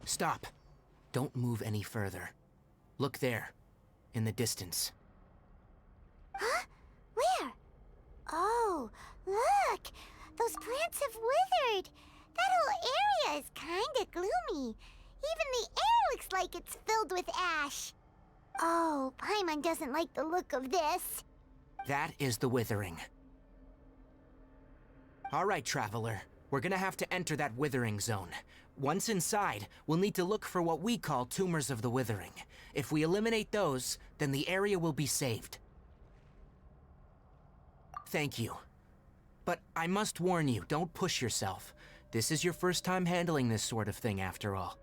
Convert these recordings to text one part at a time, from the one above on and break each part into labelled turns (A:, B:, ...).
A: Stop. Don't move any further. Look there, in the distance.
B: Huh? Where? Oh, look! Those plants have withered! That whole area is kinda gloomy. Even the air looks like it's filled with ash. Oh, Paimon doesn't like the look of this.
A: That is the withering. All right, Traveler. We're gonna have to enter that withering zone. Once inside, we'll need to look for what we call tumors of the withering. If we eliminate those, then the area will be saved. Thank you. But I must warn you, don't push yourself. This is your first time handling this sort of thing, after all.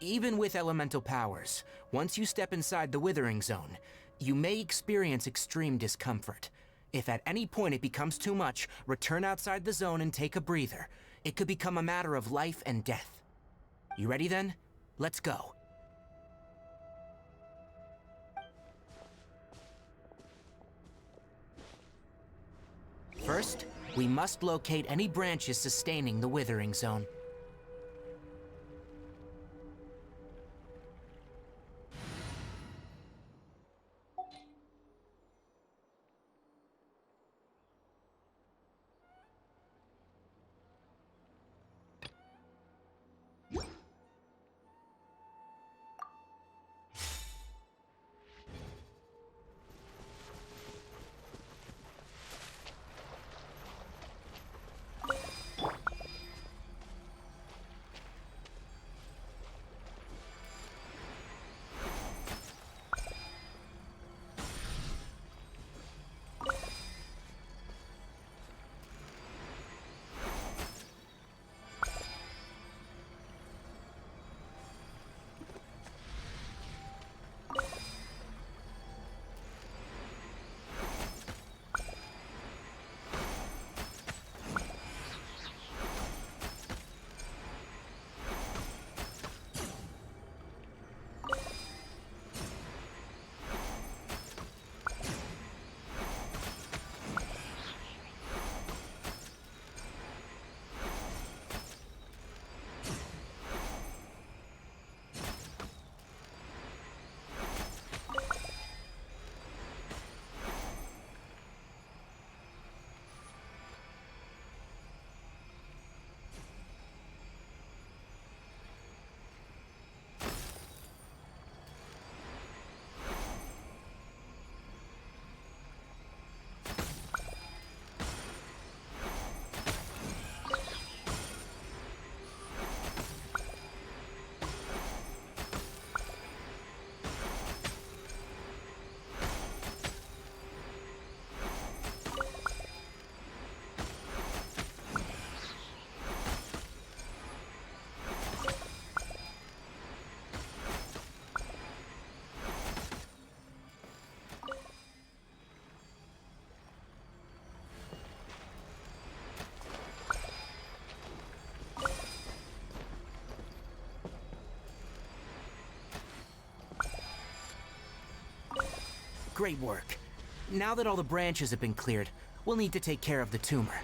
A: Even with elemental powers, once you step inside the withering zone, you may experience extreme discomfort. If at any point it becomes too much, return outside the zone and take a breather. It could become a matter of life and death. You ready then? Let's go. First, we must locate any branches sustaining the withering zone. Great work. Now that all the branches have been cleared, we'll need to take care of the tumor.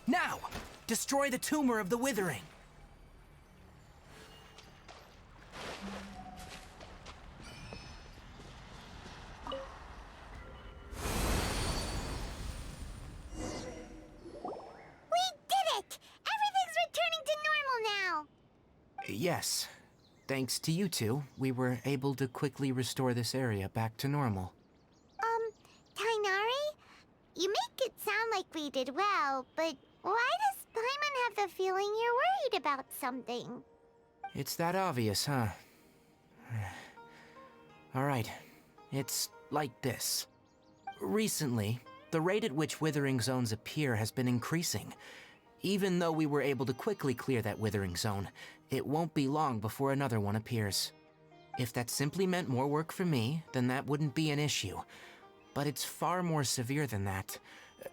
A: Now! Destroy the tumor of the withering!
B: We did it! Everything's returning to normal now!
A: Yes. Thanks to you two, we were able to quickly restore this area back to normal.
B: Tainari? You make it sound like we did well, but why does Paimon have the feeling you're worried about something?
A: It's that obvious, huh? Alright, it's like this. Recently, the rate at which withering zones appear has been increasing. Even though we were able to quickly clear that withering zone, it won't be long before another one appears. If that simply meant more work for me, then that wouldn't be an issue. But it's far more severe than that.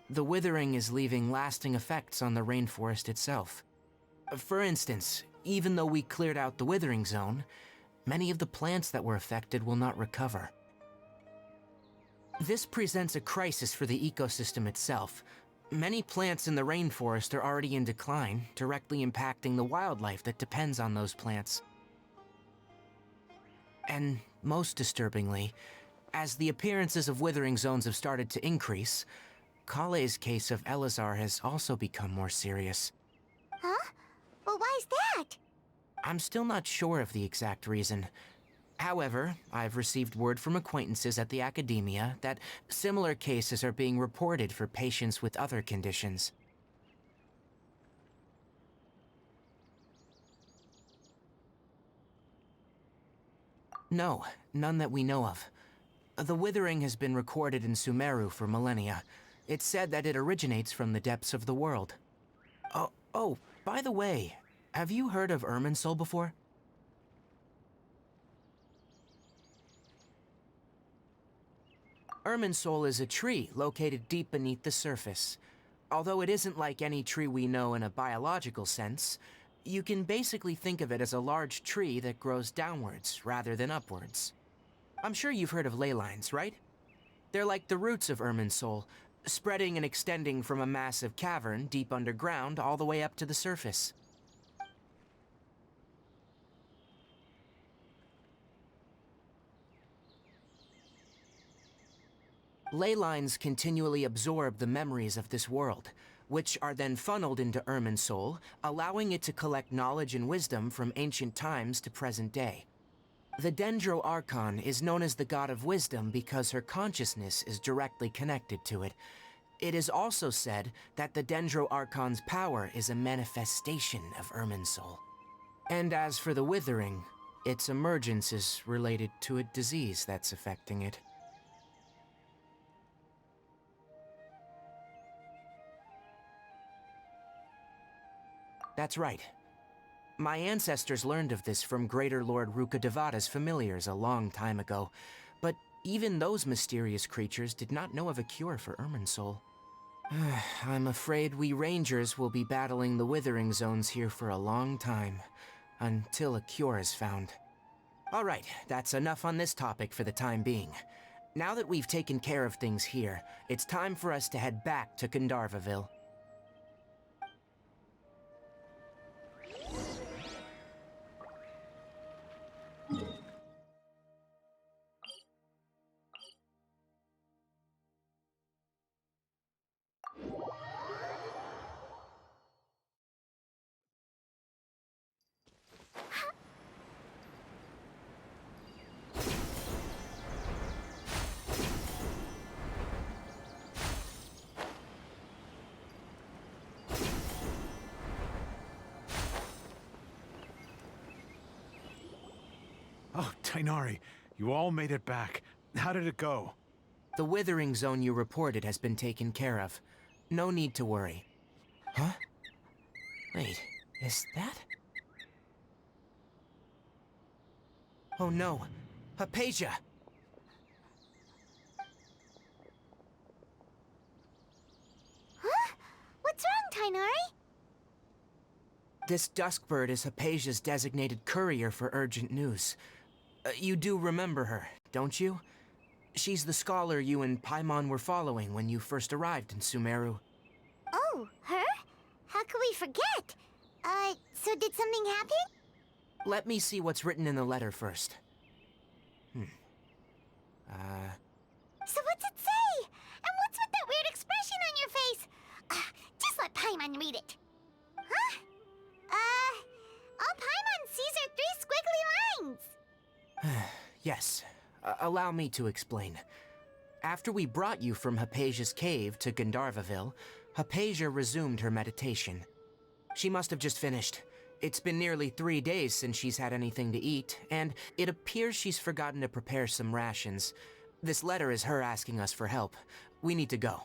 A: The withering is leaving lasting effects on the rainforest itself. For instance, even though we cleared out the withering zone, many of the plants that were affected will not recover. This presents a crisis for the ecosystem itself. Many plants in the rainforest are already in decline, directly impacting the wildlife that depends on those plants. And most disturbingly, as the appearances of withering zones have started to increase, Kale's case of Elazar has also become more serious.
B: Huh? Well, why's that?
A: I'm still not sure of the exact reason. However, I've received word from acquaintances at the academia that similar cases are being reported for patients with other conditions. No, none that we know of. The withering has been recorded in Sumeru for millennia. It's said that it originates from the depths of the world. Oh, by the way, have you heard of Irminsul before? Irminsul is a tree located deep beneath the surface. Although it isn't like any tree we know in a biological sense, you can basically think of it as a large tree that grows downwards rather than upwards. I'm sure you've heard of ley lines, right? They're like the roots of Irminsul, spreading and extending from a massive cavern deep underground all the way up to the surface. Ley lines continually absorb the memories of this world, which are then funneled into Irminsul, allowing it to collect knowledge and wisdom from ancient times to present day. The Sumeru Archon is known as the god of wisdom because her consciousness is directly connected to it. It is also said that the Sumeru Archon's power is a manifestation of Irminsul. And as for the withering, its emergence is related to a disease that's affecting it. That's right. My ancestors learned of this from Greater Lord Rukkhadevata's familiars a long time ago, but even those mysterious creatures did not know of a cure for Irminsul. I'm afraid we rangers will be battling the withering zones here for a long time, until a cure is found. Alright, that's enough on this topic for the time being. Now that we've taken care of things here, it's time for us to head back to Gandharvaville.
C: Oh, Tainari, you all made it back. How did it go?
A: The withering zone you reported has been taken care of. No need to worry. Huh? Wait, is that? Oh no, Hypatia!
B: Huh? What's wrong, Tainari?
A: This Duskbird is Hypatia's designated courier for urgent news. You do remember her, don't you? She's the scholar you and Paimon were following when you first arrived in Sumeru.
B: Oh, her? How could we forget? So did something happen?
A: Let me see what's written in the letter first.
B: So what's it say? And what's with that weird expression on your face? Just let Paimon read it. Huh? All Paimon these are three squiggly lines.
A: Yes, allow me to explain. After we brought you from Hypatia's cave to Gandharvaville, Hypatia resumed her meditation. She must have just finished. It's been nearly 3 days since she's had anything to eat, and it appears she's forgotten to prepare some rations. This letter is her asking us for help. We need to go.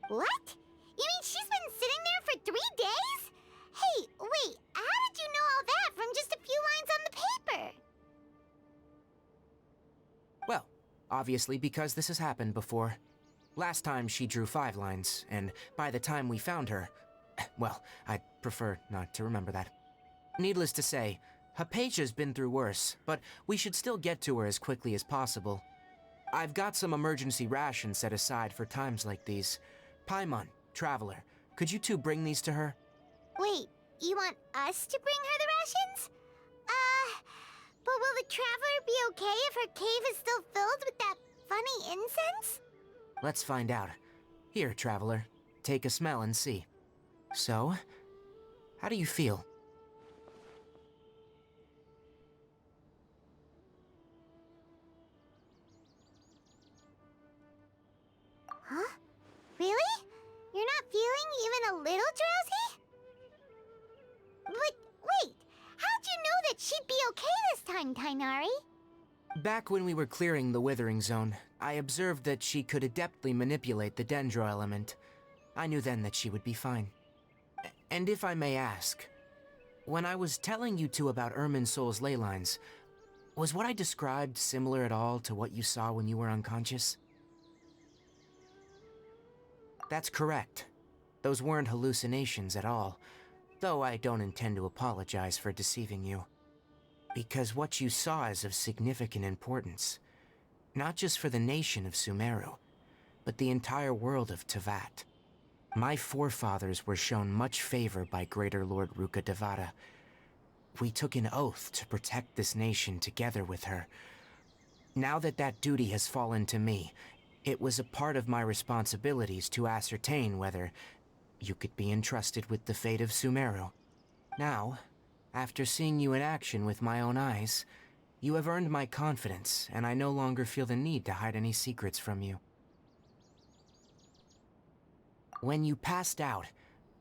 B: What? You mean she's been sitting there for 3 days? Hey, wait, how did you know all that from just a few lines on the paper?
A: Well, obviously because this has happened before. Last time she drew 5 lines, and by the time we found her, well, I'd prefer not to remember that. Needless to say, Hypatia's been through worse, but we should still get to her as quickly as possible. I've got some emergency rations set aside for times like these. Paimon, Traveler, could you two bring these to her?
B: Wait, you want us to bring her the rations? But will the Traveler be okay if her cave is still filled with that funny incense?
A: Let's find out. Here, Traveler, take a smell and see. So, how do you feel?
B: Huh? Really? You're not feeling even a little drowsy? But wait, how'd you know that she'd be okay this time, Tainari?
A: Back when we were clearing the Withering Zone, I observed that she could adeptly manipulate the Dendro element. I knew then that she would be fine. And if I may ask, when I was telling you two about Irminsol's ley lines, was what I described similar at all to what you saw when you were unconscious? That's correct. Those weren't hallucinations at all, though I don't intend to apologize for deceiving you. Because what you saw is of significant importance, not just for the nation of Sumeru, but the entire world of Teyvat. My forefathers were shown much favor by Greater Lord Ruka Devata. We took an oath to protect this nation together with her. Now that that duty has fallen to me, it was a part of my responsibilities to ascertain whether you could be entrusted with the fate of Sumeru. Now, after seeing you in action with my own eyes, you have earned my confidence, and I no longer feel the need to hide any secrets from you. When you passed out,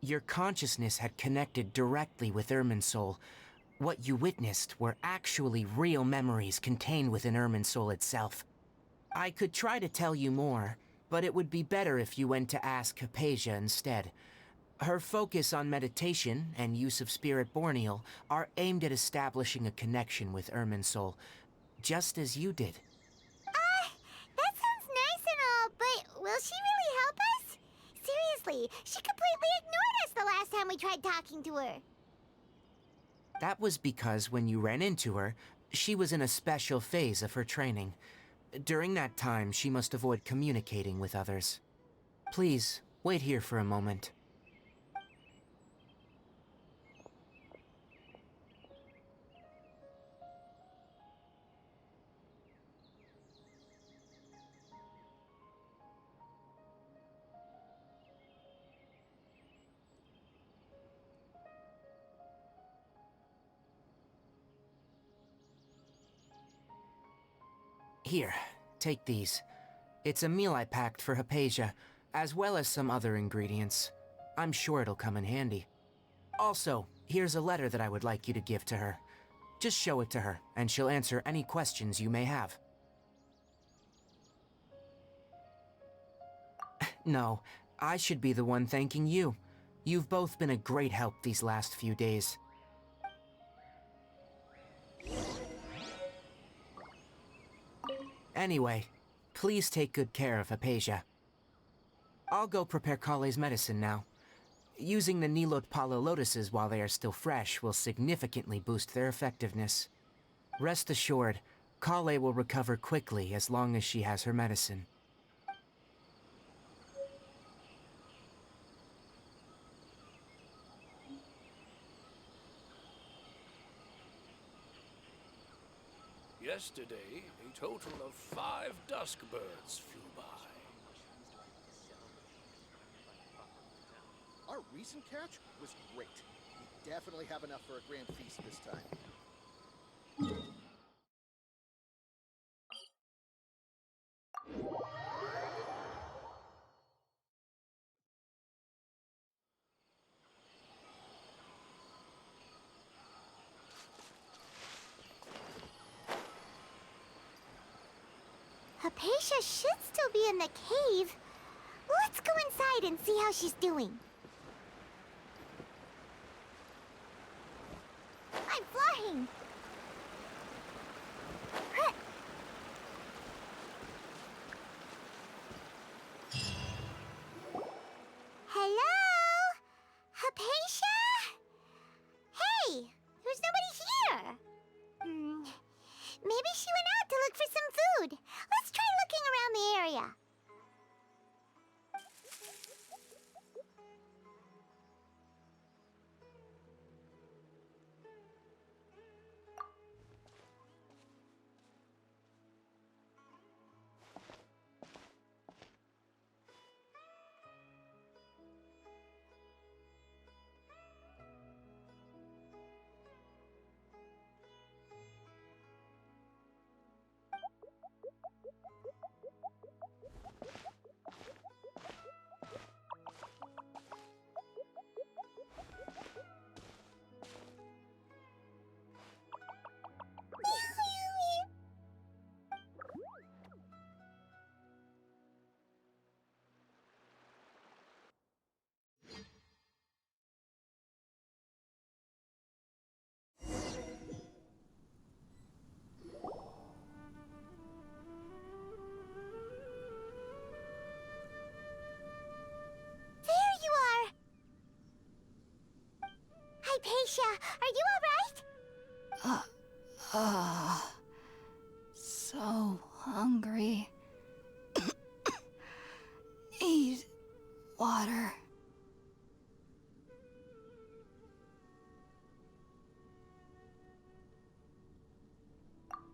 A: your consciousness had connected directly with Irminsul. What you witnessed were actually real memories contained within Irminsul itself. I could try to tell you more, but it would be better if you went to ask Hypatia instead. Her focus on meditation and use of Spirit Borneal are aimed at establishing a connection with Irminsul, just as you did.
B: That sounds nice and all, but will she really help us? Seriously, she completely ignored us the last time we tried talking to her.
A: That was because when you ran into her, she was in a special phase of her training. During that time, she must avoid communicating with others. Please, wait here for a moment. Here, take these. It's a meal I packed for Hypatia, as well as some other ingredients. I'm sure it'll come in handy. Also, here's a letter that I would like you to give to her. Just show it to her, and she'll answer any questions you may have. No, I should be the one thanking you. You've both been a great help these last few days. Anyway, please take good care of Hypatia. I'll go prepare Kale's medicine now. Using the Nilot Palo lotuses while they are still fresh will significantly boost their effectiveness. Rest assured, Kale will recover quickly as long as she has her medicine.
D: Yesterday, a total of 5 dusk birds flew by.
E: Our recent catch was great. definitely have enough for a grand feast this time.
B: Hypatia should still be in the cave. Let's go inside and see how she's doing. I'm flying! Huh. Hello? Hypatia? Hey! There's nobody here! Maybe she went out to look for some food. Let's try looking around the area. Hypatia, are you alright?
F: So hungry. Need water.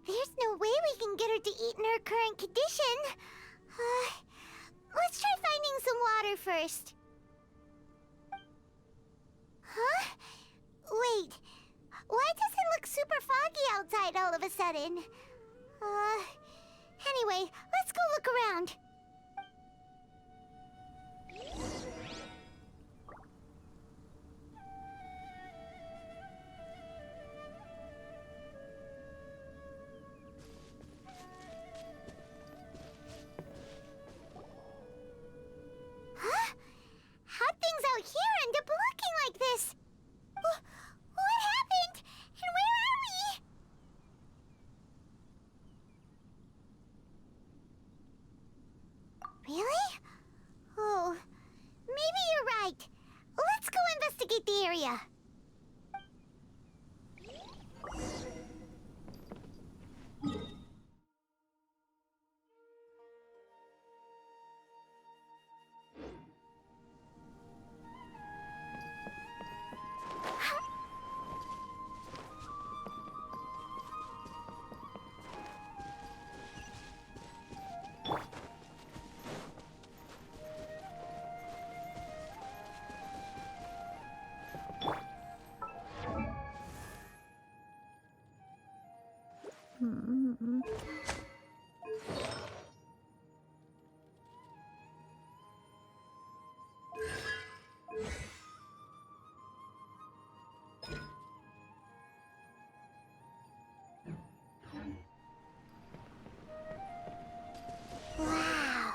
B: There's no way we can get her to eat in her current condition. Let's try finding some water first. Huh? Wait. Why does it look super foggy outside all of a sudden? Anyway, let's go look around. Huh? How'd things out here end up looking like this? What happened? And where are we? Really? Oh, maybe you're right. Let's go investigate the area. Wow,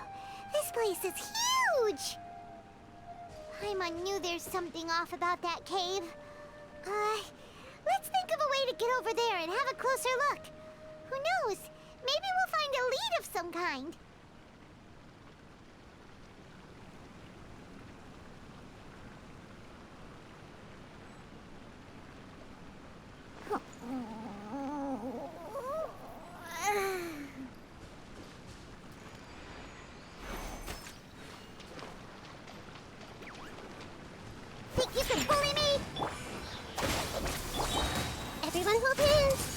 B: this place is huge! Paimon knew there's something off about that cave. Let's think of a way to get over there and have a closer look. Who knows? Maybe we'll find a lead of some kind. Think you can bully me? Everyone hold hands.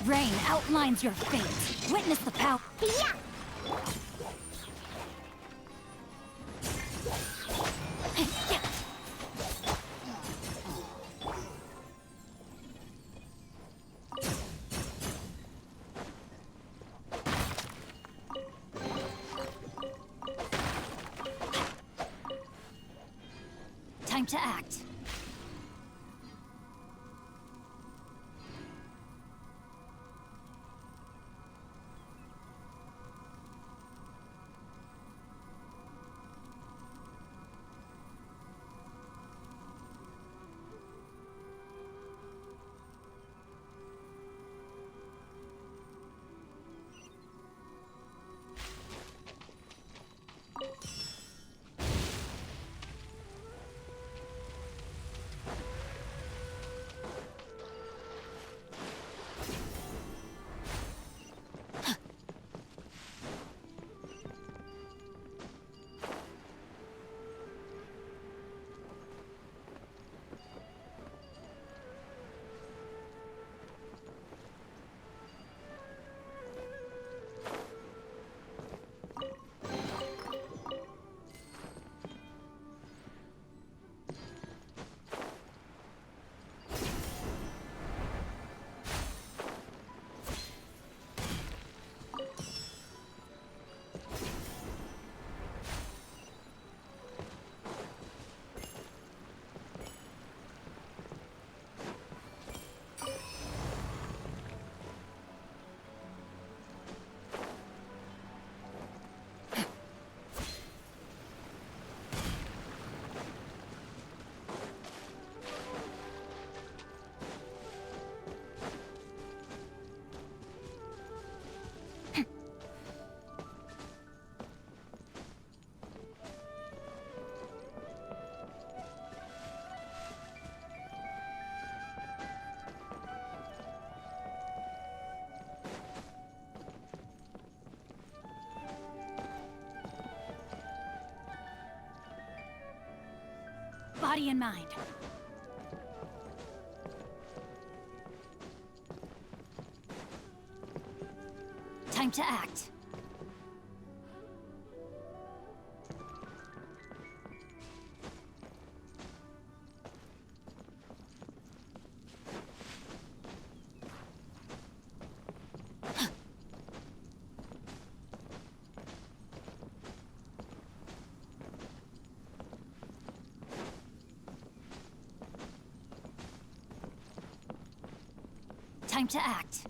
F: Rain outlines your fate. Witness the power.
B: Yeah!
F: Time to act. Body and mind. Time to act. Time to act.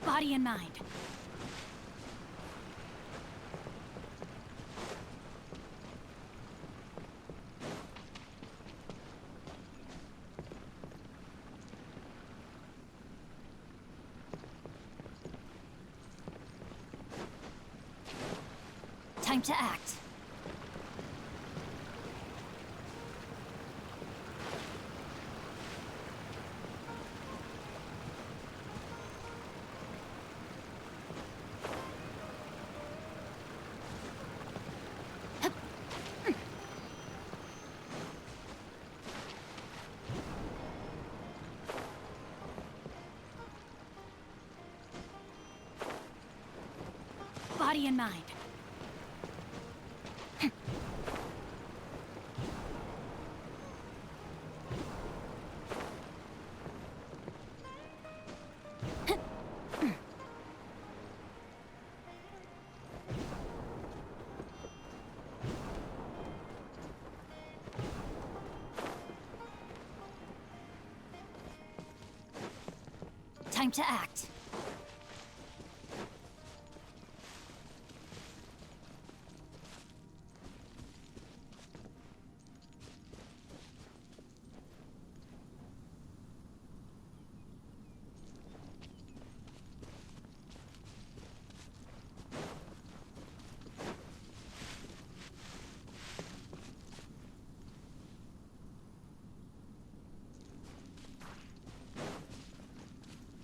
F: Body and mind. Time to act. Body and mind. Time to act.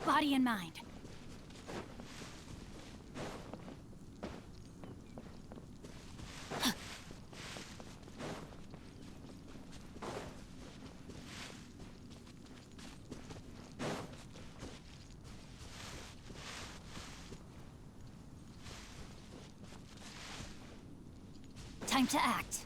F: Body and mind. Time to act.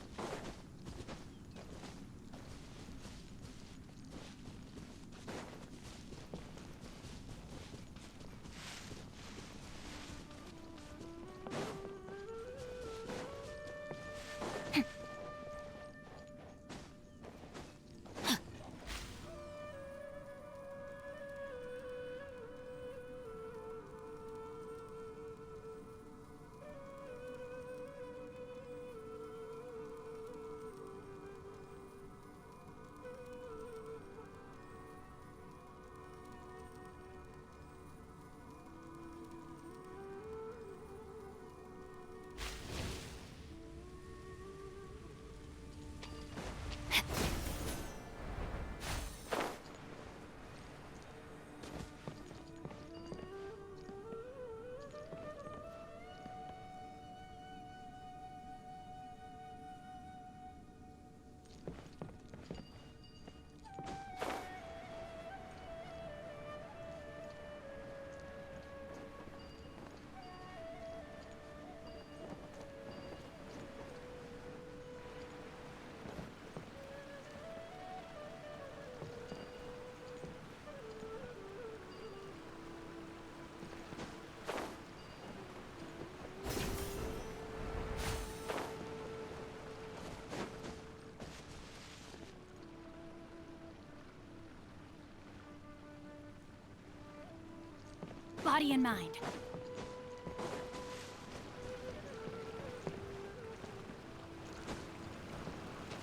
F: Body and mind.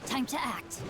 F: Time to act.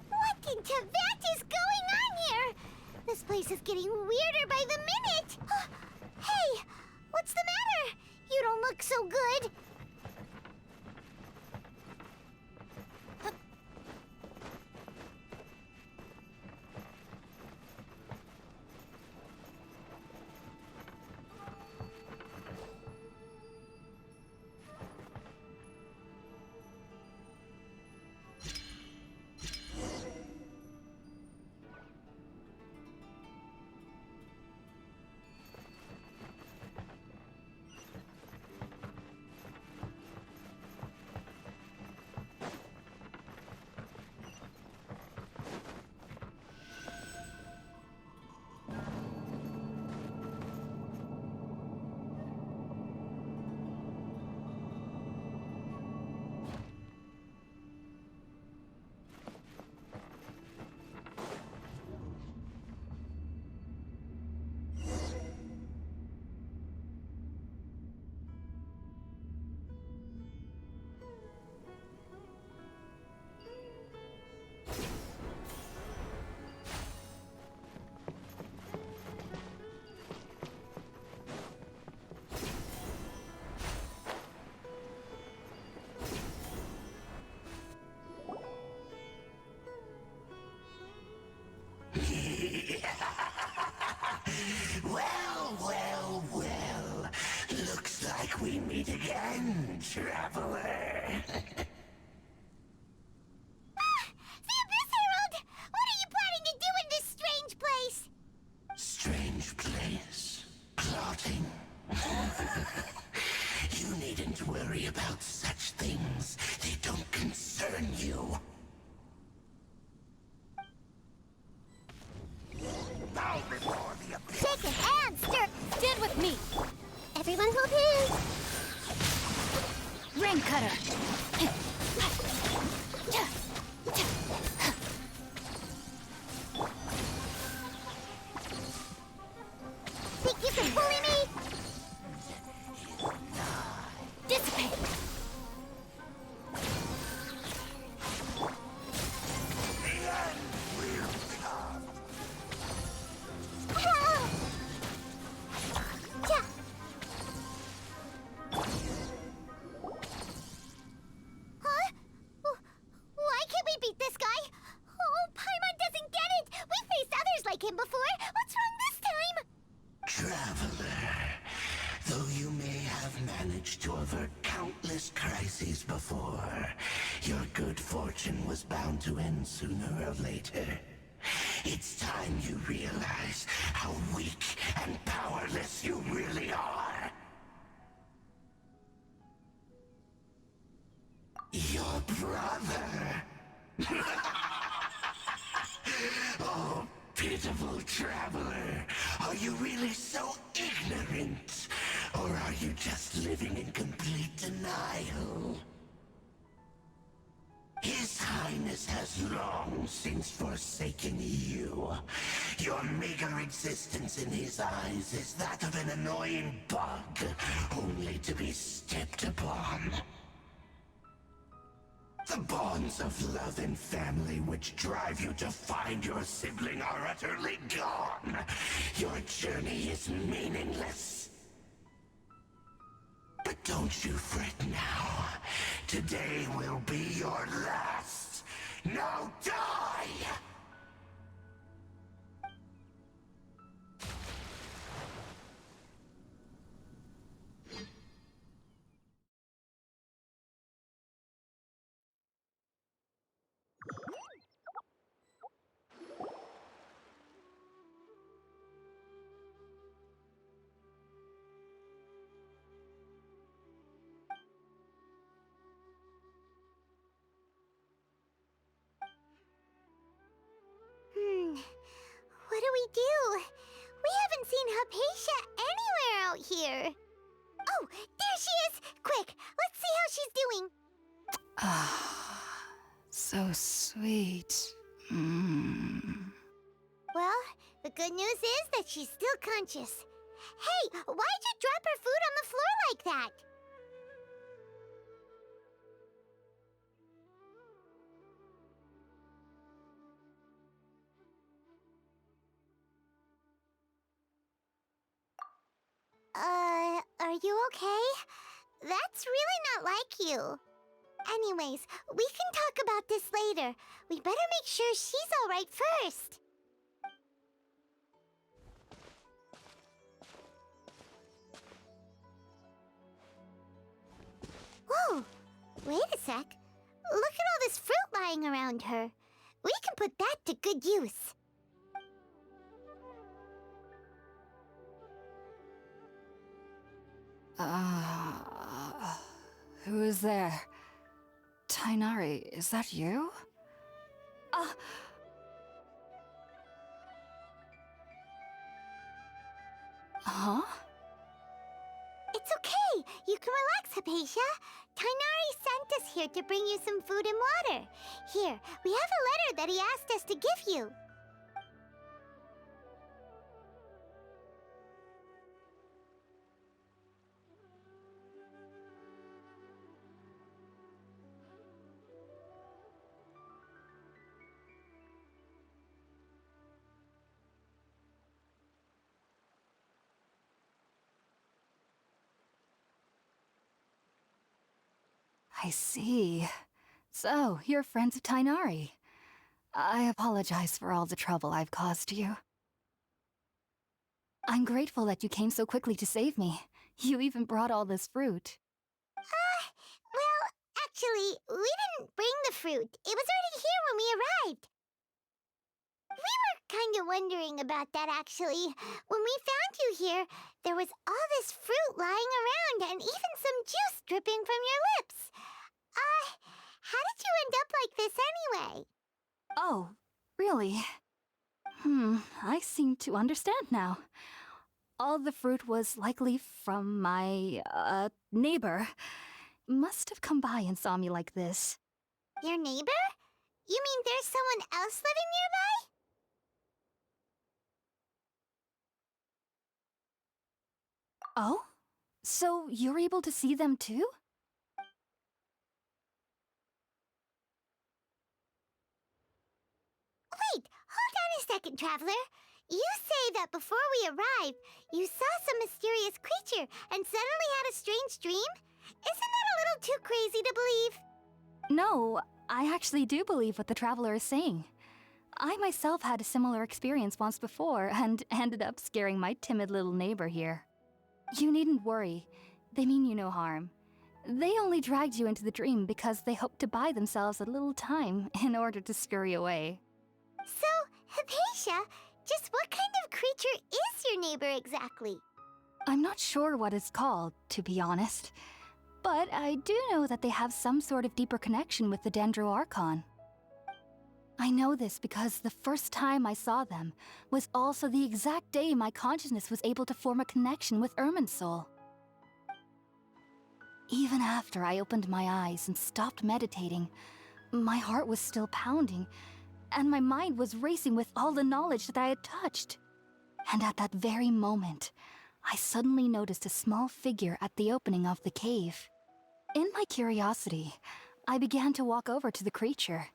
B: What in Tibet is going on here? This place is getting weirder by the minute. Hey, what's the matter? You don't look so good.
G: Well, well, well. Looks like we meet again, traveler.
B: The Abyss Herald! What are you planning to do in this strange place?
G: Strange place. Plotting. You needn't worry about such things. They don't concern you. Bow before the abyss.
B: Shake it and stir.
F: Stand with me.
B: Everyone hold hands.
F: Rain cutter.
B: Think you can bully me?
F: Dissipate.
B: Ah! Ja. Huh? Why can't we beat this guy? Oh, Paimon doesn't get it! We faced others like him before! What's wrong this time?
G: Traveler, though you may have managed to avert countless crises before, your good fortune was bound to end sooner or later. It's time you realize how weak and powerless you really are. Your brother. Oh, pitiful traveler. Are you really so ignorant? Or are you just living in complete denial? His Highness has long since forsaken you. Your meager existence in his eyes is that of an annoying bug, only to be stepped upon. The bonds of love and family which drive you to find your sibling are utterly gone. Your journey is meaningless. But don't you fret now. Today will be your last. Now die!
B: What do we do? We haven't seen Hypatia anywhere out here. Oh, there she is! Quick, let's see how she's doing.
F: So sweet. Mm.
B: Well, the good news is that she's still conscious. Hey, why'd you drop her food on the floor like that? Are you okay? That's really not like you. Anyways, we can talk about this later. We better make sure she's alright first. Whoa! Wait a sec. Look at all this fruit lying around her. We can put that to good use.
F: Who is there? Tainari, is that you? Huh?
B: It's okay. You can relax, Hypatia. Tainari sent us here to bring you some food and water. Here, we have a letter that he asked us to give you.
F: I see. So, you're friends of Tainari. I apologize for all the trouble I've caused you. I'm grateful that you came so quickly to save me. You even brought all this fruit.
B: Well, actually, we didn't bring the fruit. It was already here when we arrived. We were kind of wondering about that, actually. When we found you here, there was all this fruit lying around and even some juice dripping from your lips. How did you end up like this anyway?
F: Oh, really? I seem to understand now. All the fruit was likely from my, neighbor. Must have come by and saw me like this.
B: Your neighbor? You mean there's someone else living nearby?
F: Oh? So you're able to see them too?
B: Wait, hold on a second, Traveler. You say that before we arrived, you saw some mysterious creature and suddenly had a strange dream? Isn't that a little too crazy to believe?
F: No, I actually do believe what the Traveler is saying. I myself had a similar experience once before and ended up scaring my timid little neighbor here. You needn't worry. They mean you no harm. They only dragged you into the dream because they hoped to buy themselves a little time in order to scurry away.
B: So, Hypatia, just what kind of creature is your neighbor exactly?
F: I'm not sure what it's called, to be honest. But I do know that they have some sort of deeper connection with the Dendro Archon. I know this because the first time I saw them was also the exact day my consciousness was able to form a connection with Irminsul. Even after I opened my eyes and stopped meditating, my heart was still pounding, and my mind was racing with all the knowledge that I had touched. And at that very moment, I suddenly noticed a small figure at the opening of the cave. In my curiosity, I began to walk over to the creature.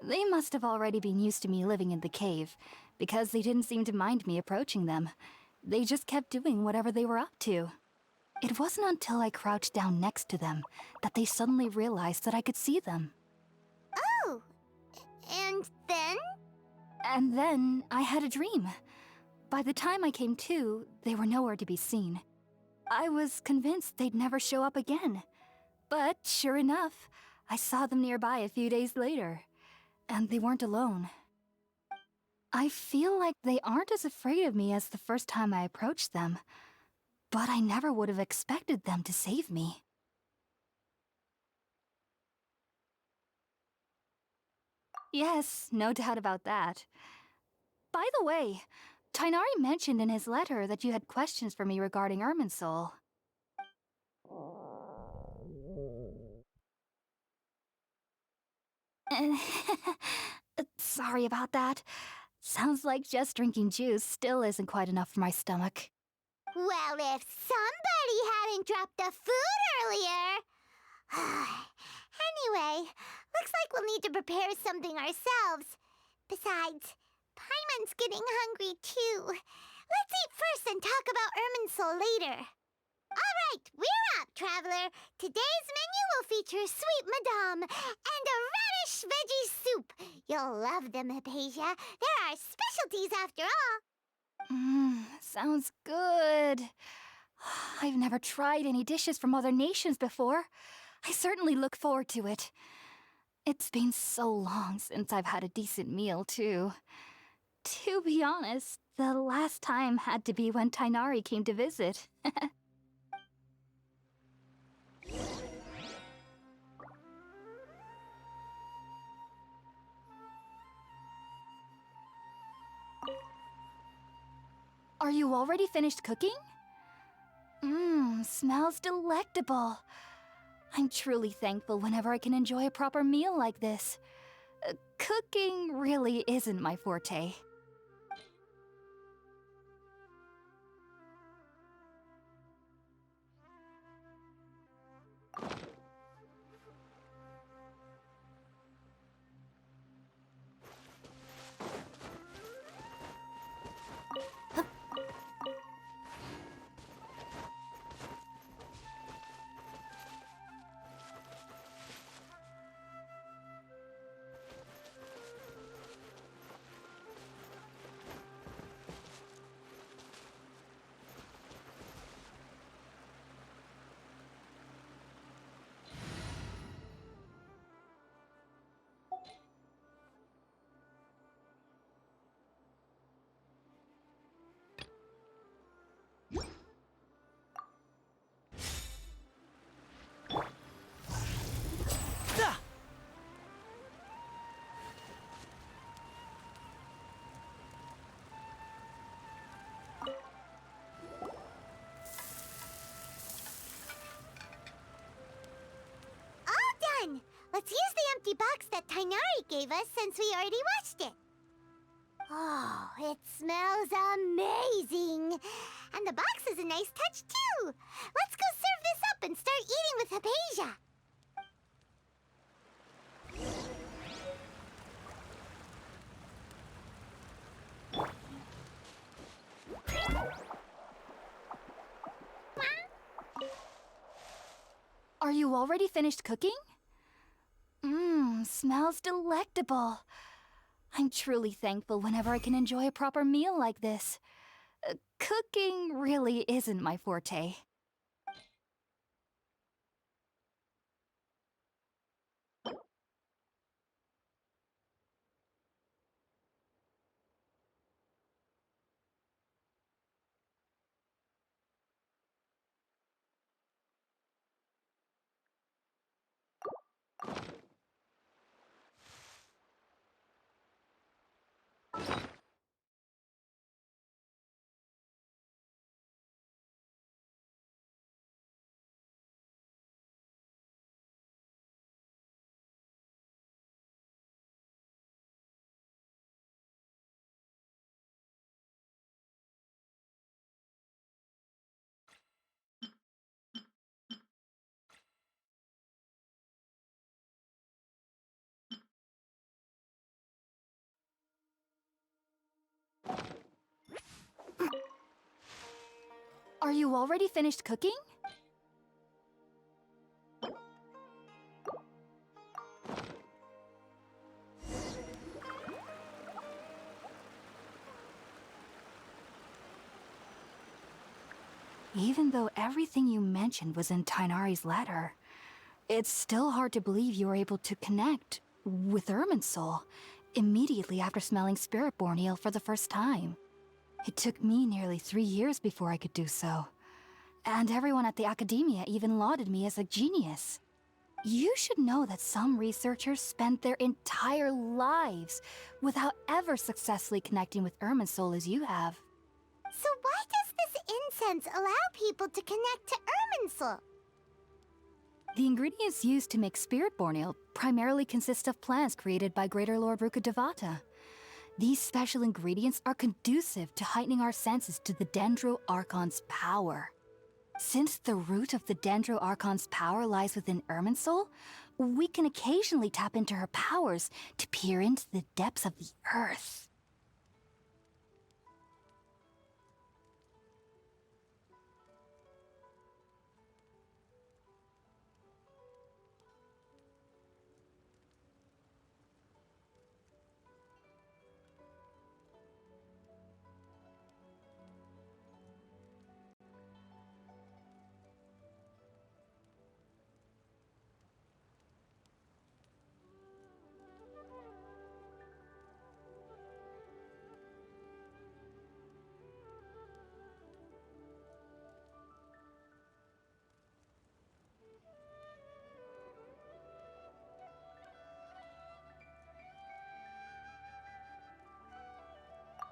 F: They must have already been used to me living in the cave, because they didn't seem to mind me approaching them. They just kept doing whatever they were up to. It wasn't until I crouched down next to them that they suddenly realized that I could see them.
B: Oh, and then?
F: And then I had a dream. By the time I came to, they were nowhere to be seen. I was convinced they'd never show up again. But sure enough, I saw them nearby a few days later. And they weren't alone. I feel like they aren't as afraid of me as the first time I approached them. But I never would have expected them to save me. Yes, no doubt about that. By the way, Tainari mentioned in his letter that you had questions for me regarding Irminsul. Sorry about that. Sounds like just drinking juice still isn't quite enough for my stomach.
B: Well, if somebody hadn't dropped the food earlier... Anyway, looks like we'll need to prepare something ourselves. Besides, Paimon's getting hungry too. Let's eat first and talk about Irminsul later. All right, we're up, Traveler. Today's menu will feature sweet madame and a radish veggie soup. You'll love them, Hypatia. They're our specialties after all.
F: Sounds good. I've never tried any dishes from other nations before. I certainly look forward to it. It's been so long since I've had a decent meal, too. To be honest, the last time had to be when Tainari came to visit. Are you already finished cooking? Smells delectable. I'm truly thankful whenever I can enjoy a proper meal like this. Cooking really isn't my forte.
B: Let's use the empty box that Tainari gave us since we already washed it. Oh, it smells amazing! And the box is a nice touch, too! Let's go serve this up and start eating with Hypatia!
F: Are you already finished cooking? Mmm, smells delectable. I'm truly thankful whenever I can enjoy a proper meal like this. Cooking really isn't my forte. Are you already finished cooking? Even though everything you mentioned was in Tainari's letter, it's still hard to believe you were able to connect with Irminsul immediately after smelling Spiritborn eel for the first time. It took me nearly 3 years before I could do so. And everyone at the Academia even lauded me as a genius. You should know that some researchers spent their entire lives without ever successfully connecting with Irminsul as you have.
B: So why does this incense allow people to connect to Irminsul?
F: The ingredients used to make Spiritborn ale primarily consist of plants created by Greater Lord Rukkhadevata. These special ingredients are conducive to heightening our senses to the Dendro Archon's power. Since the root of the Dendro Archon's power lies within Irminsul, we can occasionally tap into her powers to peer into the depths of the earth.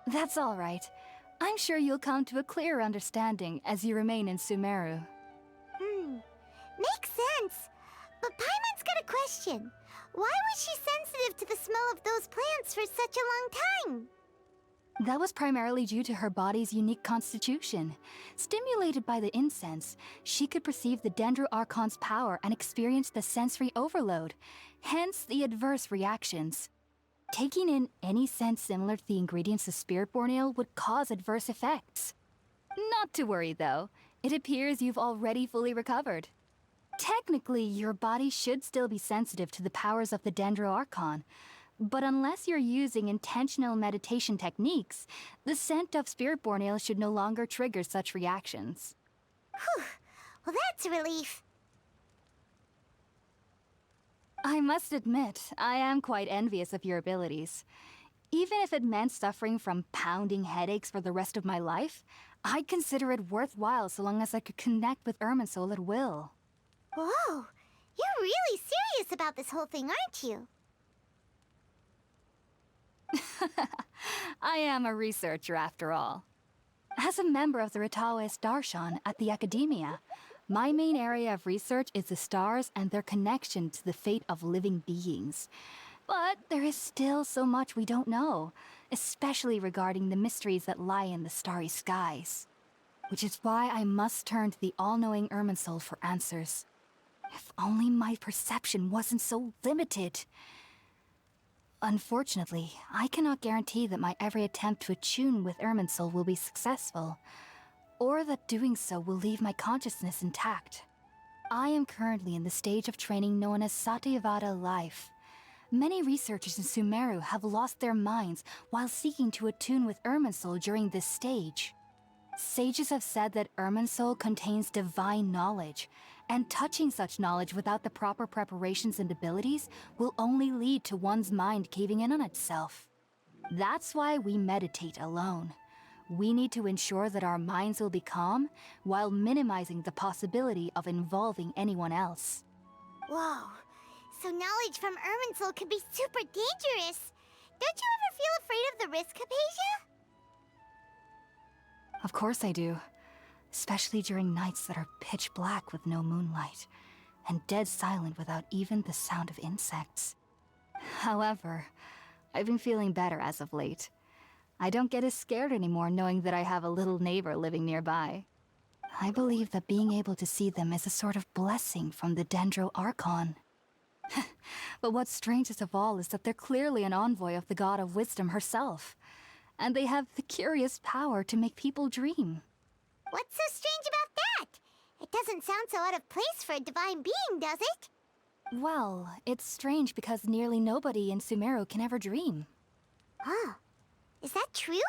F: That's all right. I'm sure you'll come to a clearer understanding as you remain in Sumeru.
B: Makes sense. But Paimon's got a question. Why was she sensitive to the smell of those plants for such a long time?
F: That was primarily due to her body's unique constitution. Stimulated by the incense, she could perceive the Dendro Archon's power and experience the sensory overload, hence the adverse reactions. Taking in any scent similar to the ingredients of Spiritborn ale would cause adverse effects. Not to worry though, it appears you've already fully recovered. Technically, your body should still be sensitive to the powers of the Dendro Archon, but unless you're using intentional meditation techniques, the scent of Spiritborn ale should no longer trigger such reactions.
B: Whew. Well, that's a relief.
F: I must admit, I am quite envious of your abilities. Even if it meant suffering from pounding headaches for the rest of my life, I'd consider it worthwhile so long as I could connect with Irminsul at will.
B: Whoa, you're really serious about this whole thing, aren't you?
F: I am a researcher after all. As a member of the Ritaoist Darshan at the Academia, My main area of research is the stars and their connection to the fate of living beings. But there is still so much we don't know, especially regarding the mysteries that lie in the starry skies. Which is why I must turn to the all-knowing Irminsul for answers. If only my perception wasn't so limited. Unfortunately, I cannot guarantee that my every attempt to attune with Irminsul will be successful, or that doing so will leave my consciousness intact. I am currently in the stage of training known as Satyavada life. Many researchers in Sumeru have lost their minds while seeking to attune with Irminsul during this stage. Sages have said that Irminsul contains divine knowledge, and touching such knowledge without the proper preparations and abilities will only lead to one's mind caving in on itself. That's why we meditate alone. We need to ensure that our minds will be calm while minimizing the possibility of involving anyone else.
B: Whoa. So knowledge from Irminsul could be super dangerous. Don't you ever feel afraid of the risk, Hypatia?
F: Of course I do. Especially during nights that are pitch black with no moonlight, and dead silent without even the sound of insects. However, I've been feeling better as of late. I don't get as scared anymore knowing that I have a little neighbor living nearby. I believe that being able to see them is a sort of blessing from the Sumeru Archon. But what's strangest of all is that they're clearly an envoy of the god of wisdom herself, and they have the curious power to make people dream.
B: What's so strange about that? It doesn't sound so out of place for a divine being, does it?
F: Well, it's strange because nearly nobody in Sumeru can ever dream.
B: Huh. Is that true?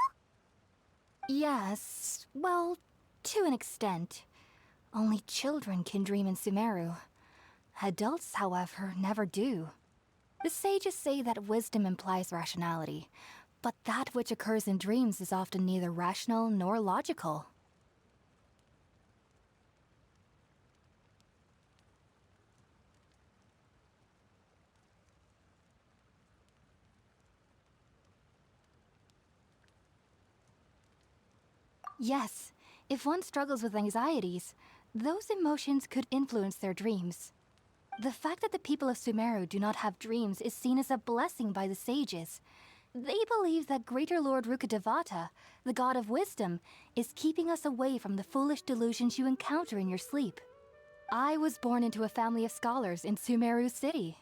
F: Yes, well, to an extent. Only children can dream in Sumeru. Adults, however, never do. The sages say that wisdom implies rationality, but that which occurs in dreams is often neither rational nor logical. Yes, if one struggles with anxieties, those emotions could influence their dreams. The fact that the people of Sumeru do not have dreams is seen as a blessing by the sages. They believe that Greater Lord Rukkhadevata, the god of wisdom, is keeping us away from the foolish delusions you encounter in your sleep. I was born into a family of scholars in Sumeru City.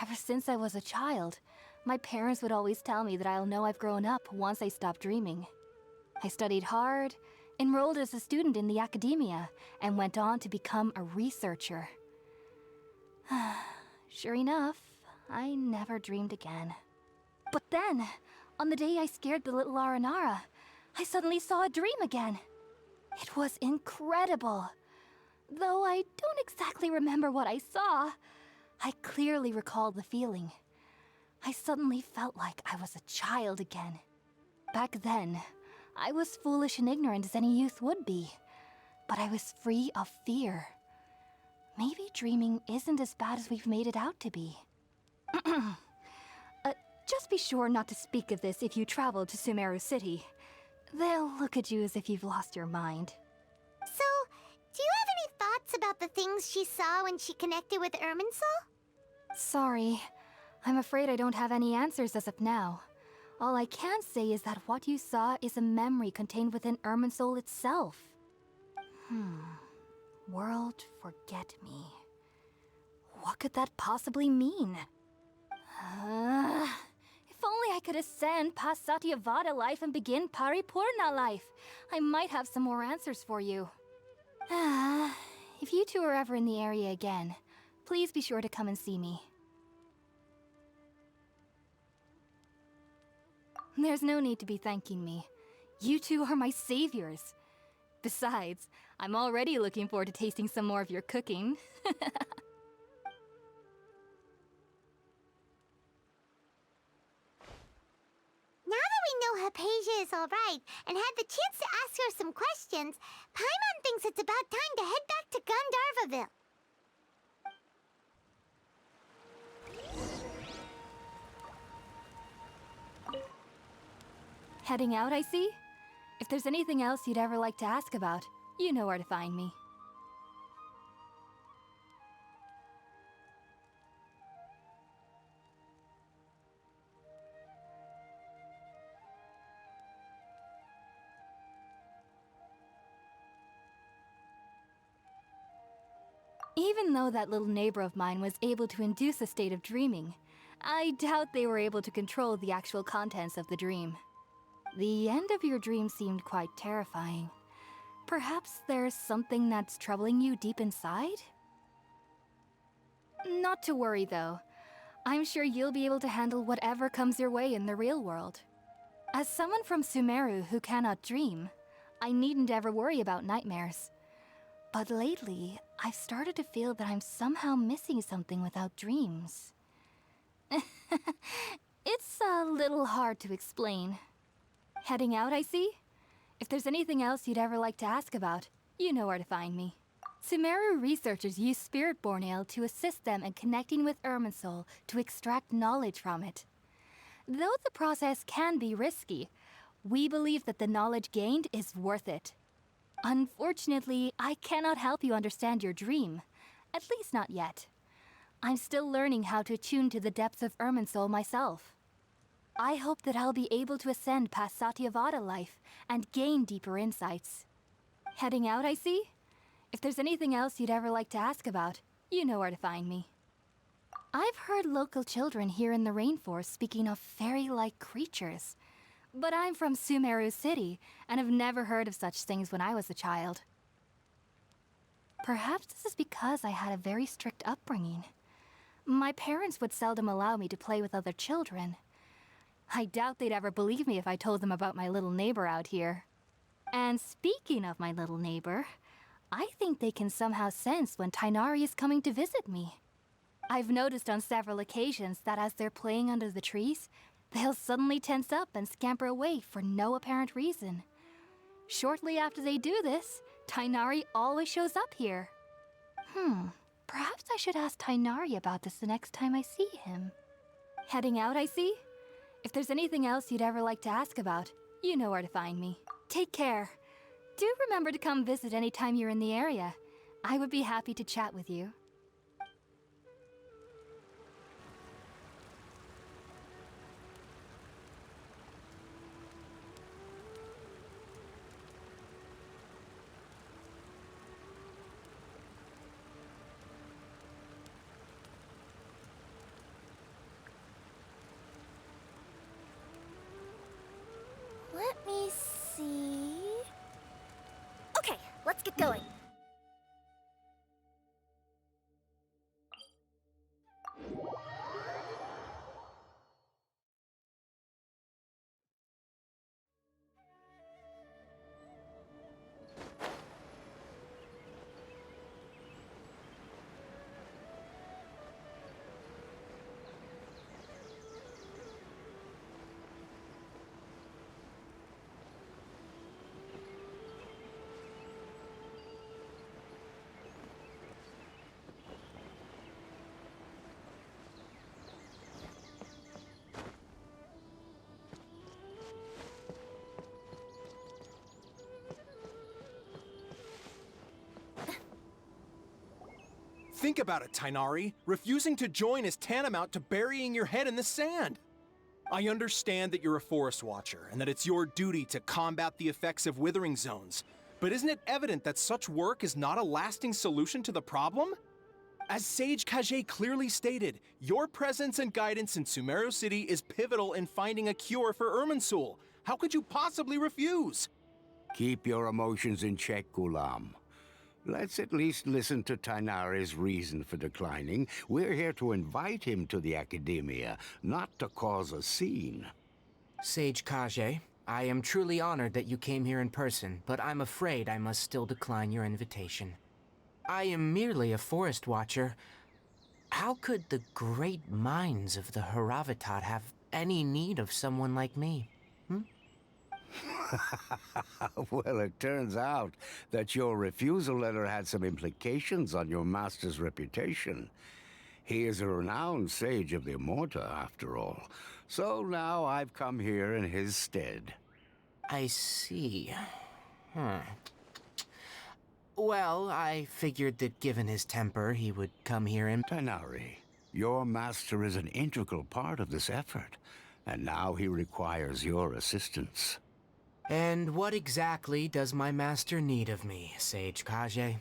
F: Ever since I was a child, my parents would always tell me that I'll know I've grown up once I stop dreaming. I studied hard, enrolled as a student in the academia, and went on to become a researcher. Sure enough, I never dreamed again. But then, on the day I scared the little Aranara, I suddenly saw a dream again. It was incredible. Though I don't exactly remember what I saw, I clearly recall the feeling. I suddenly felt like I was a child again. Back then, I was foolish and ignorant as any youth would be, but I was free of fear. Maybe dreaming isn't as bad as we've made it out to be. Just be sure not to speak of this if you travel to Sumeru City. They'll look at you as if you've lost your mind.
B: So, do you have any thoughts about the things she saw when she connected with Irminsul?
F: Sorry. I'm afraid I don't have any answers as of now. All I can say is that what you saw is a memory contained within Irminsul itself. World forget me. What could that possibly mean? If only I could ascend past Satyavada life and begin Paripurna life, I might have some more answers for you. If you two are ever in the area again, please be sure to come and see me. There's no need to be thanking me. You two are my saviors. Besides, I'm already looking forward to tasting some more of your cooking.
B: Now that we know Hypatia is alright and had the chance to ask her some questions, Paimon thinks it's about time to head back to Gandharvaville.
F: Heading out, I see? If there's anything else you'd ever like to ask about, you know where to find me. Even though that little neighbor of mine was able to induce a state of dreaming, I doubt they were able to control the actual contents of the dream. The end of your dream seemed quite terrifying. Perhaps there's something that's troubling you deep inside? Not to worry, though. I'm sure you'll be able to handle whatever comes your way in the real world. As someone from Sumeru who cannot dream, I needn't ever worry about nightmares. But lately, I've started to feel that I'm somehow missing something without dreams. It's a little hard to explain. Heading out, I see? If there's anything else you'd ever like to ask about, you know where to find me. Sumeru researchers use Spiritborn Ale to assist them in connecting with Irminsul to extract knowledge from it. Though the process can be risky, we believe that the knowledge gained is worth it. Unfortunately, I cannot help you understand your dream. At least not yet. I'm still learning how to attune to the depths of Irminsul myself. I hope that I'll be able to ascend past Satyavada life and gain deeper insights. Heading out, I see? If there's anything else you'd ever like to ask about, you know where to find me. I've heard local children here in the rainforest speaking of fairy-like creatures. But I'm from Sumeru City, and have never heard of such things when I was a child. Perhaps this is because I had a very strict upbringing. My parents would seldom allow me to play with other children. I doubt they'd ever believe me if I told them about my little neighbor out here. And speaking of my little neighbor, I think they can somehow sense when Tighnari is coming to visit me. I've noticed on several occasions that as they're playing under the trees, they'll suddenly tense up and scamper away for no apparent reason. Shortly after they do this, Tighnari always shows up here. Perhaps I should ask Tighnari about this the next time I see him. Heading out, I see? If there's anything else you'd ever like to ask about, you know where to find me. Take care. Do remember to come visit anytime you're in the area. I would be happy to chat with you.
B: Let me see. Okay, let's get going.
H: Think about it, Tighnari. Refusing to join is tantamount to burying your head in the sand. I understand that you're a forest watcher, and that it's your duty to combat the effects of withering zones. But isn't it evident that such work is not a lasting solution to the problem? As Sage Kage clearly stated, your presence and guidance in Sumeru City is pivotal in finding a cure for Irminsul. How could you possibly refuse?
G: Keep your emotions in check, Ghulam. Let's at least listen to Tighnari's reason for declining. We're here to invite him to the Academia, not to cause a scene.
A: Sage Kage, I am truly honored that you came here in person, but I'm afraid I must still decline your invitation. I am merely a forest watcher. How could the great minds of the Haravatat have any need of someone like me?
G: Well, it turns out that your refusal letter had some implications on your master's reputation. He is a renowned sage of the Immorta, after all. So now I've come here in his stead.
A: I see. Well, I figured that given his temper, he would come here and...
G: Tighnari, your master is an integral part of this effort, and now he requires your assistance.
A: And what exactly does my master need of me, Sage Kage?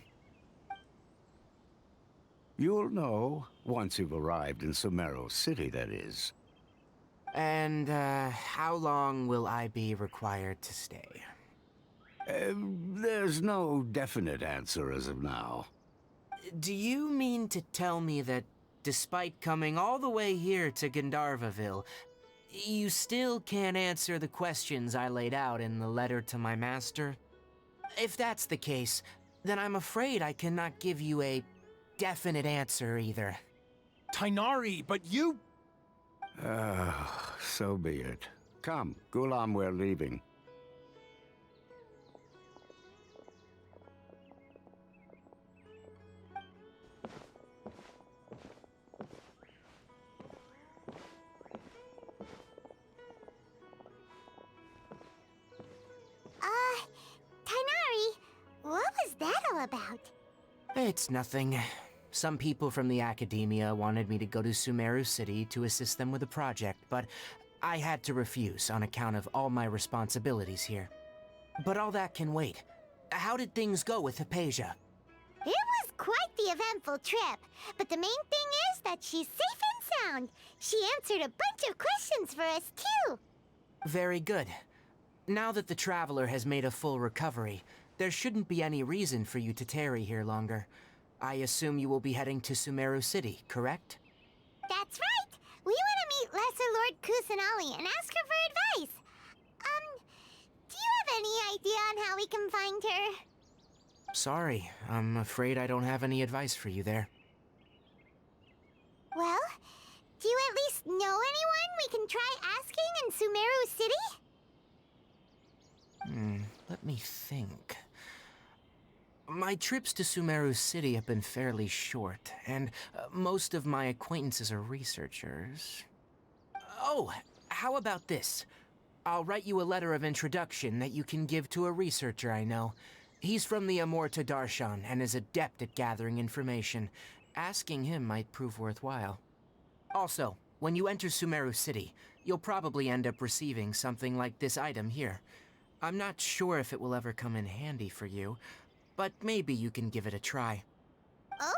I: You'll know once you've arrived in Sumeru City, that is.
A: And, how long will I be required to stay?
I: There's no definite answer as of now.
A: Do you mean to tell me that, despite coming all the way here to Gandharvaville, you still can't answer the questions I laid out in the letter to my master? If that's the case, then I'm afraid I cannot give you a definite answer either.
H: Tainari, but you...
I: So be it. Come, Gulam, we're leaving.
B: Tainari, what was that all about?
A: It's nothing. Some people from the academia wanted me to go to Sumeru City to assist them with a project, but I had to refuse on account of all my responsibilities here. But all that can wait. How did things go with Hypatia?
B: It was quite the eventful trip, but the main thing is that she's safe and sound. She answered a bunch of questions for us, too.
A: Very good. Now that the Traveler has made a full recovery, there shouldn't be any reason for you to tarry here longer. I assume you will be heading to Sumeru City, correct?
B: That's right. We want to meet Lesser Lord Kusanali and ask her for advice. Do you have any idea on how we can find her?
A: Sorry, I'm afraid I don't have any advice for you there.
B: Well, do you at least know anyone we can try asking in Sumeru City?
A: Let me think. My trips to Sumeru City have been fairly short, and most of my acquaintances are researchers. Oh, how about this? I'll write you a letter of introduction that you can give to a researcher I know. He's from the Amorta Darshan and is adept at gathering information. Asking him might prove worthwhile. Also, when you enter Sumeru City, you'll probably end up receiving something like this item here. I'm not sure if it will ever come in handy for you, but maybe you can give it a try.
B: Oh?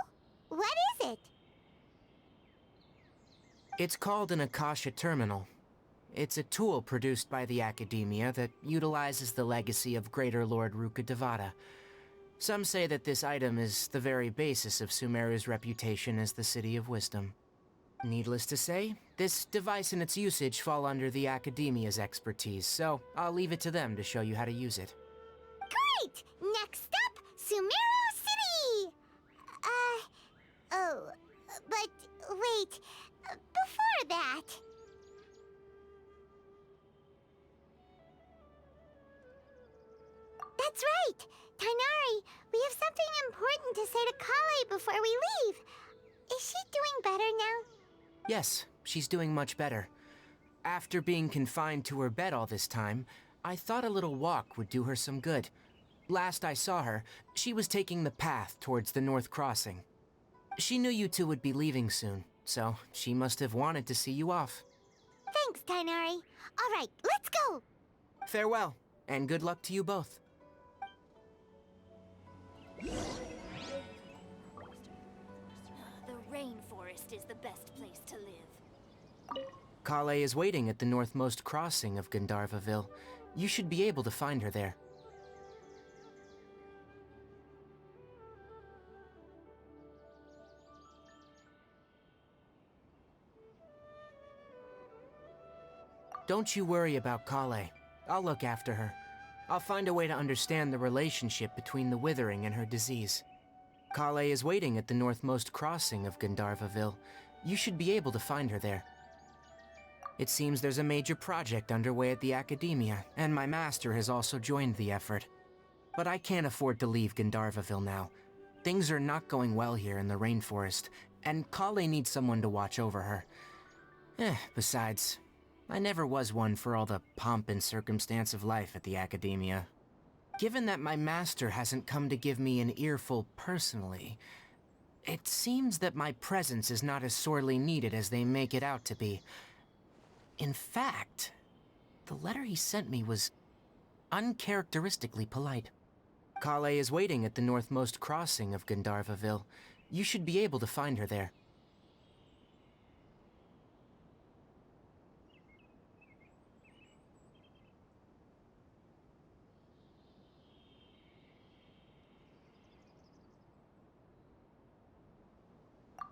B: What is it?
A: It's called an Akasha Terminal. It's a tool produced by the Academia that utilizes the legacy of Greater Lord Rukkhadevata. Some say that this item is the very basis of Sumeru's reputation as the City of Wisdom. Needless to say, this device and its usage fall under the Academia's expertise, so I'll leave it to them to show you how to use it.
B: Great! Next up, Sumeru City! But wait, before that... That's right! Tainari, we have something important to say to Kale before we leave. Is she doing better now?
A: Yes, she's doing much better. After being confined to her bed all this time, I thought a little walk would do her some good. Last I saw her, she was taking the path towards the North Crossing. She knew you two would be leaving soon, so she must have wanted to see you off.
B: Thanks, Tainari. All right, let's go!
A: Farewell, and good luck to you both.
F: The rainforest is the best place to live.
A: Kale is waiting at the northmost crossing of Gandharvaville. You should be able to find her there. Don't you worry about Kale. I'll look after her. I'll find a way to understand the relationship between the Withering and her disease. Kale is waiting at the northmost crossing of Gandharvaville. You should be able to find her there. It seems there's a major project underway at the Academia, and my master has also joined the effort. But I can't afford to leave Gandharvaville now. Things are not going well here in the rainforest, and Kale needs someone to watch over her. Besides, I never was one for all the pomp and circumstance of life at the Academia. Given that my master hasn't come to give me an earful personally, it seems that my presence is not as sorely needed as they make it out to be. In fact, the letter he sent me was uncharacteristically polite. Kale is waiting at the northmost crossing of Gandharvaville. You should be able to find her there.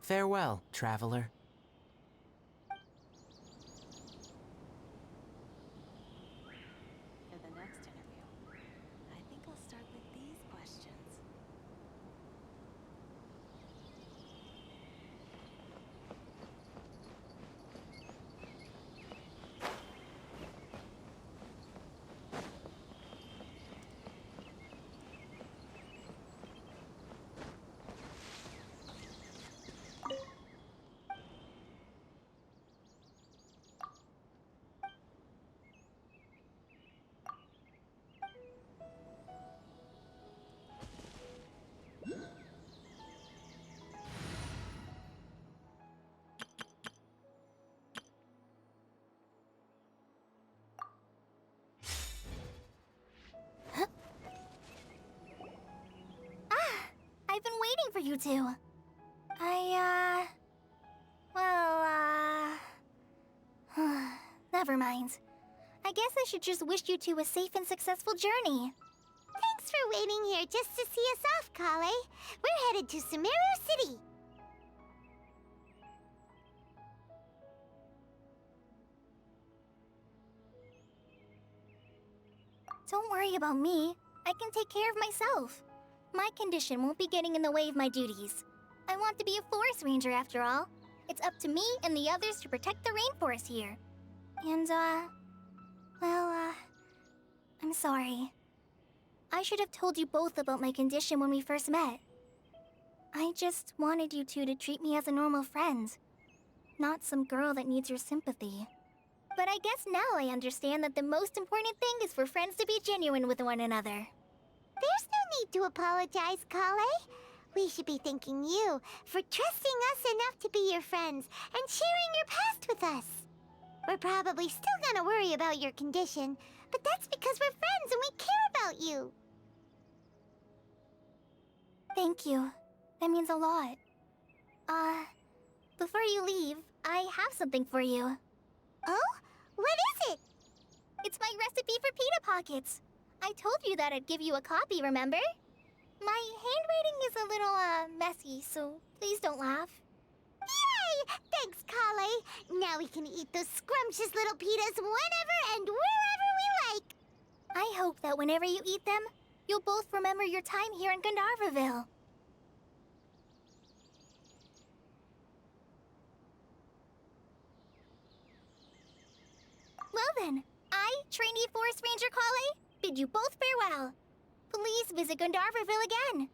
A: Farewell, traveler.
J: For the next interview, I think I'll start with these questions.
B: I've been waiting for you two. Never mind. I guess I should just wish you two a safe and successful journey. Thanks for waiting here just to see us off, Kale. We're headed to Sumeru City. Don't worry about me. I can take care of myself. My condition won't be getting in the way of my duties. I want to be a forest ranger after all. It's up to me and the others to protect the rainforest here. And, I'm sorry. I should have told you both about my condition when we first met. I just wanted you two to treat me as a normal friend, not some girl that needs your sympathy. But I guess now I understand that the most important thing is for friends to be genuine with one another. There's no need to apologize, Kale. We should be thanking you for trusting us enough to be your friends and sharing your past with us. We're probably still gonna worry about your condition, but that's because we're friends and we care about you. Thank you. That means a lot. Before you leave, I have something for you. Oh? What is it? It's my recipe for pita pockets. I told you that I'd give you a copy, remember? My handwriting is a little, messy, so please don't laugh. Yay! Thanks, Kale. Now we can eat those scrumptious little pitas whenever and wherever we like. I hope that whenever you eat them, you'll both remember your time here in Gandharvaville. Well then, I, trainee Forest Ranger Kale, bid you both farewell. Please visit Gandharvaville again.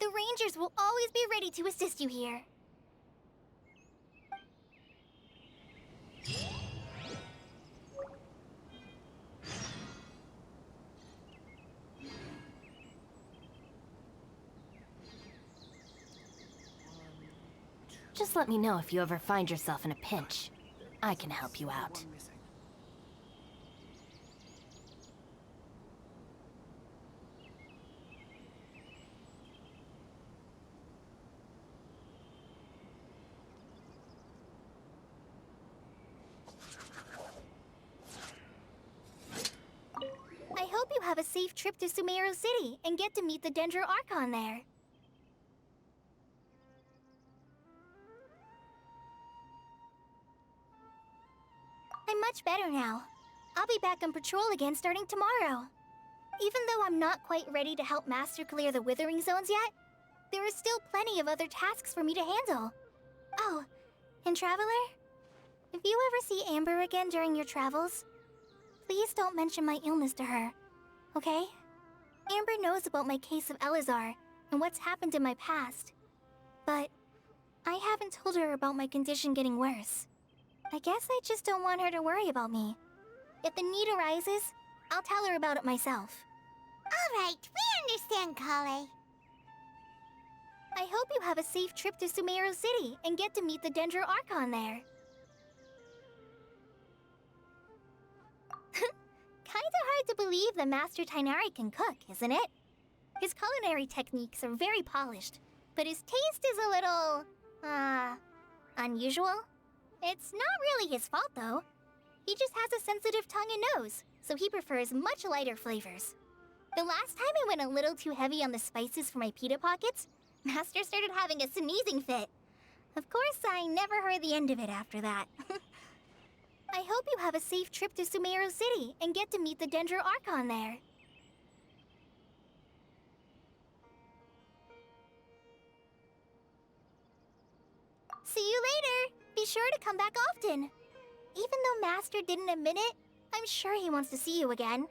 B: The Rangers will always be ready to assist you here.
J: Just let me know if you ever find yourself in a pinch. I can help you out.
B: I hope you have a safe trip to Sumeru City and get to meet the Sumeru Archon there. I'm much better now. I'll be back on patrol again starting tomorrow. Even though I'm not quite ready to help Master clear the Withering Zones yet, there are still plenty of other tasks for me to handle. Oh, and Traveler? If you ever see Amber again during your travels, please don't mention my illness to her, okay? Amber knows about my case of Elazar and what's happened in my past, but I haven't told her about my condition getting worse. I guess I just don't want her to worry about me. If the need arises, I'll tell her about it myself. All right, we understand, Kale. I hope you have a safe trip to Sumeru City and get to meet the Sumeru Archon there. Kinda hard to believe that Master Tighnari can cook, isn't it? His culinary techniques are very polished, but his taste is a little, unusual. It's not really his fault, though. He just has a sensitive tongue and nose, so he prefers much lighter flavors. The last time I went a little too heavy on the spices for my pita pockets, Master started having a sneezing fit. Of course, I never heard the end of it after that. I hope you have a safe trip to Sumeru City and get to meet the Sumeru Archon there. See you later! Be sure to come back often. Even though Master didn't admit it, I'm sure he wants to see you again.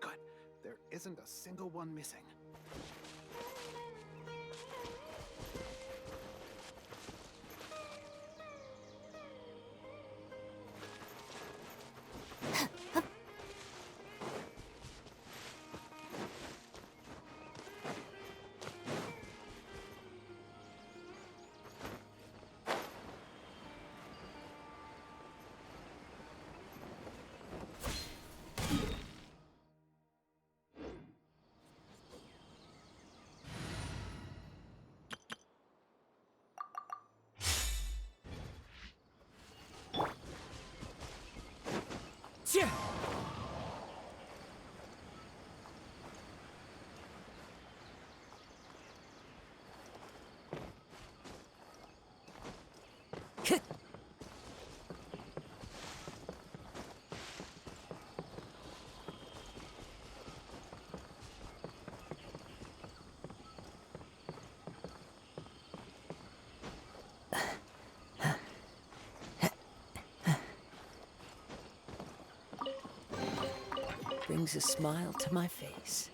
C: Good. There isn't a single one missing.
A: Yeah.
K: Brings a smile to my face.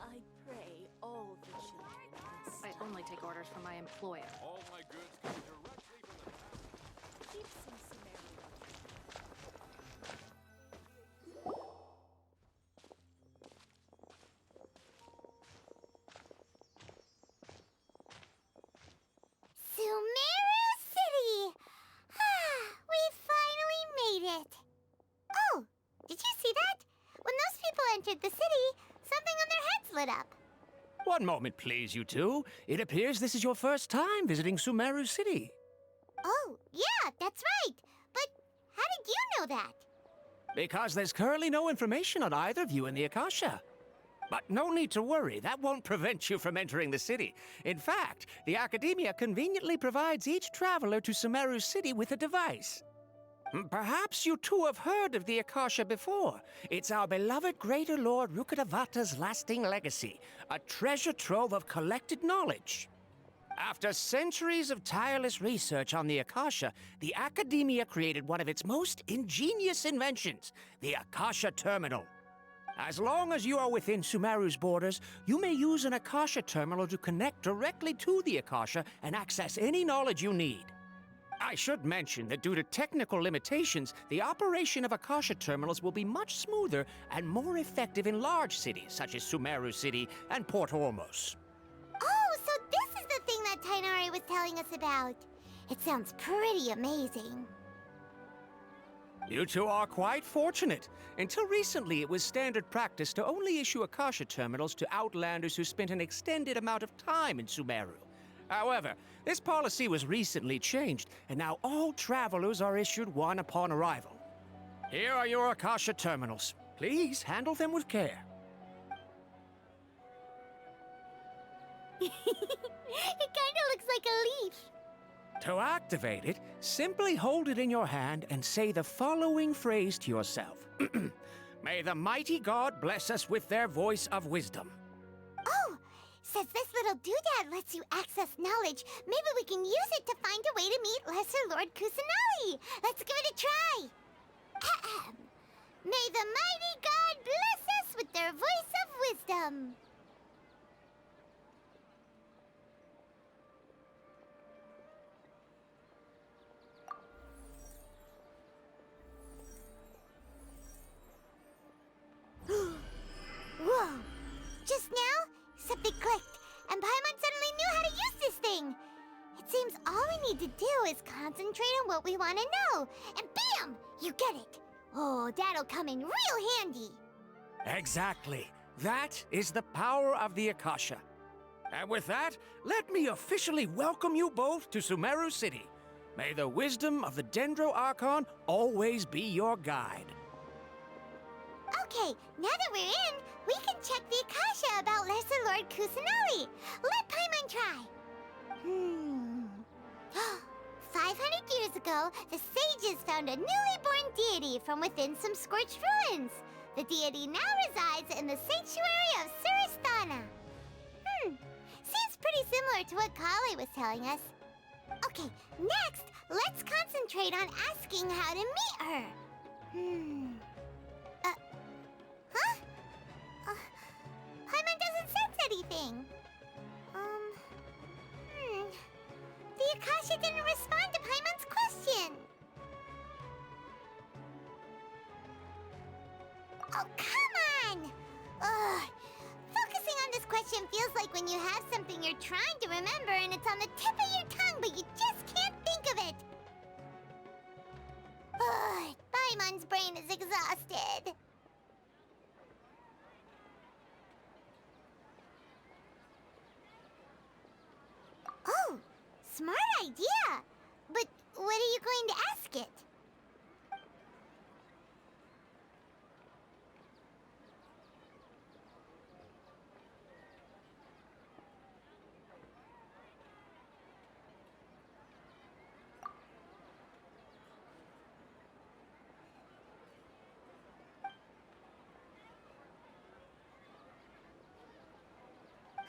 L: I pray all the children will stay. I only take orders from my employer.
D: All my goods come directly from the...
L: Keep some Sumeru.
B: Sumeru City! We finally made it! Oh, did you see that? When those people entered the city, something on their heads lit up.
A: One moment, please, you two. It appears this is your first time visiting Sumeru City.
B: Oh, yeah, that's right. But how did you know that?
A: Because there's currently no information on either of you in the Akasha. But no need to worry, that won't prevent you from entering the city. In fact, the Academia conveniently provides each traveler to Sumeru City with a device. Perhaps you two have heard of the Akasha before. It's our beloved Greater Lord Rukkhadevata's lasting legacy, a treasure trove of collected knowledge. After centuries of tireless research on the Akasha, the Academia created one of its most ingenious inventions, the Akasha Terminal. As long as you are within Sumeru's borders, you may use an Akasha terminal to connect directly to the Akasha and access any knowledge you need. I should mention that due to technical limitations, the operation of Akasha terminals will be much smoother and more effective in large cities such as Sumeru City and Port Ormos.
B: Oh, so this is the thing that Tainari was telling us about. It sounds pretty amazing.
A: You two are quite fortunate. Until recently, it was standard practice to only issue Akasha terminals to outlanders who spent an extended amount of time in Sumeru. However, this policy was recently changed, and now all travelers are issued one upon arrival.
D: Here are your Akasha terminals. Please handle them with care.
B: It kinda looks like a leaf.
D: To activate it, simply hold it in your hand and say the following phrase to yourself. May the mighty God bless us with their voice of wisdom.
B: Oh, since this little doodad lets you access knowledge, maybe we can use it to find a way to meet Lesser Lord Kusanali. Let's give it a try. Ahem. May the mighty God bless us with their voice of wisdom. Whoa! Just now, something clicked, and Paimon suddenly knew how to use this thing. It seems all we need to do is concentrate on what we want to know, and bam! You get it. Oh, that'll come in real handy.
D: Exactly. That is the power of the Akasha. And with that, let me officially welcome you both to Sumeru City. May the wisdom of the Dendro Archon always be your guide.
B: Okay, now that we're in, we can check the Akasha about Lesser Lord Kusanali. Let Paimon try. 500 years ago, the sages found a newly born deity from within some scorched ruins. The deity now resides in the sanctuary of Suristana. Seems pretty similar to what Kali was telling us. Okay, next, let's concentrate on asking how to meet her. Paimon doesn't sense anything. The Akasha didn't respond to Paimon's question. Oh, come on! Ugh. Focusing on this question feels like when you have something you're trying to remember and it's on the tip of your tongue, but you just can't think of it. Ugh. Paimon's brain is exhausted. Oh, smart idea! But what are you going to ask it?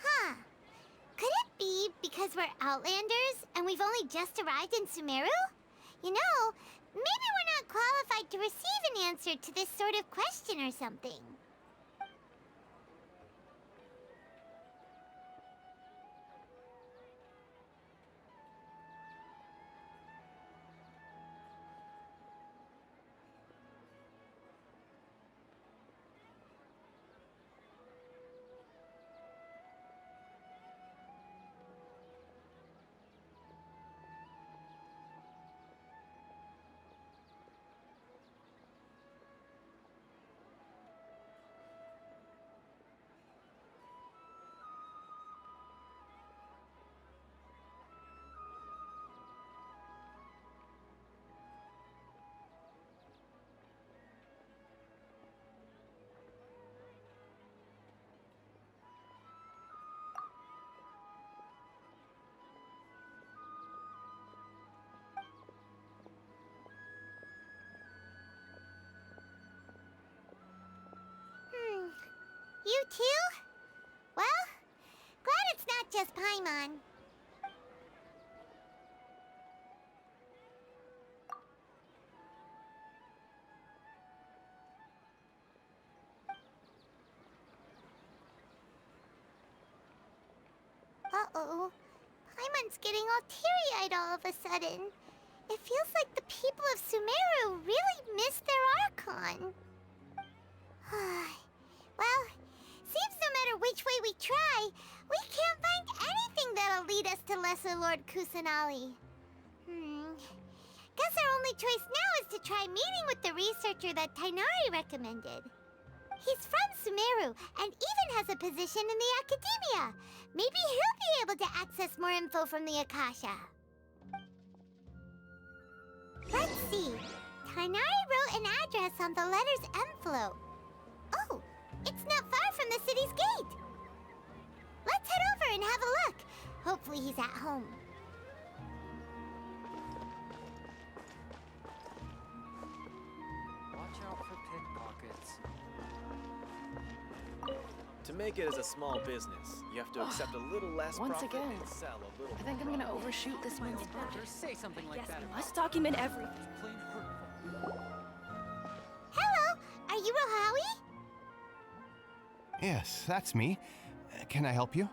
B: Huh. Could it be because we're Outlanders and we've only just arrived in Sumeru? You know, maybe we're not qualified to receive an answer to this sort of question or something. You too? Well, glad it's not just Paimon. Uh-oh. Paimon's getting all teary-eyed all of a sudden. It feels like the people of Sumeru really miss their Archon. Well, seems no matter which way we try, we can't find anything that'll lead us to Lesser Lord Kusanali. Guess our only choice now is to try meeting with the researcher that Tainari recommended. He's from Sumeru and even has a position in the academia. Maybe he'll be able to access more info from the Akasha. Let's see. Tainari wrote an address on the letter's envelope. Oh, it's not far from the city's gate. Let's head over and have a look. Hopefully he's at home.
M: Watch out for pickpockets.
E: To make it as a small business, you have to accept a little less
L: Once
E: profit
L: again,
E: and sell a little
L: I think I'm gonna overshoot this man's budget.
M: Say something like that.
L: I must document everything.
M: Plain hurtful.
B: Hello, are you Rohawi?
N: Yes, that's me. Can I help you?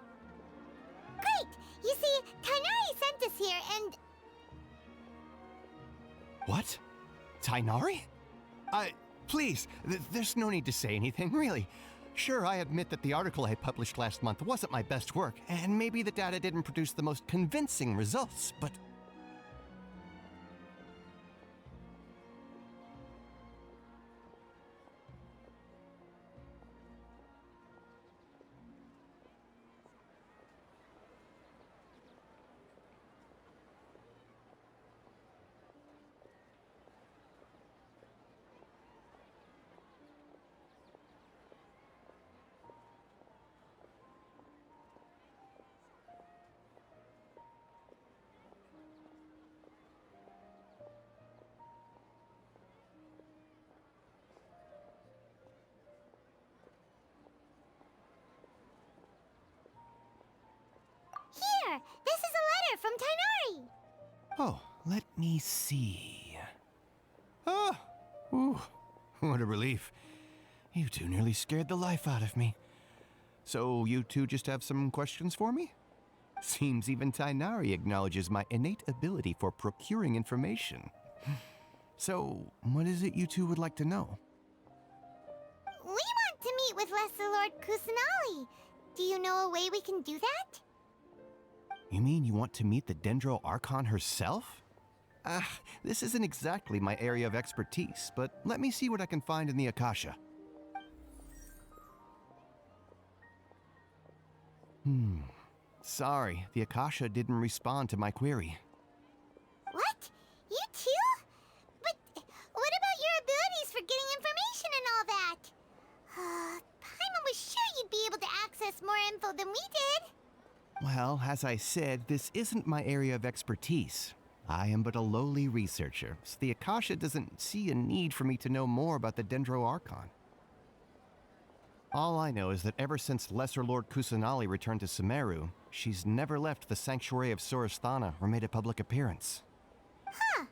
B: Great! You see, Tainari sent us here and...
N: What? Tainari? Please, there's no need to say anything, really. Sure, I admit that the article I published last month wasn't my best work, and maybe the data didn't produce the most convincing results, but...
B: Here! This is a letter from Tainari!
N: Oh, let me see. Oh, ooh, what a relief. You two nearly scared the life out of me. So you two just have some questions for me? Seems even Tainari acknowledges my innate ability for procuring information. So, what is it you two would like to know?
B: We want to meet with Lesser Lord Kusanali. Do you know a way we can do that?
N: You mean you want to meet the Dendro Archon herself? This isn't exactly my area of expertise, but let me see what I can find in the Akasha. Sorry, the Akasha didn't respond to my query.
B: What? You too? But what about your abilities for getting information and all that? Paimon was sure you'd be able to access more info than we did.
N: Well, as I said, this isn't my area of expertise. I am but a lowly researcher, so the Akasha doesn't see a need for me to know more about the Dendro Archon. All I know is that ever since Lesser Lord Kusanali returned to Sumeru, she's never left the Sanctuary of Sorasthana or made a public appearance.
B: Huh.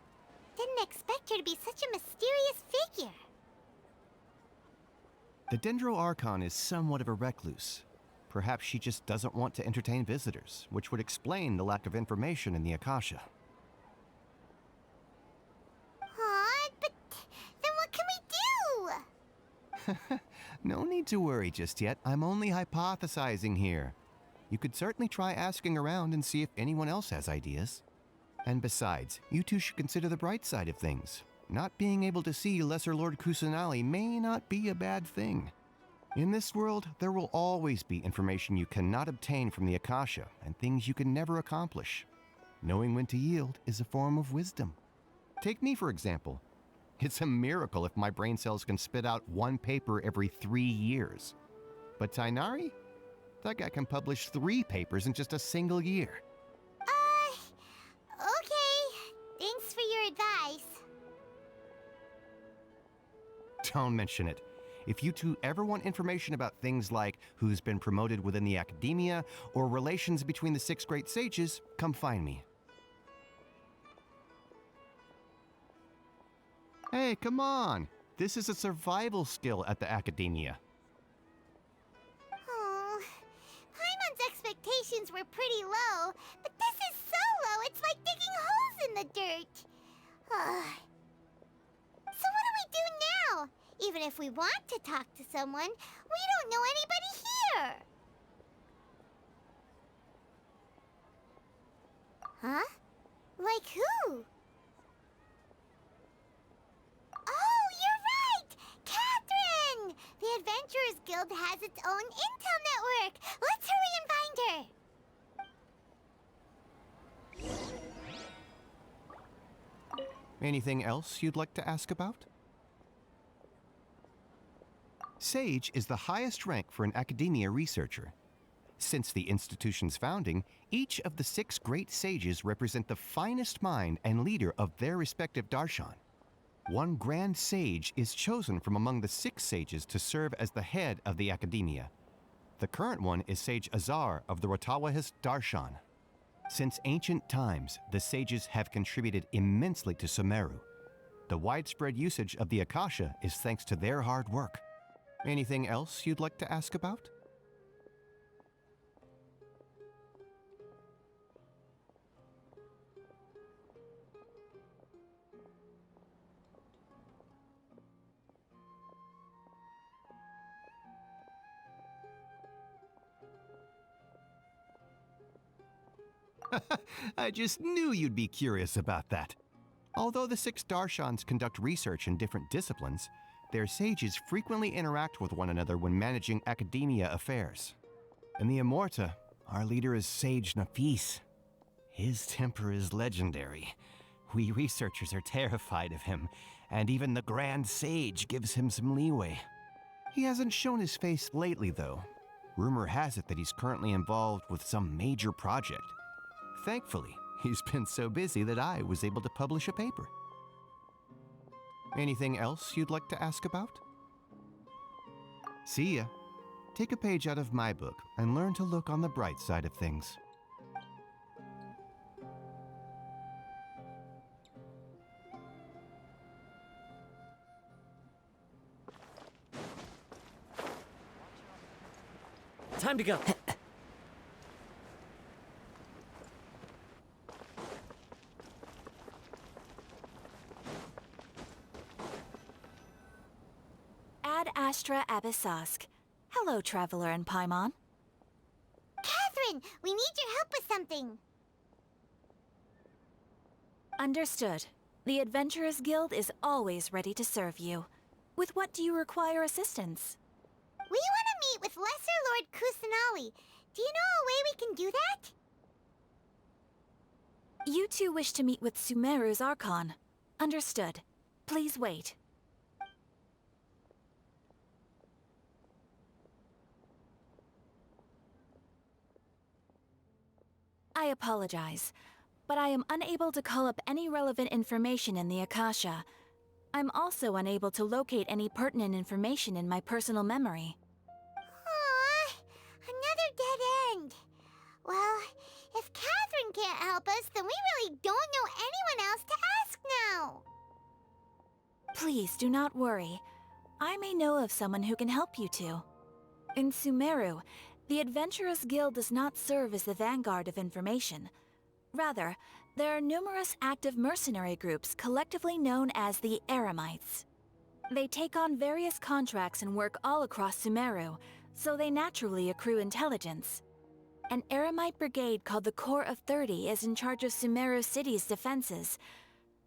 B: Didn't expect her to be such a mysterious figure.
N: The Dendro Archon is somewhat of a recluse. Perhaps she just doesn't want to entertain visitors, which would explain the lack of information in the Akasha.
B: Aw, but then what can we do?
N: No need to worry just yet. I'm only hypothesizing here. You could certainly try asking around and see if anyone else has ideas. And besides, you two should consider the bright side of things. Not being able to see Lesser Lord Kusanali may not be a bad thing. In this world, there will always be information you cannot obtain from the Akasha and things you can never accomplish. Knowing when to yield is a form of wisdom. Take me, for example. It's a miracle if my brain cells can spit out one paper every 3 years. But Tainari? That guy can publish 3 papers in just a single year.
B: Okay. Thanks for your advice.
N: Don't mention it. If you two ever want information about things like who's been promoted within the academia or relations between the 6 great sages, come find me. Hey, come on! This is a survival skill at the academia.
B: Oh, Paimon's expectations were pretty low, but this is so low it's like digging holes in the dirt. So what do we do now? Even if we want to talk to someone, we don't know anybody here. Huh? Like who? Oh, you're right! Catherine! The Adventurers Guild has its own intel network. Let's hurry and find her.
N: Anything else you'd like to ask about? Sage is the highest rank for an academia researcher. Since the institution's founding, each of the 6 great sages represent the finest mind and leader of their respective darshan. One grand sage is chosen from among the 6 sages to serve as the head of the academia. The current one is Sage Azar of the Rotawahist Darshan. Since ancient times, the sages have contributed immensely to Sumeru. The widespread usage of the Akasha is thanks to their hard work. Anything else you'd like to ask about? I just knew you'd be curious about that. Although the 6 Darshans conduct research in different disciplines, their sages frequently interact with one another when managing academia affairs. In the Immorta, our leader is Sage Nafis. His temper is legendary. We researchers are terrified of him, and even the Grand Sage gives him some leeway. He hasn't shown his face lately, though. Rumor has it that he's currently involved with some major project. Thankfully, he's been so busy that I was able to publish a paper. Anything else you'd like to ask about? See ya. Take a page out of my book and learn to look on the bright side of things.
K: Time to go.
O: Ad Astra Abyssosk. Hello, Traveler and Paimon.
B: Catherine, we need your help with something.
O: Understood. The Adventurers Guild is always ready to serve you. With what do you require assistance?
B: We want to meet with Lesser Lord Kusanali. Do you know a way we can do that?
O: You two wish to meet with Sumeru's Archon. Understood. Please wait. I apologize, but I am unable to call up any relevant information in the Akasha. I'm also unable to locate any pertinent information in my personal memory.
B: Aww, another dead end. Well, if Catherine can't help us, then we really don't know anyone else to ask now.
O: Please do not worry. I may know of someone who can help you two. In Sumeru, the Adventurers Guild does not serve as the vanguard of information. Rather, there are numerous active mercenary groups collectively known as the Eremites. They take on various contracts and work all across Sumeru, so they naturally accrue intelligence. An Eremite brigade called the Corps of 30 is in charge of Sumeru City's defenses.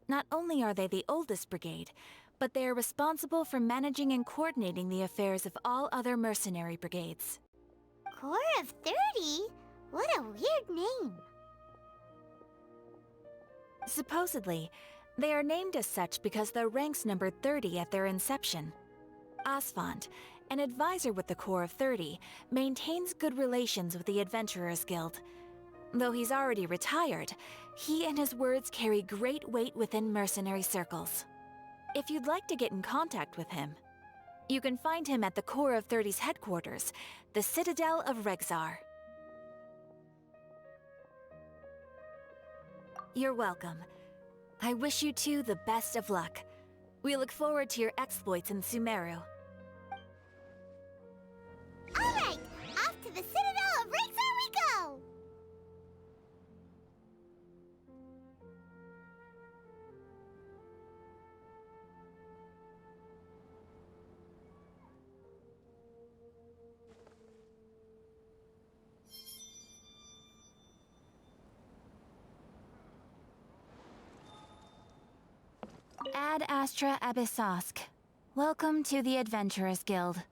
O: Not only are they the oldest brigade, but they are responsible for managing and coordinating the affairs of all other mercenary brigades.
B: Corps of 30? What a weird name.
O: Supposedly, they are named as such because their ranks numbered 30 at their inception. Asfand, an advisor with the Corps of 30, maintains good relations with the Adventurers Guild. Though he's already retired, he and his words carry great weight within mercenary circles. If you'd like to get in contact with him, you can find him at the Corps of 30's headquarters, the Citadel of Rexar. You're welcome. I wish you two the best of luck. We look forward to your exploits in Sumeru.
B: All right, off to the Citadel of Rexar we go!
O: Ad Astra Abyssosk. Welcome to the Adventurers Guild.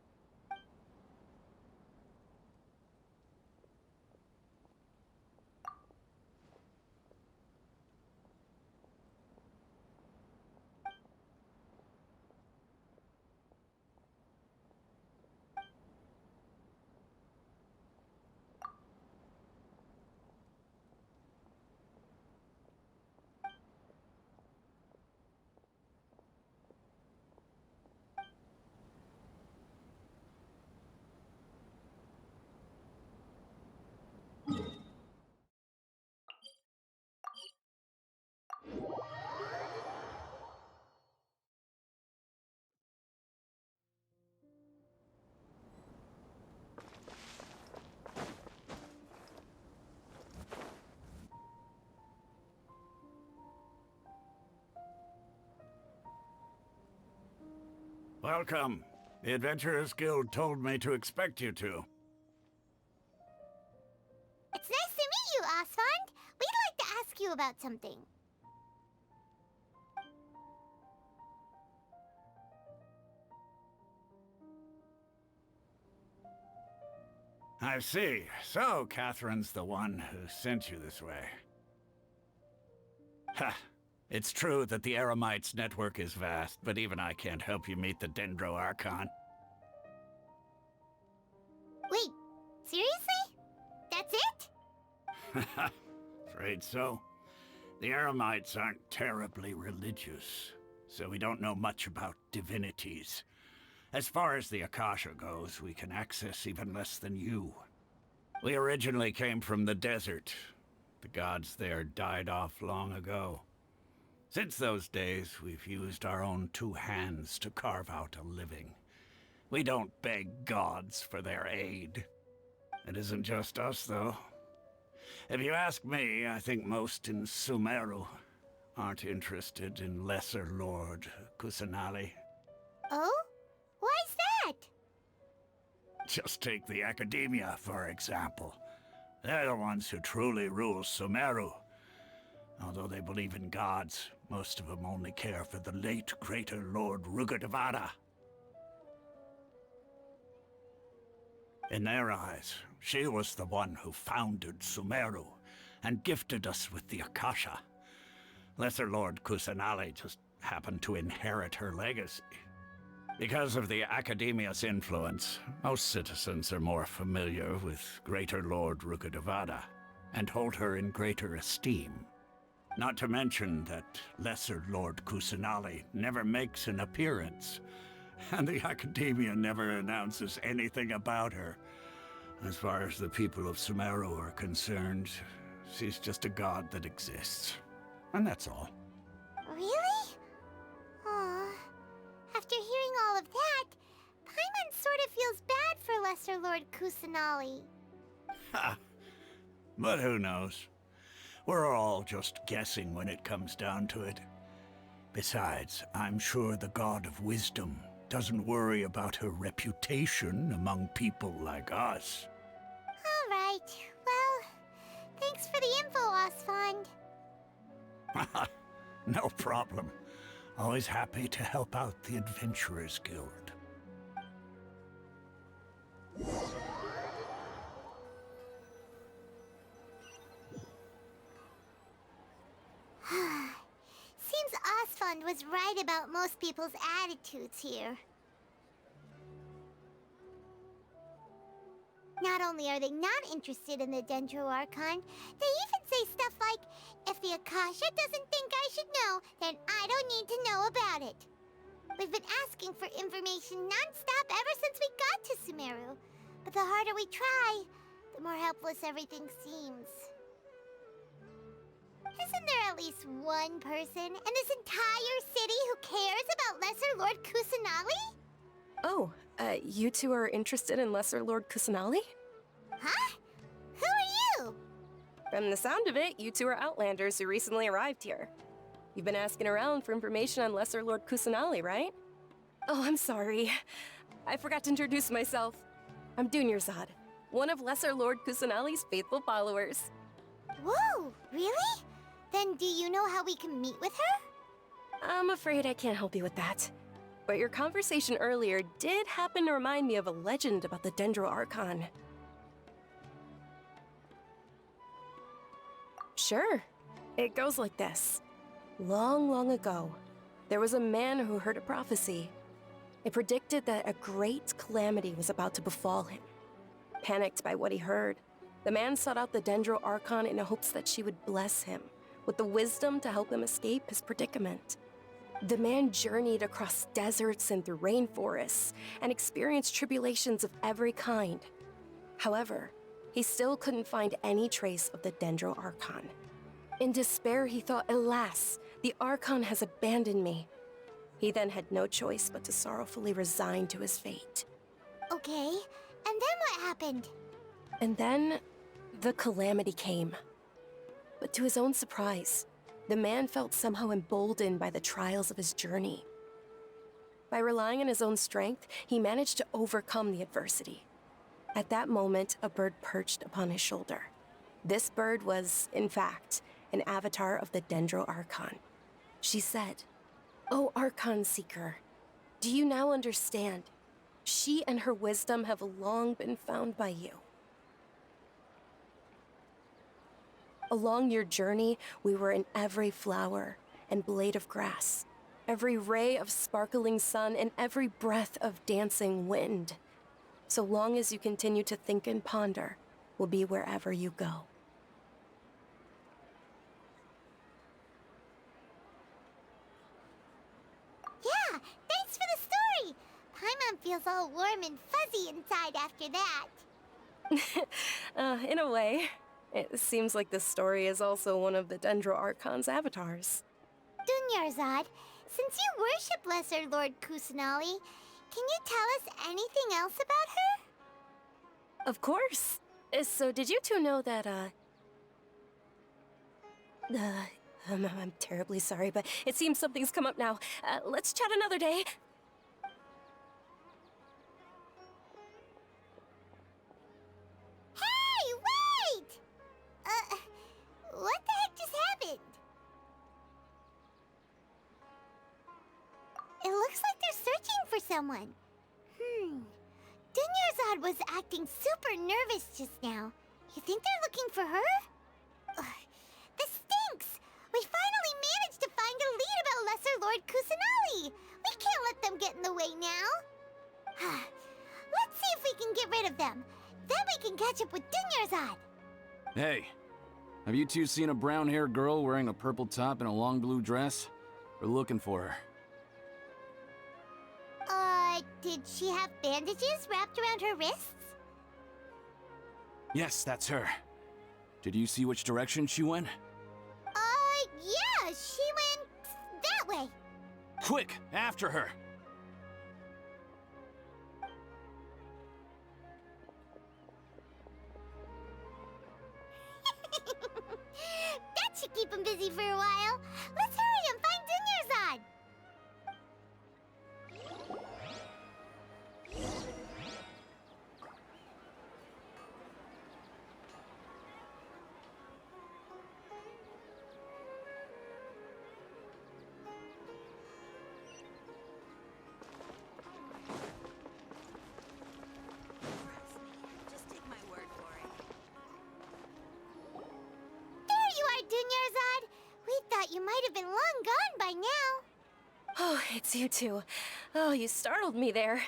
P: Welcome. The Adventurers Guild told me to expect you two.
B: It's nice to meet you, Osfond. We'd like to ask you about something.
P: I see. So, Catherine's the one who sent you this way. Ha! It's true that the Eremites' network is vast, but even I can't help you meet the Dendro Archon.
B: Wait, seriously? That's it?
P: Afraid so. The Eremites aren't terribly religious, so we don't know much about divinities. As far as the Akasha goes, we can access even less than you. We originally came from the desert. The gods there died off long ago. Since those days, we've used our own two hands to carve out a living. We don't beg gods for their aid. It isn't just us, though. If you ask me, I think most in Sumeru aren't interested in Lesser Lord Kusanali.
B: Oh? Why's that?
P: Just take the Academia, for example. They're the ones who truly rule Sumeru. Although they believe in gods, most of them only care for the late Greater Lord Rugurtavada. In their eyes, she was the one who founded Sumeru and gifted us with the Akasha. Lesser Lord Kusanali just happened to inherit her legacy. Because of the Academia's influence, most citizens are more familiar with Greater Lord Rugurtavada and hold her in greater esteem. Not to mention that Lesser Lord Kusanali never makes an appearance, and the Academia never announces anything about her. As far as the people of Sumeru are concerned, she's just a god that exists. And that's all.
B: Really? Aw. After hearing all of that, Paimon sort of feels bad for Lesser Lord Kusanali.
P: Ha! But who knows? We're all just guessing when it comes down to it. Besides, I'm sure the God of Wisdom doesn't worry about her reputation among people like us.
B: All right. Well, thanks for the info, Osfond.
P: No problem. Always happy to help out the Adventurers Guild.
B: Seems Osfond was right about most people's attitudes here. Not only are they not interested in the Dendro Archon, they even say stuff like, if the Akasha doesn't think I should know, then I don't need to know about it. We've been asking for information non-stop ever since we got to Sumeru. But the harder we try, the more helpless everything seems. Isn't there at least one person in this entire city who cares about Lesser Lord Kusanali?
L: Oh, you two are interested in Lesser Lord Kusanali?
B: Huh? Who are you?
L: From the sound of it, you two are Outlanders who recently arrived here. You've been asking around for information on Lesser Lord Kusanali, right? Oh, I'm sorry. I forgot to introduce myself. I'm Dunyarzad, one of Lesser Lord Kusanali's faithful followers.
B: Whoa, really? Then do you know how we can meet with her?
L: I'm afraid I can't help you with that. But your conversation earlier did happen to remind me of a legend about the Dendro Archon. Sure. It goes like this. Long, long ago, there was a man who heard a prophecy. It predicted that a great calamity was about to befall him. Panicked by what he heard, the man sought out the Dendro Archon in hopes that she would bless him with the wisdom to help him escape his predicament. The man journeyed across deserts and through rainforests and experienced tribulations of every kind. However, he still couldn't find any trace of the Dendro Archon. In despair, he thought, alas, the Archon has abandoned me. He then had no choice but to sorrowfully resign to his fate.
B: Okay, and then what happened?
L: And then, the calamity came. But to his own surprise, the man felt somehow emboldened by the trials of his journey. By relying on his own strength, he managed to overcome the adversity. At that moment, a bird perched upon his shoulder. This bird was, in fact, an avatar of the Dendro Archon. She said, "Oh, Archon Seeker, do you now understand? She and her wisdom have long been found by you. Along your journey, we were in every flower and blade of grass, every ray of sparkling sun, and every breath of dancing wind. So long as you continue to think and ponder, we'll be wherever you go."
B: Yeah, thanks for the story! Paimon feels all warm and fuzzy inside after that.
L: In a way. It seems like this story is also one of the Dendro Archon's avatars.
B: Dunyarzad, since you worship Lesser Lord Kusanali, can you tell us anything else about her?
L: Of course. So did you two know that, I'm terribly sorry, but it seems something's come up now. Let's chat another day.
B: Hey, wait! What the heck just happened? It looks like they're searching for someone. Dunyarzad was acting super nervous just now. You think they're looking for her? This stinks! We finally managed to find a lead about Lesser Lord Kusanali! We can't let them get in the way now! Let's see if we can get rid of them. Then we can catch up with Dunyarzad!
Q: Hey, have you two seen a brown-haired girl wearing a purple top and a long blue dress? We're looking for her.
B: Did she have bandages wrapped around her wrists?
Q: Yes, that's her. Did you see which direction she went?
B: Yeah, she went that way.
Q: Quick, after her!
B: That should keep him busy for a while. Let's hurry and find Dunyarzad!
O: Just take my word for it.
B: There you are, Dunyarzad! We thought you might have been long gone by now.
L: Oh, it's you two. Oh, you startled me there.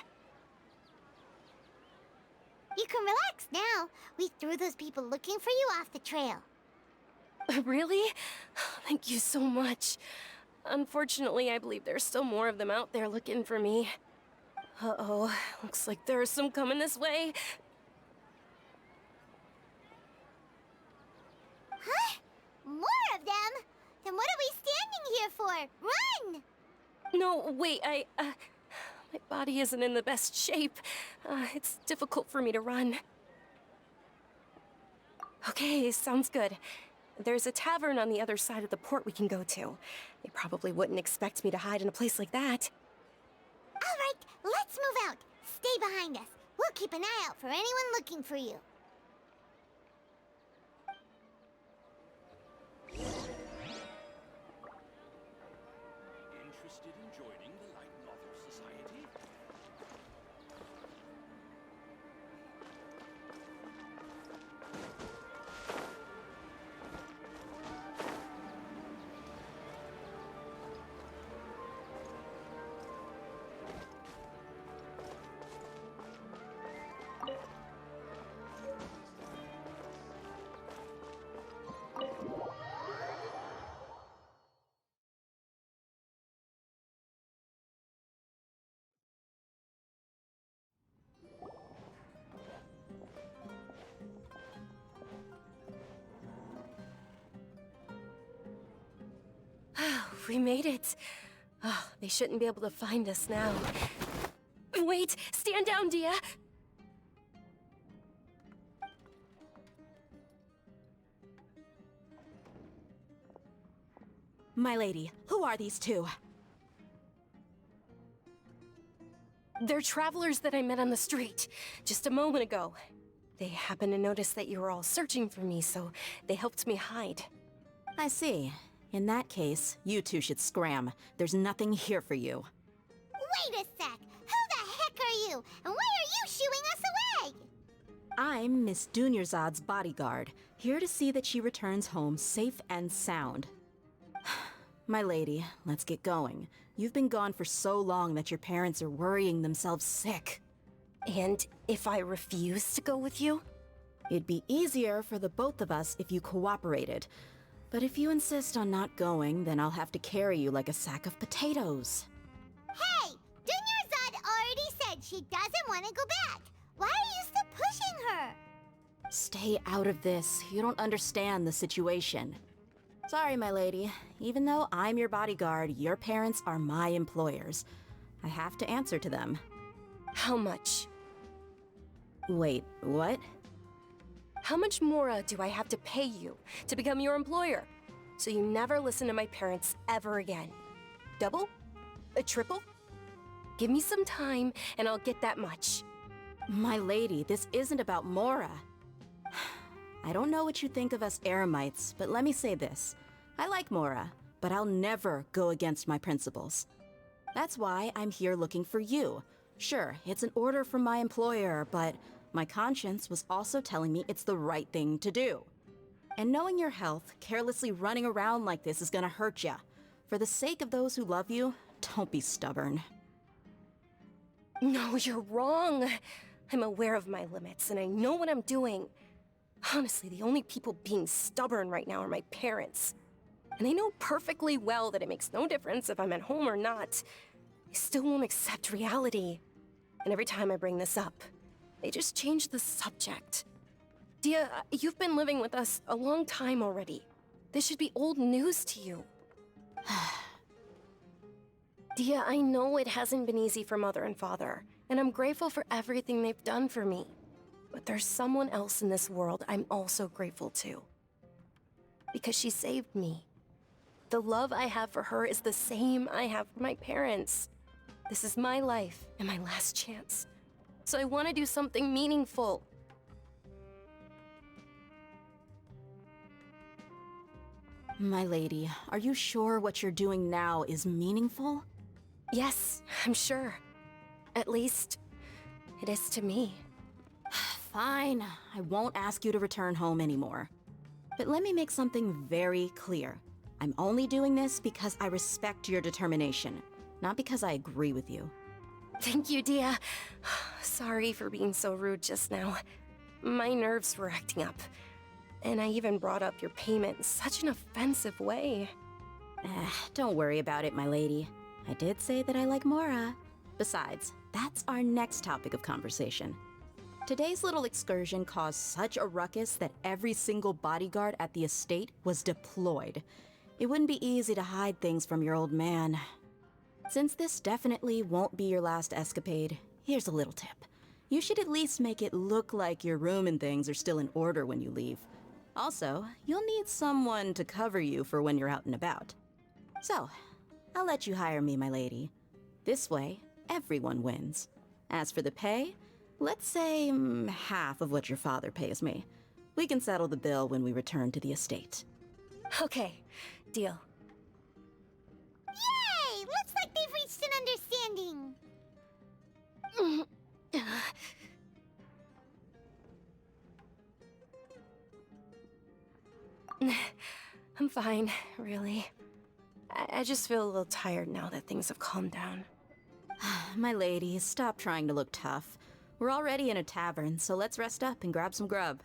B: You can relax now. We threw those people looking for you off the trail.
L: Really? Thank you so much. Unfortunately, I believe there's still more of them out there looking for me. Uh-oh, looks like there's some coming this way.
B: Huh? More of them? Then what are we standing here for? Run!
L: No, wait, my body isn't in the best shape. It's difficult for me to run. Okay, sounds good. There's a tavern on the other side of the port we can go to. They probably wouldn't expect me to hide in a place like that.
B: All right, let's move out. Stay behind us. We'll keep an eye out for anyone looking for you.
Q: Interested in joining the Light Novel Society?
L: We made it. Oh, they shouldn't be able to find us now. Wait, stand down, Dia.
O: My lady, who are these two?
L: They're travelers that I met on the street just a moment ago. They happened to notice that you were all searching for me, so they helped me hide.
O: I see. In that case, you two should scram. There's nothing here for you.
B: Wait a sec! Who the heck are you? And why are you shooing us away?
O: I'm Miss Dunyarzad's bodyguard, here to see that she returns home safe and sound. My lady, let's get going. You've been gone for so long that your parents are worrying themselves sick.
L: And if I refuse to go with you?
O: It'd be easier for the both of us if you cooperated. But if you insist on not going, then I'll have to carry you like a sack of potatoes.
B: Hey! Dunyarzad already said she doesn't want to go back. Why are you still pushing her?
O: Stay out of this. You don't understand the situation. Sorry, my lady. Even though I'm your bodyguard, your parents are my employers. I have to answer to them.
L: How much?
O: Wait, what?
L: How much more do I have to pay you to become your employer? So you never listen to my parents ever again. Double? A triple? Give me some time and I'll get that much.
O: My lady, this isn't about Mora. I don't know what you think of us Eremites, but let me say this. I like Mora, but I'll never go against my principles. That's why I'm here looking for you. Sure, it's an order from my employer, but my conscience was also telling me it's the right thing to do. And knowing your health, carelessly running around like this is gonna hurt ya. For the sake of those who love you, don't be stubborn.
L: No, you're wrong. I'm aware of my limits, and I know what I'm doing. Honestly, the only people being stubborn right now are my parents. And they know perfectly well that it makes no difference if I'm at home or not. They still won't accept reality. And every time I bring this up, they just change the subject. Dia, you've been living with us a long time already. This should be old news to you. Dia, I know it hasn't been easy for Mother and Father, and I'm grateful for everything they've done for me. But there's someone else in this world I'm also grateful to. Because she saved me. The love I have for her is the same I have for my parents. This is my life and my last chance. So I want to do something meaningful.
O: My lady, are you sure what you're doing now is meaningful?
L: Yes, I'm sure. At least, it is to me.
O: Fine, I won't ask you to return home anymore. But let me make something very clear. I'm only doing this because I respect your determination, not because I agree with you.
L: Thank you, Dia. Sorry for being so rude just now. My nerves were acting up. And I even brought up your payment in such an offensive way.
O: Don't worry about it, my lady. I did say that I like Mora. Besides, that's our next topic of conversation. Today's little excursion caused such a ruckus that every single bodyguard at the estate was deployed. It wouldn't be easy to hide things from your old man. Since this definitely won't be your last escapade, here's a little tip. You should at least make it look like your room and things are still in order when you leave. Also, you'll need someone to cover you for when you're out and about. So, I'll let you hire me, my lady. This way, everyone wins. As for the pay, let's say half of what your father pays me. We can settle the bill when we return to the estate.
L: Okay, deal.
B: Yay! Looks like they've reached an understanding.
L: I'm fine, really. I just feel a little tired now that things have calmed down.
O: My lady, stop trying to look tough. We're already in a tavern, so let's rest up and grab some grub.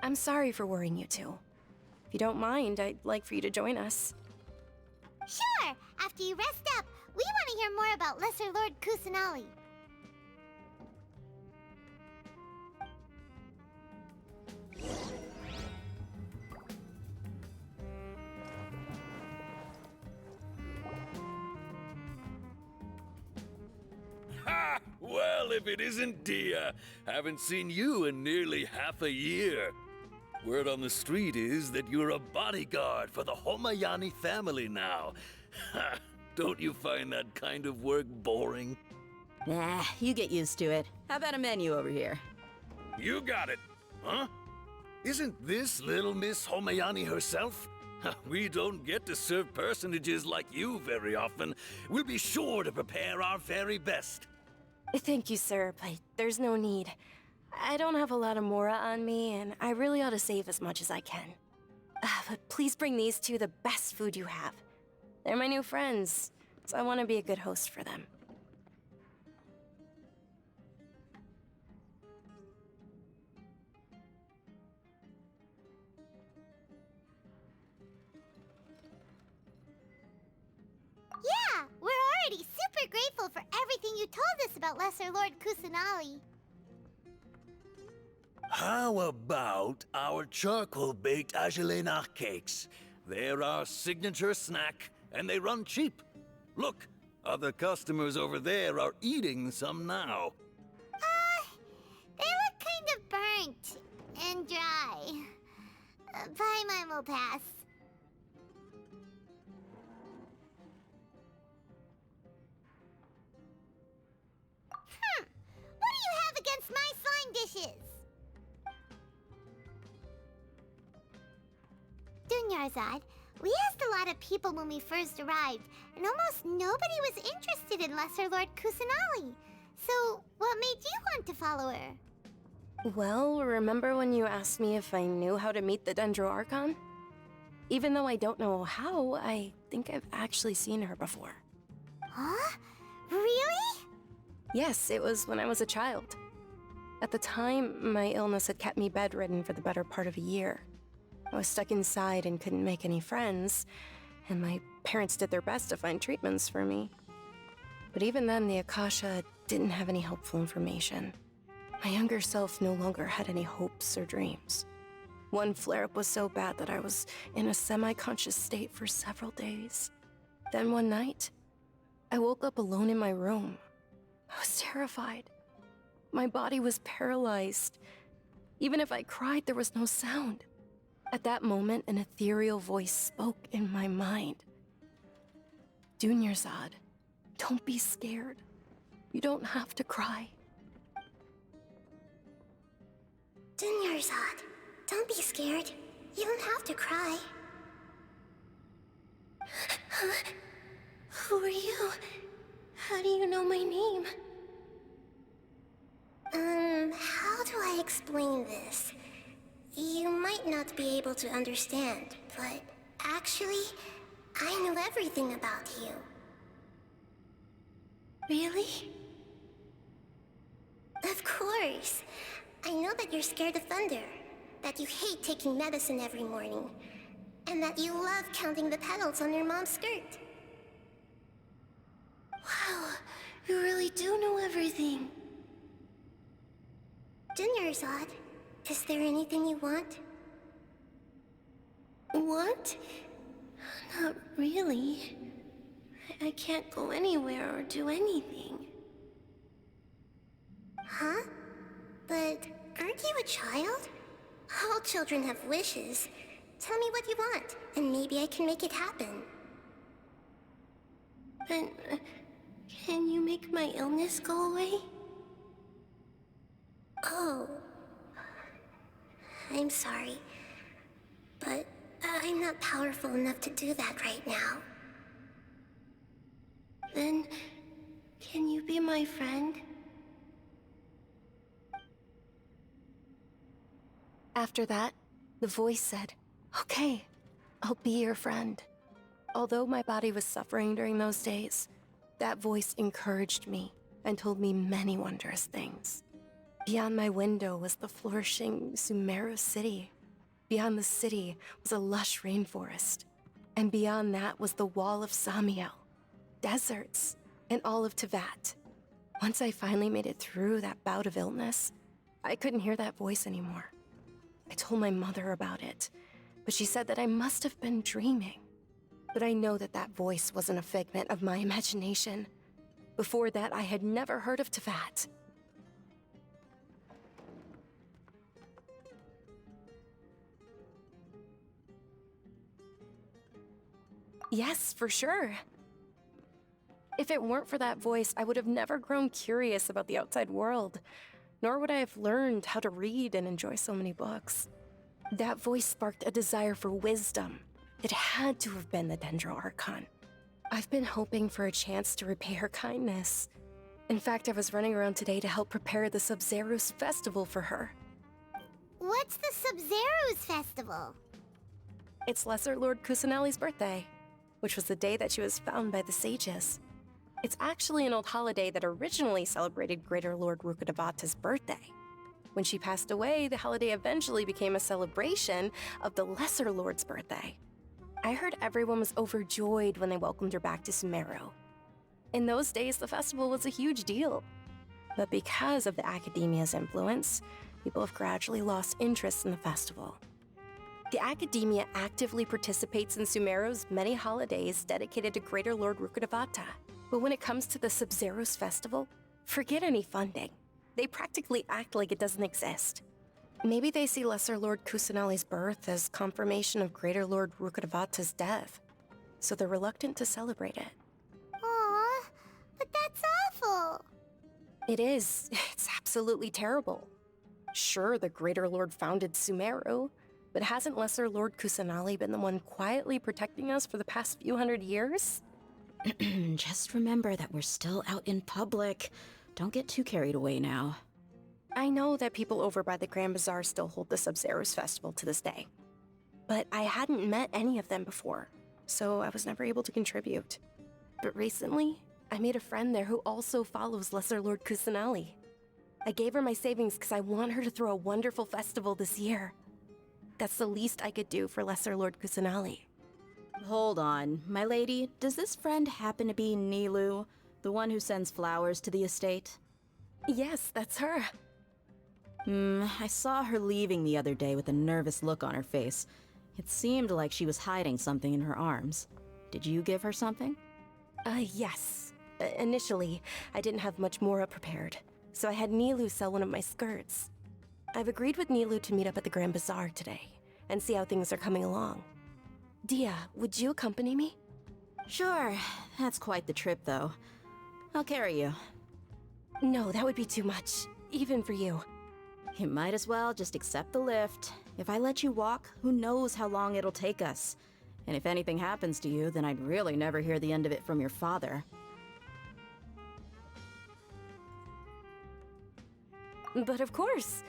L: I'm sorry for worrying you two. If you don't mind, I'd like for you to join us.
B: Sure! After you rest up, we want to hear more about Lesser Lord Kusanali.
R: Ha! Well, if it isn't Dia. Haven't seen you in nearly half a year. Word on the street is that you're a bodyguard for the Homayani family now. Ha! Don't you find that kind of work boring?
K: Nah, you get used to it. How about a menu over here?
R: You got it, huh? Isn't this little Miss Homayani herself? We don't get to serve personages like you very often. We'll be sure to prepare our very best.
L: Thank you, sir, but there's no need. I don't have a lot of Mora on me, and I really ought to save as much as I can. But please bring these two the best food you have. They're my new friends, so I want to be a good host for them.
B: Yeah, we're already super grateful for everything you told us about Lesser Lord Kusanali.
R: How about our charcoal-baked Agelena cakes? They're our signature snack, and they run cheap. Look, other customers over there are eating some now.
B: They look kind of burnt and dry. Bye, mine will pass. What do you have against my slime dishes? Dunyarzad, we asked a lot of people when we first arrived, and almost nobody was interested in Lesser Lord Kusanali. So, what made you want to follow her?
L: Well, remember when you asked me if I knew how to meet the Dendro Archon? Even though I don't know how, I think I've actually seen her before.
B: Huh? Really?
L: Yes, it was when I was a child. At the time, my illness had kept me bedridden for the better part of a year. I was stuck inside and couldn't make any friends, and my parents did their best to find treatments for me. But even then, the Akasha didn't have any helpful information. My younger self no longer had any hopes or dreams. One flare-up was so bad that I was in a semi-conscious state for several days. Then one night, I woke up alone in my room. I was terrified. My body was paralyzed. Even if I cried, there was no sound. At that moment, an ethereal voice spoke in my mind. Dunyarzad, don't be scared. You don't have to cry.
B: Dunyarzad, don't be scared. You don't have to cry.
L: Who are you? How do you know my name?
B: How do I explain this? You might not be able to understand, but actually, I know everything about you.
L: Really?
B: Of course. I know that you're scared of thunder, that you hate taking medicine every morning, and that you love counting the petals on your mom's skirt.
L: Wow, you really do know everything.
B: Dunyarzad, is there anything you want?
L: What? Not really. I can't go anywhere or do anything.
B: Huh? But aren't you a child? All children have wishes. Tell me what you want, and maybe I can make it happen.
L: But can you make my illness go away?
B: Oh. I'm sorry. But I'm not powerful enough to do that right now.
L: Then, can you be my friend? After that, the voice said, "Okay, I'll be your friend." Although my body was suffering during those days, that voice encouraged me and told me many wondrous things. Beyond my window was the flourishing Sumeru city. Beyond the city was a lush rainforest. And beyond that was the wall of Samiel, deserts, and all of Tevat. Once I finally made it through that bout of illness, I couldn't hear that voice anymore. I told my mother about it, but she said that I must have been dreaming. But I know that that voice wasn't a figment of my imagination. Before that, I had never heard of Tevat. Yes, for sure. If it weren't for that voice, I would have never grown curious about the outside world, nor would I have learned how to read and enjoy so many books. That voice sparked a desire for wisdom. It had to have been the Dendro Archon. I've been hoping for a chance to repay her kindness. In fact, I was running around today to help prepare the Sub-Zero's festival for her.
B: What's the Sub-Zero's festival?
L: It's Lesser Lord Kusanali's birthday, which was the day that she was found by the sages. It's actually an old holiday that originally celebrated Greater Lord Rukkhadevata's birthday. When she passed away, the holiday eventually became a celebration of the Lesser Lord's birthday. I heard everyone was overjoyed when they welcomed her back to Sumeru. In those days, the festival was a huge deal. But because of the Academia's influence, people have gradually lost interest in the festival. The Academia actively participates in Sumeru's many holidays dedicated to Greater Lord Rukkhadevata. But when it comes to the Sub-Zero's festival, forget any funding. They practically act like it doesn't exist. Maybe they see Lesser Lord Kusanali's birth as confirmation of Greater Lord Rukkhadevata's death, so they're reluctant to celebrate it.
B: Aw, but that's awful.
L: It is. It's absolutely terrible. Sure, the Greater Lord founded Sumeru, but hasn't Lesser Lord Kusanali been the one quietly protecting us for the past few hundred years?
O: Just remember that we're still out in public. Don't get too carried away now.
L: I know that people over by the Grand Bazaar still hold the Sub-Zero's festival to this day. But I hadn't met any of them before, so I was never able to contribute. But recently, I made a friend there who also follows Lesser Lord Kusanali. I gave her my savings because I want her to throw a wonderful festival this year. That's the least I could do for Lesser Lord Kusanali.
O: Hold on, my lady. Does this friend happen to be Nilu, the one who sends flowers to the estate?
L: Yes, that's her.
O: I saw her leaving the other day with a nervous look on her face. It seemed like she was hiding something in her arms. Did you give her something?
L: Yes. Initially, I didn't have much more prepared, so I had Nilu sell one of my skirts. I've agreed with Nilu to meet up at the Grand Bazaar today, and see how things are coming along. Dia, would you accompany me?
O: Sure. That's quite the trip, though. I'll carry you.
L: No, that would be too much, even for you.
O: You might as well just accept the lift. If I let you walk, who knows how long it'll take us. And if anything happens to you, then I'd really never hear the end of it from your father.
L: But of course!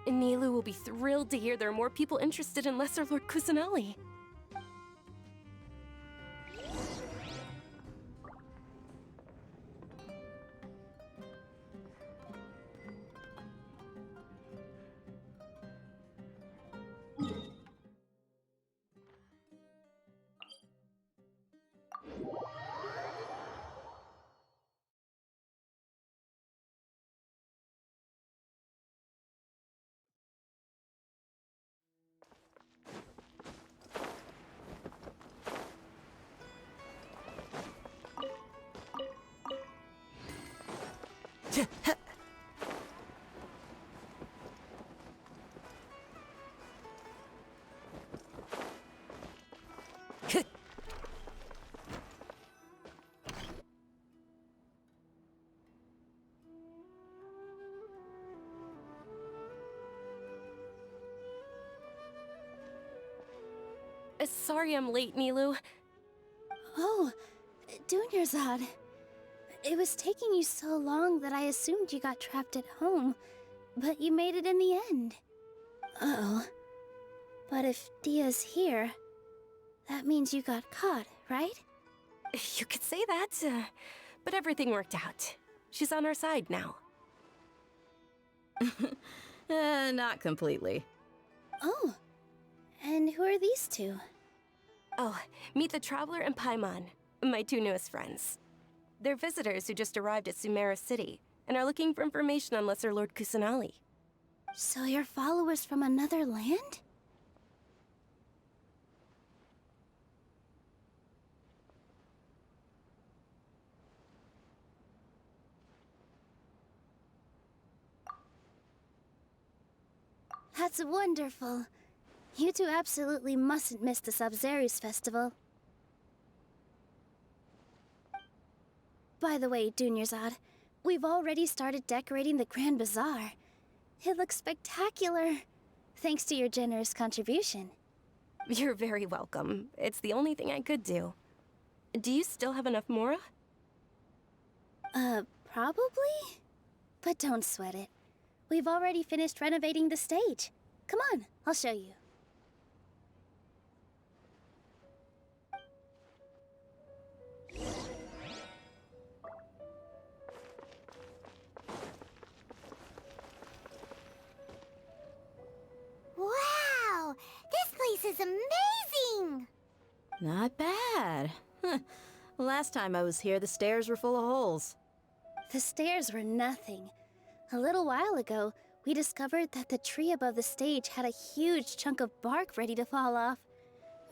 L: Nilu will be thrilled to hear there are more people interested in Lesser Lord Kusanali. Sorry I'm late, Nilu.
B: Oh, Dunyarzad. It was taking you so long that I assumed you got trapped at home, but you made it in the end. Uh-oh. But if Dia's here, that means you got caught, right?
L: You could say that, but everything worked out. She's on our side now.
O: Not completely.
B: Oh, and who are these two?
L: Oh, meet the Traveler and Paimon, my two newest friends. They're visitors who just arrived at Sumeru City and are looking for information on Lesser Lord Kusanali.
B: So you're followers from another land? That's wonderful. You two absolutely mustn't miss the Sub-Zero's festival.
S: By the way, Dunyarzad, we've already started decorating the Grand Bazaar. It looks spectacular, thanks to your generous contribution.
L: You're very welcome. It's the only thing I could do. Do you still have enough Mora?
S: Probably? But don't sweat it. We've already finished renovating the stage. Come on, I'll show you.
B: Wow! This place is amazing!
T: Not bad. Last time I was here, the stairs were full of holes.
S: The stairs were nothing. A little while ago, we discovered that the tree above the stage had a huge chunk of bark ready to fall off.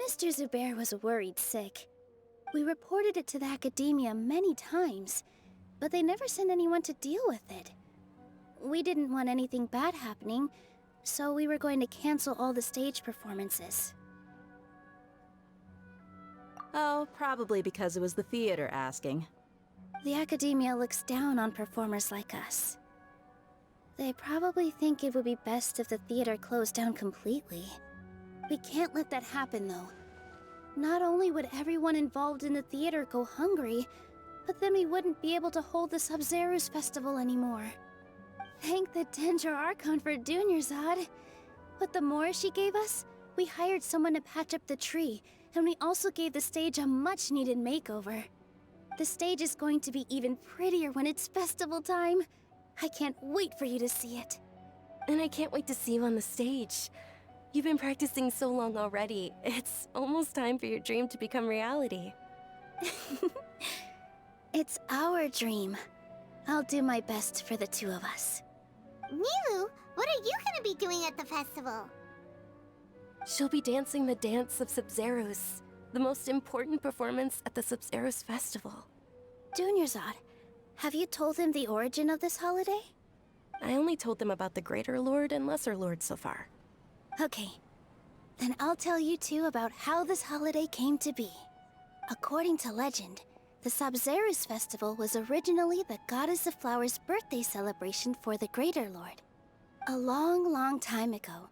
S: Mr. Zubair was worried sick. We reported it to the academia many times, but they never sent anyone to deal with it. We didn't want anything bad happening, so we were going to cancel all the stage performances.
T: Oh, probably because it was the theater asking.
S: The academia looks down on performers like us. They probably think it would be best if the theater closed down completely. We can't let that happen, though. Not only would everyone involved in the theater go hungry, but then we wouldn't be able to hold the Sub-Zerus festival anymore. Thank the Dendro Archon for Dunyarzad. With the Mora she gave us, we hired someone to patch up the tree, and we also gave the stage a much-needed makeover. The stage is going to be even prettier when it's festival time. I can't wait for you to see it.
L: And I can't wait to see you on the stage. You've been practicing so long already. It's almost time for your dream to become reality.
S: It's our dream. I'll do my best for the two of us.
B: Nilou, what are you gonna be doing at the festival?
L: She'll be dancing the dance of Sub-Zerus, the most important performance at the Sub-Zerus festival.
S: Dunyarzad, have you told them the origin of this holiday?
L: I only told them about the Greater Lord and Lesser Lord so far.
S: Okay, then I'll tell you two about how this holiday came to be. According to legend, the Sub-Zerus festival was originally the Goddess of Flowers' birthday celebration for the Greater Lord. A long, long time ago,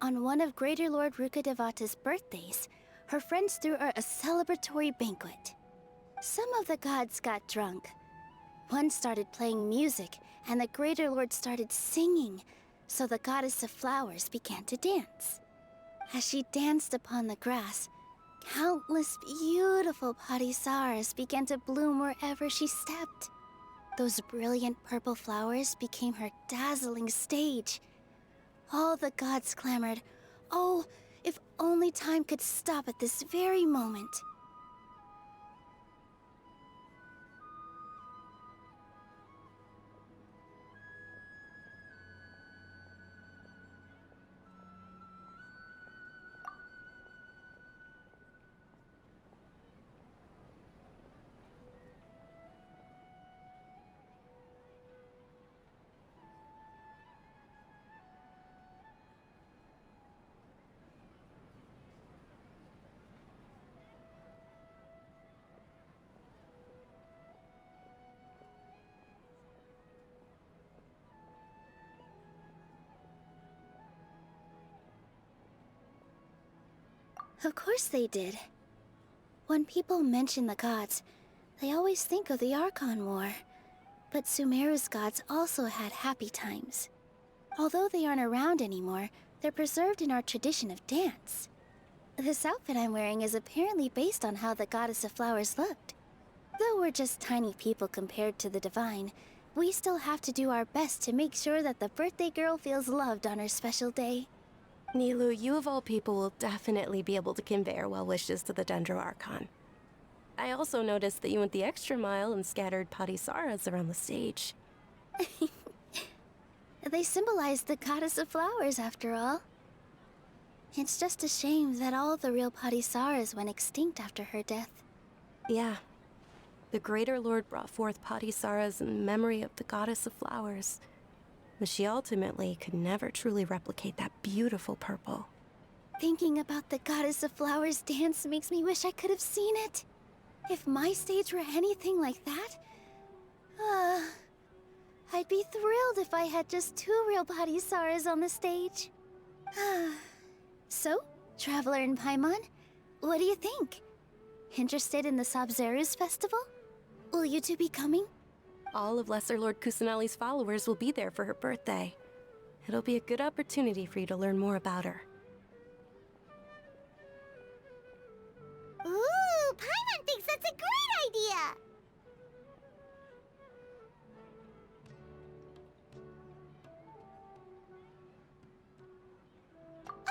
S: on one of Greater Lord Rukkhadevata's birthdays, her friends threw her a celebratory banquet. Some of the gods got drunk. One started playing music, and the Greater Lord started singing, so the Goddess of Flowers began to dance. As she danced upon the grass, countless beautiful Parisaras began to bloom wherever she stepped. Those brilliant purple flowers became her dazzling stage. All the gods clamored, "Oh, if only time could stop at this very moment." Of course they did. When people mention the gods, they always think of the Archon War. But Sumeru's gods also had happy times. Although they aren't around anymore, they're preserved in our tradition of dance. This outfit I'm wearing is apparently based on how the Goddess of Flowers looked. Though we're just tiny people compared to the Divine, we still have to do our best to make sure that the birthday girl feels loved on her special day.
L: Nilou, you of all people will definitely be able to convey our well wishes to the Dendro Archon. I also noticed that you went the extra mile and scattered Parisaras around the stage.
S: They symbolize the Goddess of Flowers, after all. It's just a shame that all the real Parisaras went extinct after her death.
L: Yeah. The Greater Lord brought forth Parisaras in memory of the Goddess of Flowers. But she ultimately could never truly replicate that beautiful purple.
S: Thinking about the Goddess of Flowers dance makes me wish I could have seen it. If my stage were anything like that, I'd be thrilled if I had just 2 real body Saras on the stage. So, Traveler and Paimon, what do you think? Interested in the Sabzeruz festival? Will you two be coming?
L: All of Lesser Lord Kusanali's followers will be there for her birthday. It'll be a good opportunity for you to learn more about her.
B: Ooh, Paimon thinks that's a great idea!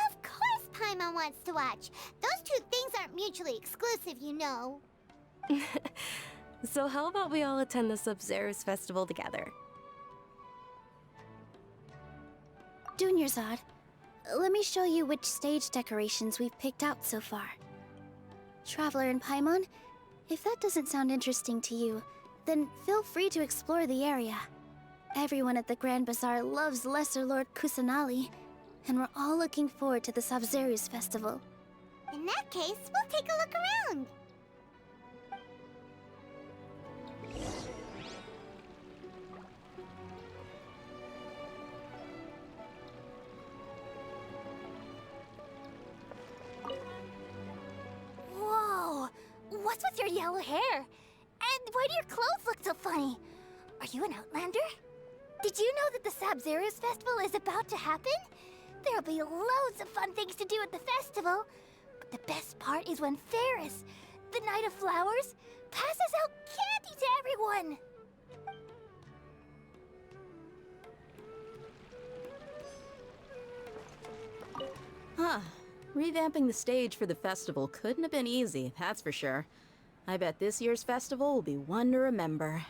B: Of course Paimon wants to watch. Those two things aren't mutually exclusive, you know.
L: So how about we all attend the Sabzeruz festival together?
S: Dunyarzad, let me show you which stage decorations we've picked out so far. Traveler and Paimon, if that doesn't sound interesting to you, then feel free to explore the area. Everyone at the Grand Bazaar loves Lesser Lord Kusanali, and we're all looking forward to the Sabzeruz festival.
B: In that case, we'll take a look around.
O: Whoa! What's with your yellow hair? And why do your clothes look so funny? Are you an Outlander? Did you know that the Sabzeruz festival is about to happen? There'll be loads of fun things to do at the festival. But the best part is when Ferris, the Knight of Flowers, passes out candy to everyone!
T: Huh. Revamping the stage for the festival couldn't have been easy, that's for sure. I bet this year's festival will be one to remember.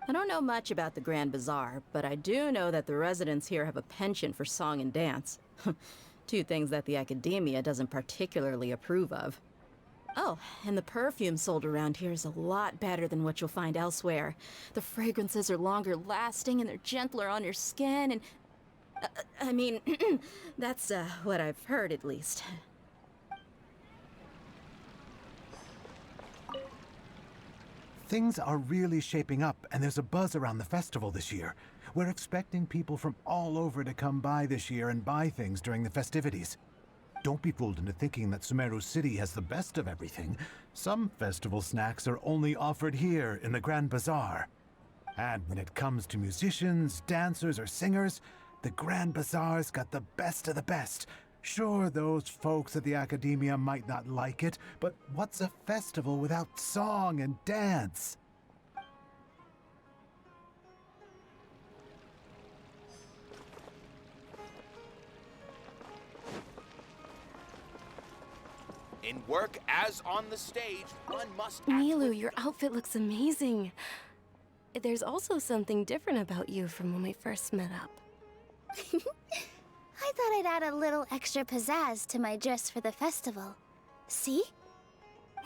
T: I don't know much about the Grand Bazaar, but I do know that the residents here have a penchant for song and dance. 2 things that the academia doesn't particularly approve of. Oh, and the perfume sold around here is a lot better than what you'll find elsewhere. The fragrances are longer lasting and they're gentler on your skin and... I mean, that's what I've heard at least.
C: Things are really shaping up, and there's a buzz around the festival this year. We're expecting people from all over to come by this year and buy things during the festivities. Don't be fooled into thinking that Sumeru City has the best of everything. Some festival snacks are only offered here in the Grand Bazaar. And when it comes to musicians, dancers, or singers, the Grand Bazaar's got the best of the best. Sure, those folks at the academia might not like it, but what's a festival without song and dance?
U: In work as on the stage, one must act
L: Milu, your outfit looks amazing. There's also something different about you from when we first met up.
S: I thought I'd add a little extra pizzazz to my dress for the festival. See?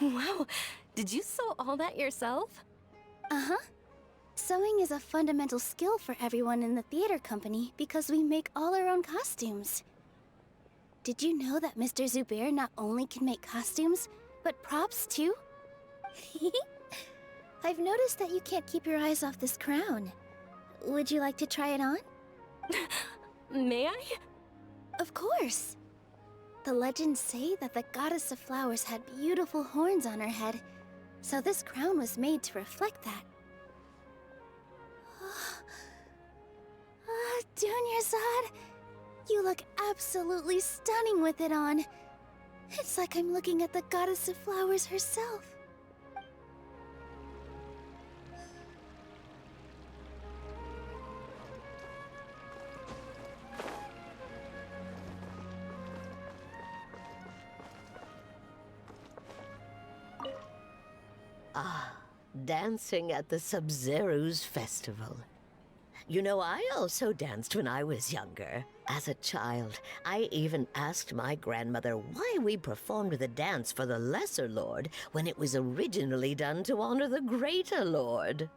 L: Wow, did you sew all that yourself?
S: Uh-huh. Sewing is a fundamental skill for everyone in the theater company because we make all our own costumes. Did you know that Mr. Zubair not only can make costumes, but props too? I've noticed that you can't keep your eyes off this crown. Would you like to try it on?
L: May I?
S: Of course. The legends say that the Goddess of Flowers had beautiful horns on her head, so this crown was made to reflect that. Dunyarzad, you look absolutely stunning with it on. It's like I'm looking at the Goddess of Flowers herself.
K: Ah, dancing at the Sabzeruz festival. You know, I also danced when I was younger. As a child, I even asked my grandmother why we performed the dance for the Lesser Lord when it was originally done to honor the Greater Lord.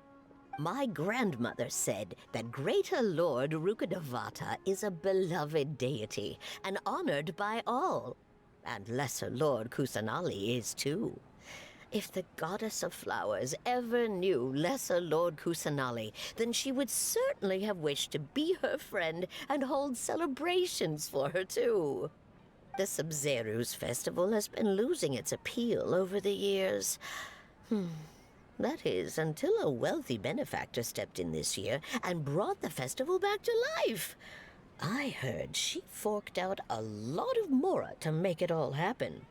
K: My grandmother said that Greater Lord Rukkhadevata is a beloved deity and honored by all. And Lesser Lord Kusanali is too. If the goddess of flowers ever knew Lesser Lord Kusanali, then she would certainly have wished to be her friend and hold celebrations for her, too. The Sabzeruz festival has been losing its appeal over the years. That is, until a wealthy benefactor stepped in this year and brought the festival back to life. I heard she forked out a lot of mora to make it all happen.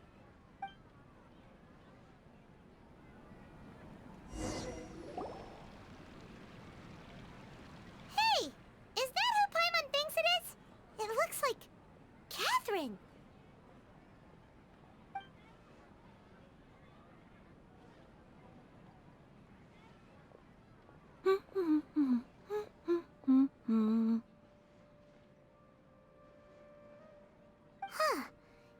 B: Hey! Is that who Paimon thinks it is? It looks like Catherine. Huh.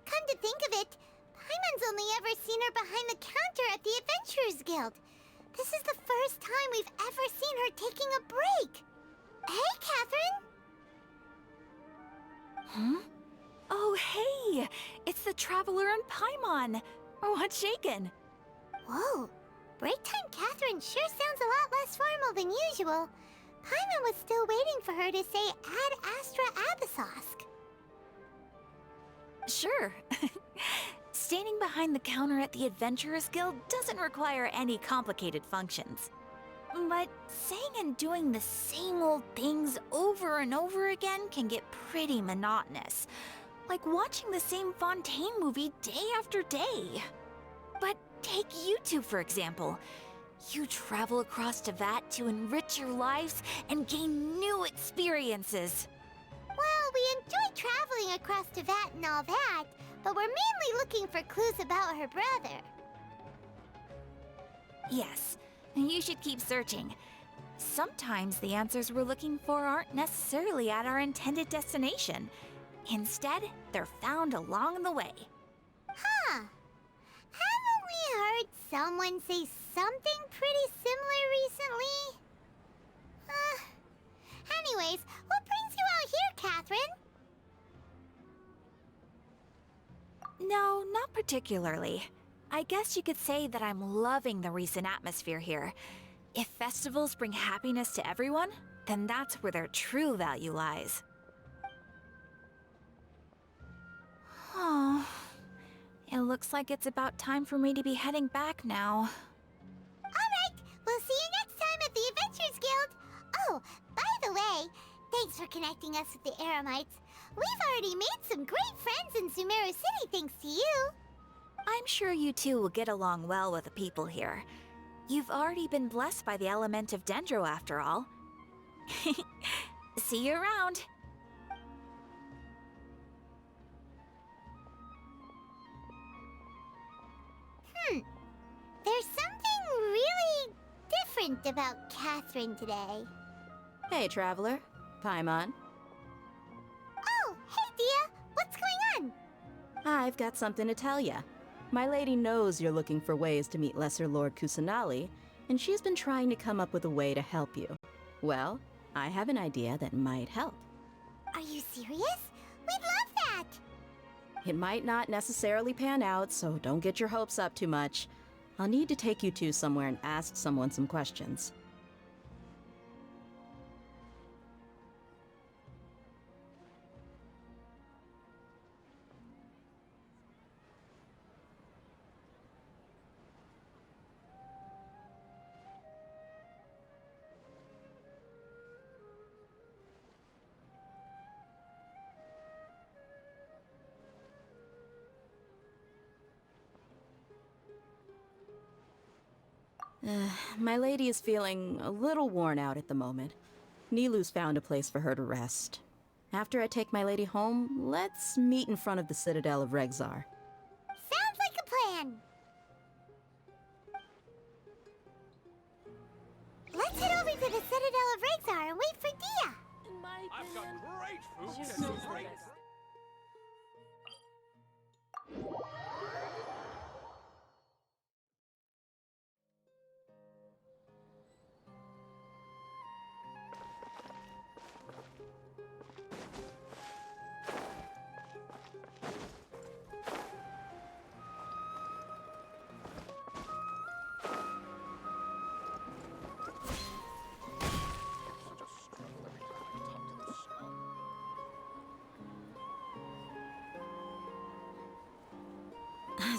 B: Come to think of it, Paimon's only ever seen her behind the counter at the Adventurers Guild. This is the first time we've ever seen her taking a break. Hey, Catherine!
O: Huh? Oh, hey! It's the Traveler and Paimon! What's shaken?
B: Whoa. Break time Catherine sure sounds a lot less formal than usual. Paimon was still waiting for her to say Ad Astra Abyssosque.
O: Sure. Standing behind the counter at the Adventurers Guild doesn't require any complicated functions. But saying and doing the same old things over and over again can get pretty monotonous. Like watching the same Fontaine movie day after day. But take you two, for example. You travel across Tevat to enrich your lives and gain new experiences.
B: Well, we enjoy traveling across Tevat and all that, but we're mainly looking for clues about her brother.
O: Yes, you should keep searching. Sometimes the answers we're looking for aren't necessarily at our intended destination. Instead, they're found along the way.
B: Huh. Haven't we heard someone say something pretty similar recently? Anyways, what brings you out here, Catherine?
O: No, not particularly. I guess you could say that I'm loving the recent atmosphere here. If festivals bring happiness to everyone, then that's where their true value lies. Oh, it looks like it's about time for me to be heading back now.
B: Alright, we'll see you next time at the Adventurers Guild. Oh, by the way, thanks for connecting us with the Eremites. We've already made some great friends in Sumeru City thanks to you.
O: I'm sure you two will get along well with the people here. You've already been blessed by the element of Dendro after all. See you around.
B: There's something really different about Catherine today.
T: Hey, Traveler. Paimon.
B: Oh, hey, Dia. What's going on?
T: I've got something to tell ya. My lady knows you're looking for ways to meet Lesser Lord Kusanali, and she's been trying to come up with a way to help you. Well, I have an idea that might help.
B: Are you serious? We'd love that!
T: It might not necessarily pan out, so don't get your hopes up too much. I'll need to take you two somewhere and ask someone some questions. My lady is feeling a little worn out at the moment. Nilu's found a place for her to rest. After I take my lady home, let's meet in front of the Citadel of Regzar.
B: Sounds like a plan! Let's head over to the Citadel of Regzar and wait for Dia!
D: I've got great food to celebrate.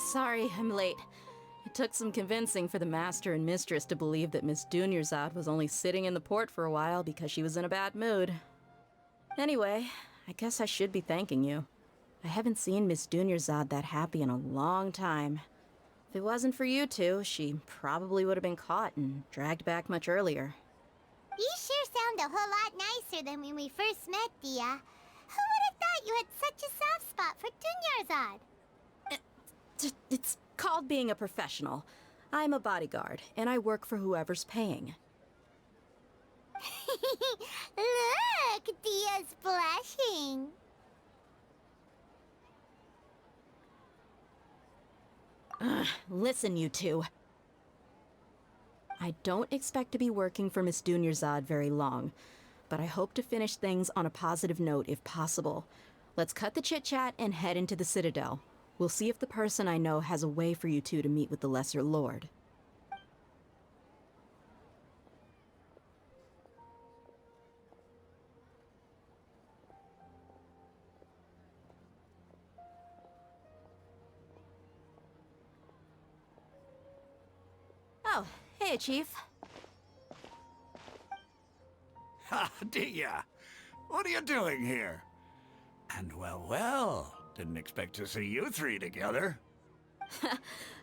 T: Sorry, I'm late. It took some convincing for the master and mistress to believe that Miss Dunyarzad was only sitting in the port for a while because she was in a bad mood. Anyway, I guess I should be thanking you. I haven't seen Miss Dunyarzad that happy in a long time. If it wasn't for you two, she probably would have been caught and dragged back much earlier.
B: You sure sound a whole lot nicer than when we first met, Dia. Who would have thought you had such a soft spot for Dunyarzad?
T: It's called being a professional. I'm a bodyguard, and I work for whoever's paying.
B: Look, Dia's blushing.
T: Listen, you two. I don't expect to be working for Miss Dunyarzad very long, but I hope to finish things on a positive note if possible. Let's cut the chit-chat and head into the Citadel. We'll see if the person I know has a way for you two to meet with the Lesser Lord. Oh, hey, Chief.
P: Ha, Dia! What are you doing here? And well, didn't expect to see you three together.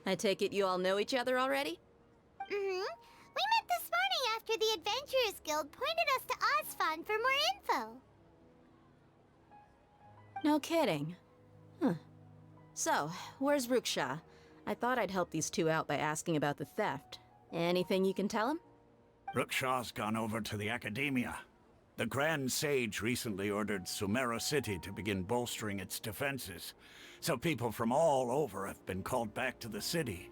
T: I take it you all know each other already?
B: Mm-hmm. We met this morning after the Adventurers Guild pointed us to Osfon for more info.
T: No kidding. Huh. So, where's Ruksha? I thought I'd help these two out by asking about the theft. Anything you can tell him?
P: Ruksha's gone over to the Academia. The Grand Sage recently ordered Sumeru City to begin bolstering its defenses, so people from all over have been called back to the city.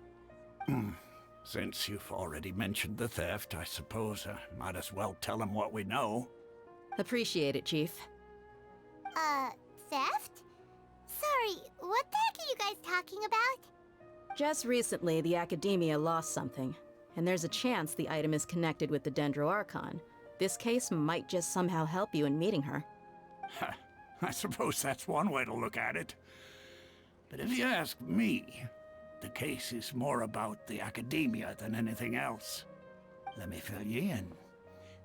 P: Since you've already mentioned the theft, I suppose I might as well tell him what we know.
T: Appreciate it, Chief.
B: Theft? Sorry, what the heck are you guys talking about?
T: Just recently, the Academia lost something, and there's a chance the item is connected with the Dendro Archon. This case might just somehow help you in meeting her.
P: I suppose that's one way to look at it. But if you ask me, the case is more about the Academia than anything else. Let me fill you in.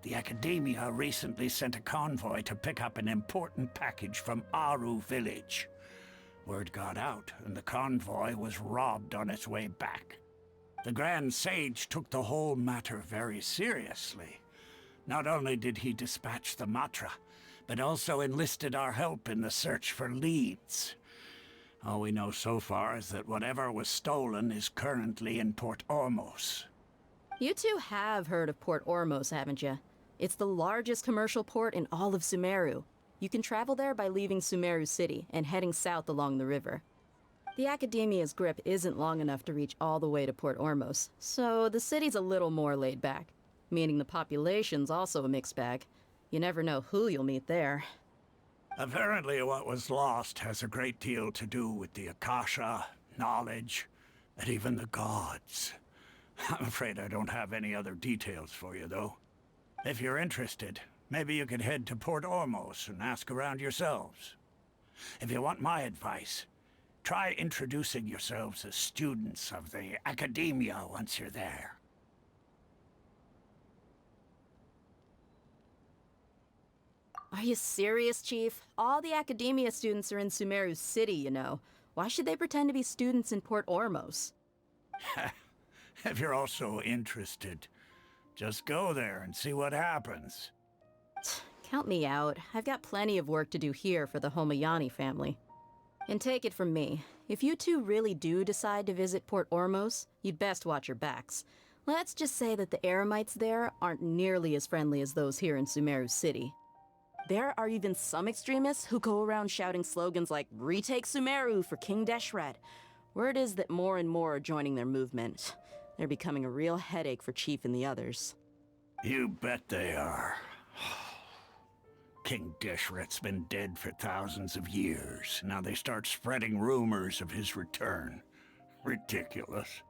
P: The Academia recently sent a convoy to pick up an important package from Aru village. Word got out, and the convoy was robbed on its way back. The Grand Sage took the whole matter very seriously. Not only did he dispatch the Matra, but also enlisted our help in the search for leads. All we know so far is that whatever was stolen is currently in Port Ormos.
T: You two have heard of Port Ormos, haven't you? It's the largest commercial port in all of Sumeru. You can travel there by leaving Sumeru City and heading south along the river. The Academia's grip isn't long enough to reach all the way to Port Ormos, so the city's a little more laid back, meaning the population's also a mixed bag. You never know who you'll meet there.
P: Apparently what was lost has a great deal to do with the Akasha, knowledge, and even the gods. I'm afraid I don't have any other details for you, though. If you're interested, maybe you could head to Port Ormos and ask around yourselves. If you want my advice, try introducing yourselves as students of the Academia once you're there.
T: Are you serious, Chief? All the Academia students are in Sumeru City, you know. Why should they pretend to be students in Port Ormos?
P: If you're also interested, just go there and see what happens.
T: Count me out. I've got plenty of work to do here for the Homayani family. And take it from me, if you two really do decide to visit Port Ormos, you'd best watch your backs. Let's just say that the Eremites there aren't nearly as friendly as those here in Sumeru City. There are even some extremists who go around shouting slogans like, "Retake Sumeru for King Deshret." Word is that more and more are joining their movement. They're becoming a real headache for Chief and the others.
P: You bet they are. King Deshret's been dead for thousands of years. Now they start spreading rumors of his return. Ridiculous.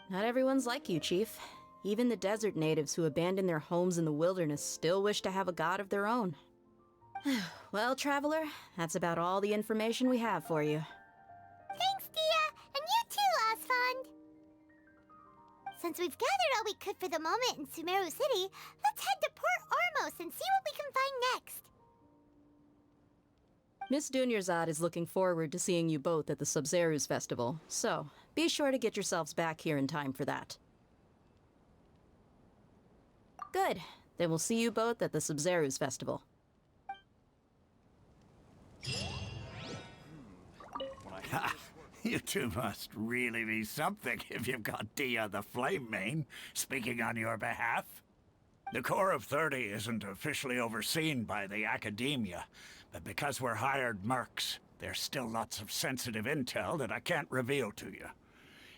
T: Not everyone's like you, Chief. Even the desert natives who abandoned their homes in the wilderness still wish to have a god of their own. Well, Traveler, that's about all the information we have for you.
B: Thanks, Dia, and you too, Since we've gathered all we could for the moment in Sumeru City, let's head to Port Ormos and see what we can find next.
T: Miss Dunyarzad is looking forward to seeing you both at the Sub-Zeru's Festival, so be sure to get yourselves back here in time for that. Good. Then we'll see you both at the Sub-Zeru's Festival.
P: Ha! You two must really be something if you've got Dia the Flame Mane speaking on your behalf. The Corps of 30 isn't officially overseen by the Academia, but because we're hired mercs, there's still lots of sensitive intel that I can't reveal to you.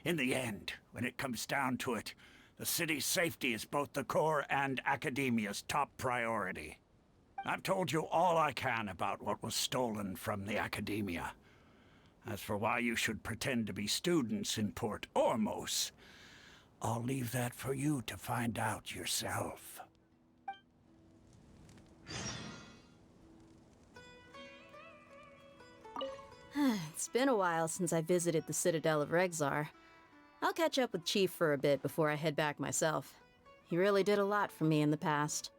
P: In the end, when it comes down to it, the city's safety is both the Corps and Academia's top priority. I've told you all I can about what was stolen from the Academia. As for why you should pretend to be students in Port Ormos, I'll leave that for you to find out yourself.
T: It's been a while since I visited the Citadel of Regzar. I'll catch up with Chief for a bit before I head back myself. He really did a lot for me in the past.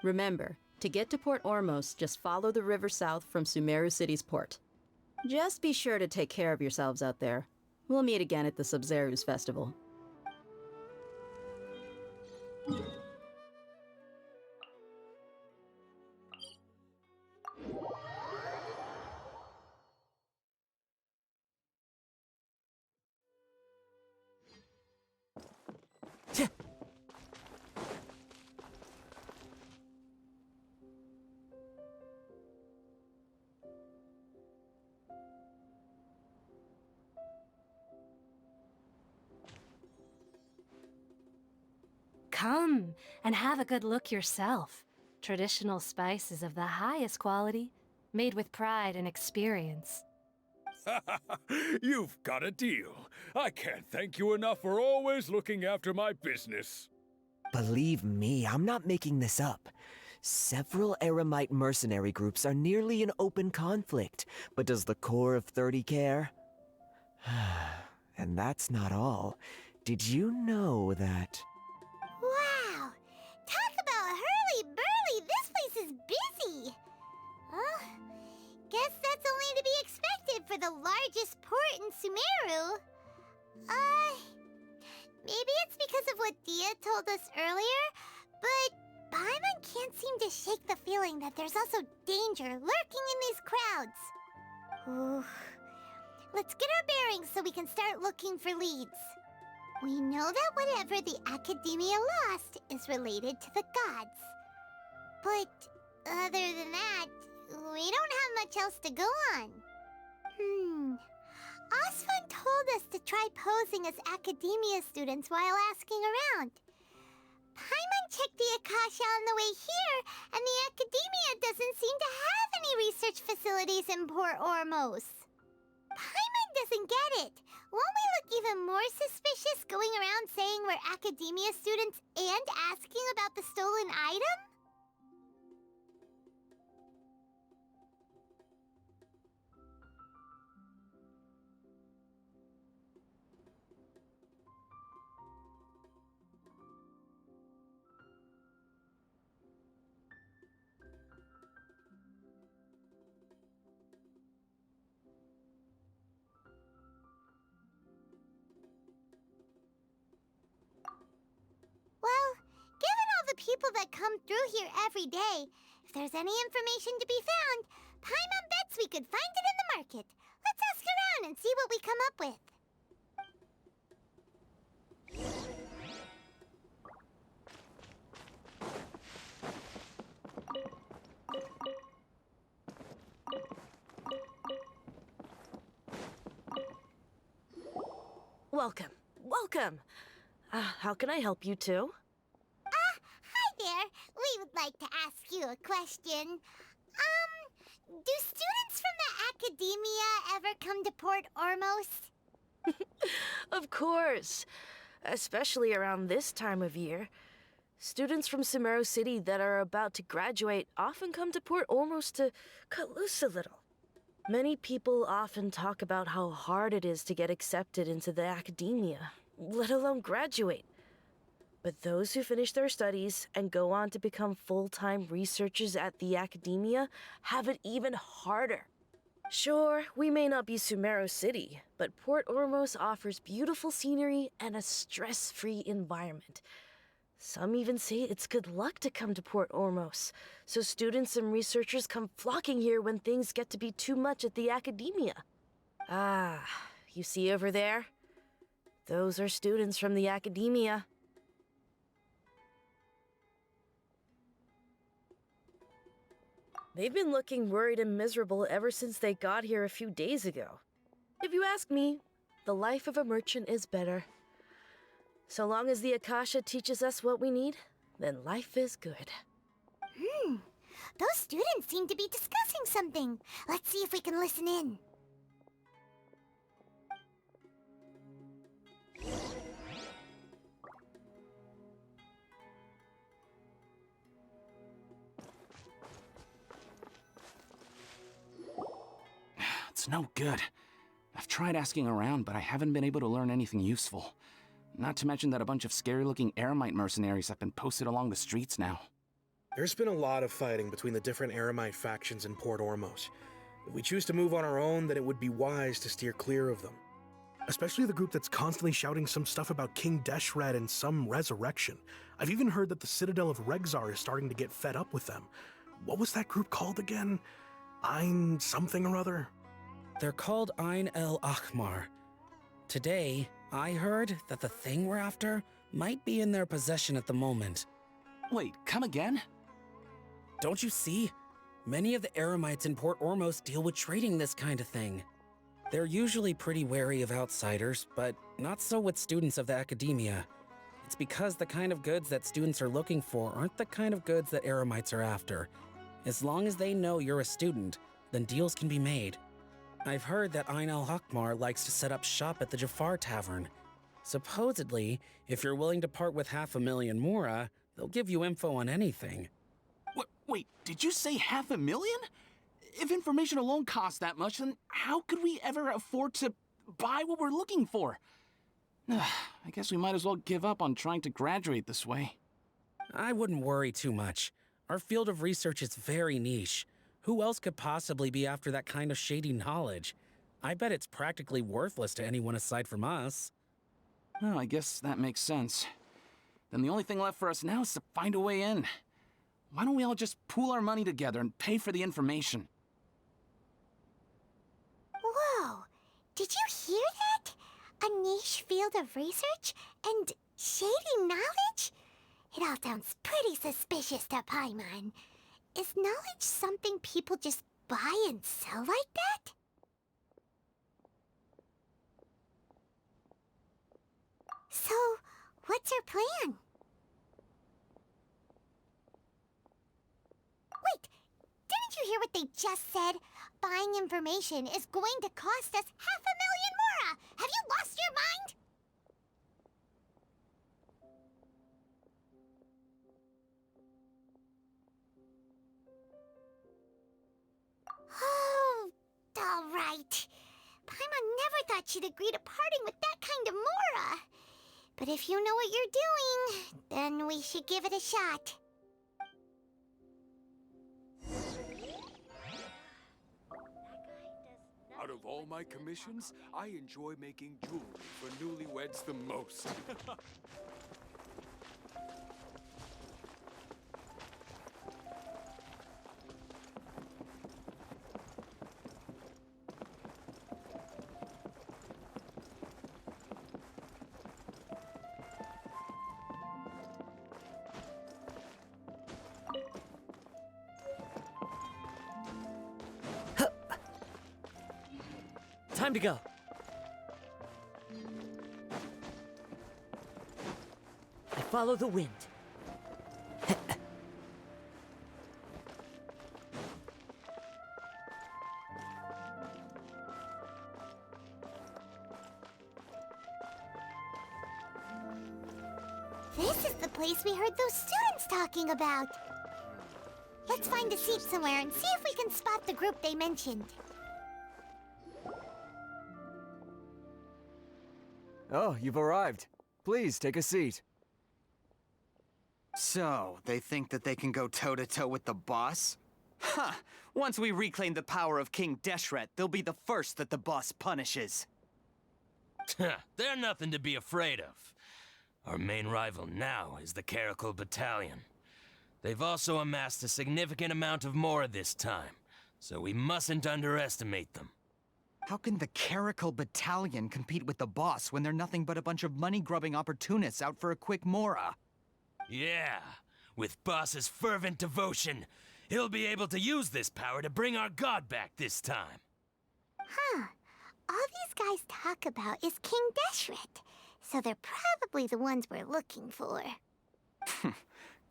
T: Remember, to get to Port Ormos, just follow the river south from Sumeru City's port. Just be sure to take care of yourselves out there. We'll meet again at the Sub-Zeru's Festival.
G: Come and have a good look yourself. Traditional spices of the highest quality, made with pride and experience.
V: You've got a deal. I can't thank you enough for always looking after my business.
W: Believe me, I'm not making this up. Several Eremite mercenary groups are nearly in open conflict, but does the Corps of 30 care? And that's not all. Did you know that...
B: Wow! Talk about hurly-burly! This place is busy! Guess that's only to be expected for the largest port in Sumeru. Maybe it's because of what Dia told us earlier, but Paimon can't seem to shake the feeling that there's also danger lurking in these crowds. Ooh. Let's get our bearings so we can start looking for leads. We know that whatever the Academia lost is related to the gods. But other than that, we don't have much else to go on. Osvan told us to try posing as Academia students while asking around. Paimon checked the Akasha on the way here, and the Academia doesn't seem to have any research facilities in Port Ormos. Paimon doesn't get it. Won't we look even more suspicious going around saying we're Academia students and asking about the stolen item? Well, given all the people that come through here every day, if there's any information to be found, Paimon bets we could find it in the market. Let's ask around and see what we come up with.
X: Welcome. Welcome. How can I help you two?
B: Hi there. We would like to ask you a question. Do students from the Academia ever come to Port Ormos?
X: Of course. Especially around this time of year. Students from Sumeru City that are about to graduate often come to Port Ormos to cut loose a little. Many people often talk about how hard it is to get accepted into the Academia, let alone graduate. But those who finish their studies and go on to become full-time researchers at the academia have it even harder. Sure, we may not be Sumeru City, but Port Ormos offers beautiful scenery and a stress-free environment. Some even say it's good luck to come to Port Ormos, so students and researchers come flocking here when things get to be too much at the academia. Ah, you see over there? Those are students from the academia. They've been looking worried and miserable ever since they got here a few days ago. If you ask me, the life of a merchant is better. So long as the Akasha teaches us what we need, then life is good.
B: Those students seem to be discussing something. Let's see if we can listen in.
Q: It's no good. I've tried asking around, but I haven't been able to learn anything useful. Not to mention that a bunch of scary-looking Eremite mercenaries have been posted along the streets now.
F: There's been a lot of fighting between the different Eremite factions in Port Ormos. If we choose to move on our own, then it would be wise to steer clear of them. Especially the group that's constantly shouting some stuff about King Deshret and some resurrection. I've even heard that the Citadel of Regzar is starting to get fed up with them. What was that group called again? Ein something or other?
D: They're called Ein El Akhmar. Today, I heard that the thing we're after might be in their possession at the moment.
Q: Wait, come again?
D: Don't you see? Many of the Eremites in Port Ormos deal with trading this kind of thing. They're usually pretty wary of outsiders, but not so with students of the academia. It's because the kind of goods that students are looking for aren't the kind of goods that Eremites are after. As long as they know you're a student, then deals can be made. I've heard that Ein al-Hakmar likes to set up shop at the Jafar Tavern. Supposedly, if you're willing to part with 500,000 Mora, they'll give you info on anything.
Q: Wait, did you say 500,000? If information alone costs that much, then how could we ever afford to buy what we're looking for? I guess we might as well give up on trying to graduate this way.
D: I wouldn't worry too much. Our field of research is very niche. Who else could possibly be after that kind of shady knowledge? I bet it's practically worthless to anyone aside from us.
Q: Well, I guess that makes sense. Then the only thing left for us now is to find a way in. Why don't we all just pool our money together and pay for the information?
B: Whoa! Did you hear that? A niche field of research and shady knowledge? It all sounds pretty suspicious to Paimon. Is knowledge something people just buy and sell like that? So, what's your plan? Wait, didn't you hear what they just said? Buying information is going to cost us 500,000 Mora! Have you lost your mind? Oh, all right. Paimon never thought she'd agree to parting with that kind of Mora. But if you know what you're doing, then we should give it a shot.
V: Out of all my commissions, I enjoy making jewelry for newlyweds the most.
M: Time to go. I follow the wind.
B: This is the place we heard those students talking about. Let's find a seat somewhere and see if we can spot the group they mentioned.
W: Oh, you've arrived. Please, take a seat.
A: So, they think that they can go toe-to-toe with the boss? Huh! Once we reclaim the power of King Deshret, they'll be the first that the boss punishes.
H: They're nothing to be afraid of. Our main rival now is the Caracal Battalion. They've also amassed a significant amount of Mora this time, so we mustn't underestimate them.
A: How can the Caracal Battalion compete with the boss when they're nothing but a bunch of money-grubbing opportunists out for a quick Mora?
H: Yeah, with Boss's fervent devotion, he'll be able to use this power to bring our god back this time.
B: Huh. All these guys talk about is King Deshret, so they're probably the ones we're looking for.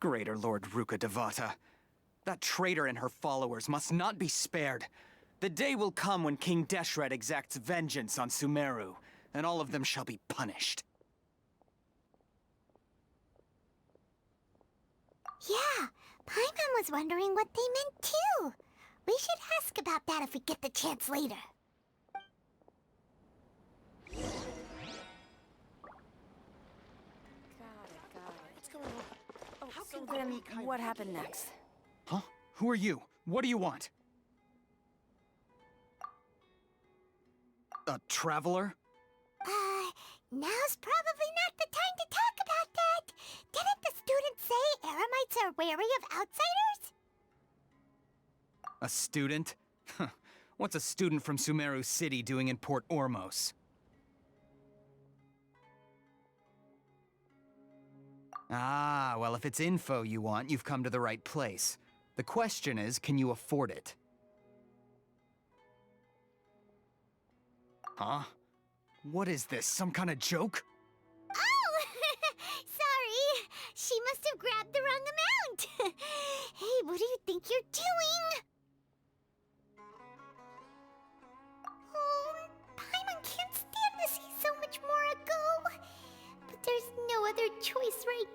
A: Greater Lord Ruka Devata. That traitor and her followers must not be spared. The day will come when King Deshret exacts vengeance on Sumeru, and all of them shall be punished.
B: Yeah, Paimon was wondering what they meant too. We should ask about that if we get the chance later.
L: What's going on? Oh, so then what happened next?
A: Huh? Who are you? What do you want? A traveler?
B: Now's probably not the time to talk about that. Didn't the students say Eremites are wary of outsiders?
A: A student? What's a student from Sumeru City doing in Port Ormos? Ah, well, if it's info you want, you've come to the right place. The question is, can you afford it? Huh? What is this, some kind of joke?
B: Oh! Sorry! She must have grabbed the wrong amount! Hey, what do you think you're doing? Oh, Paimon can't stand to see so much more go. But there's no other choice right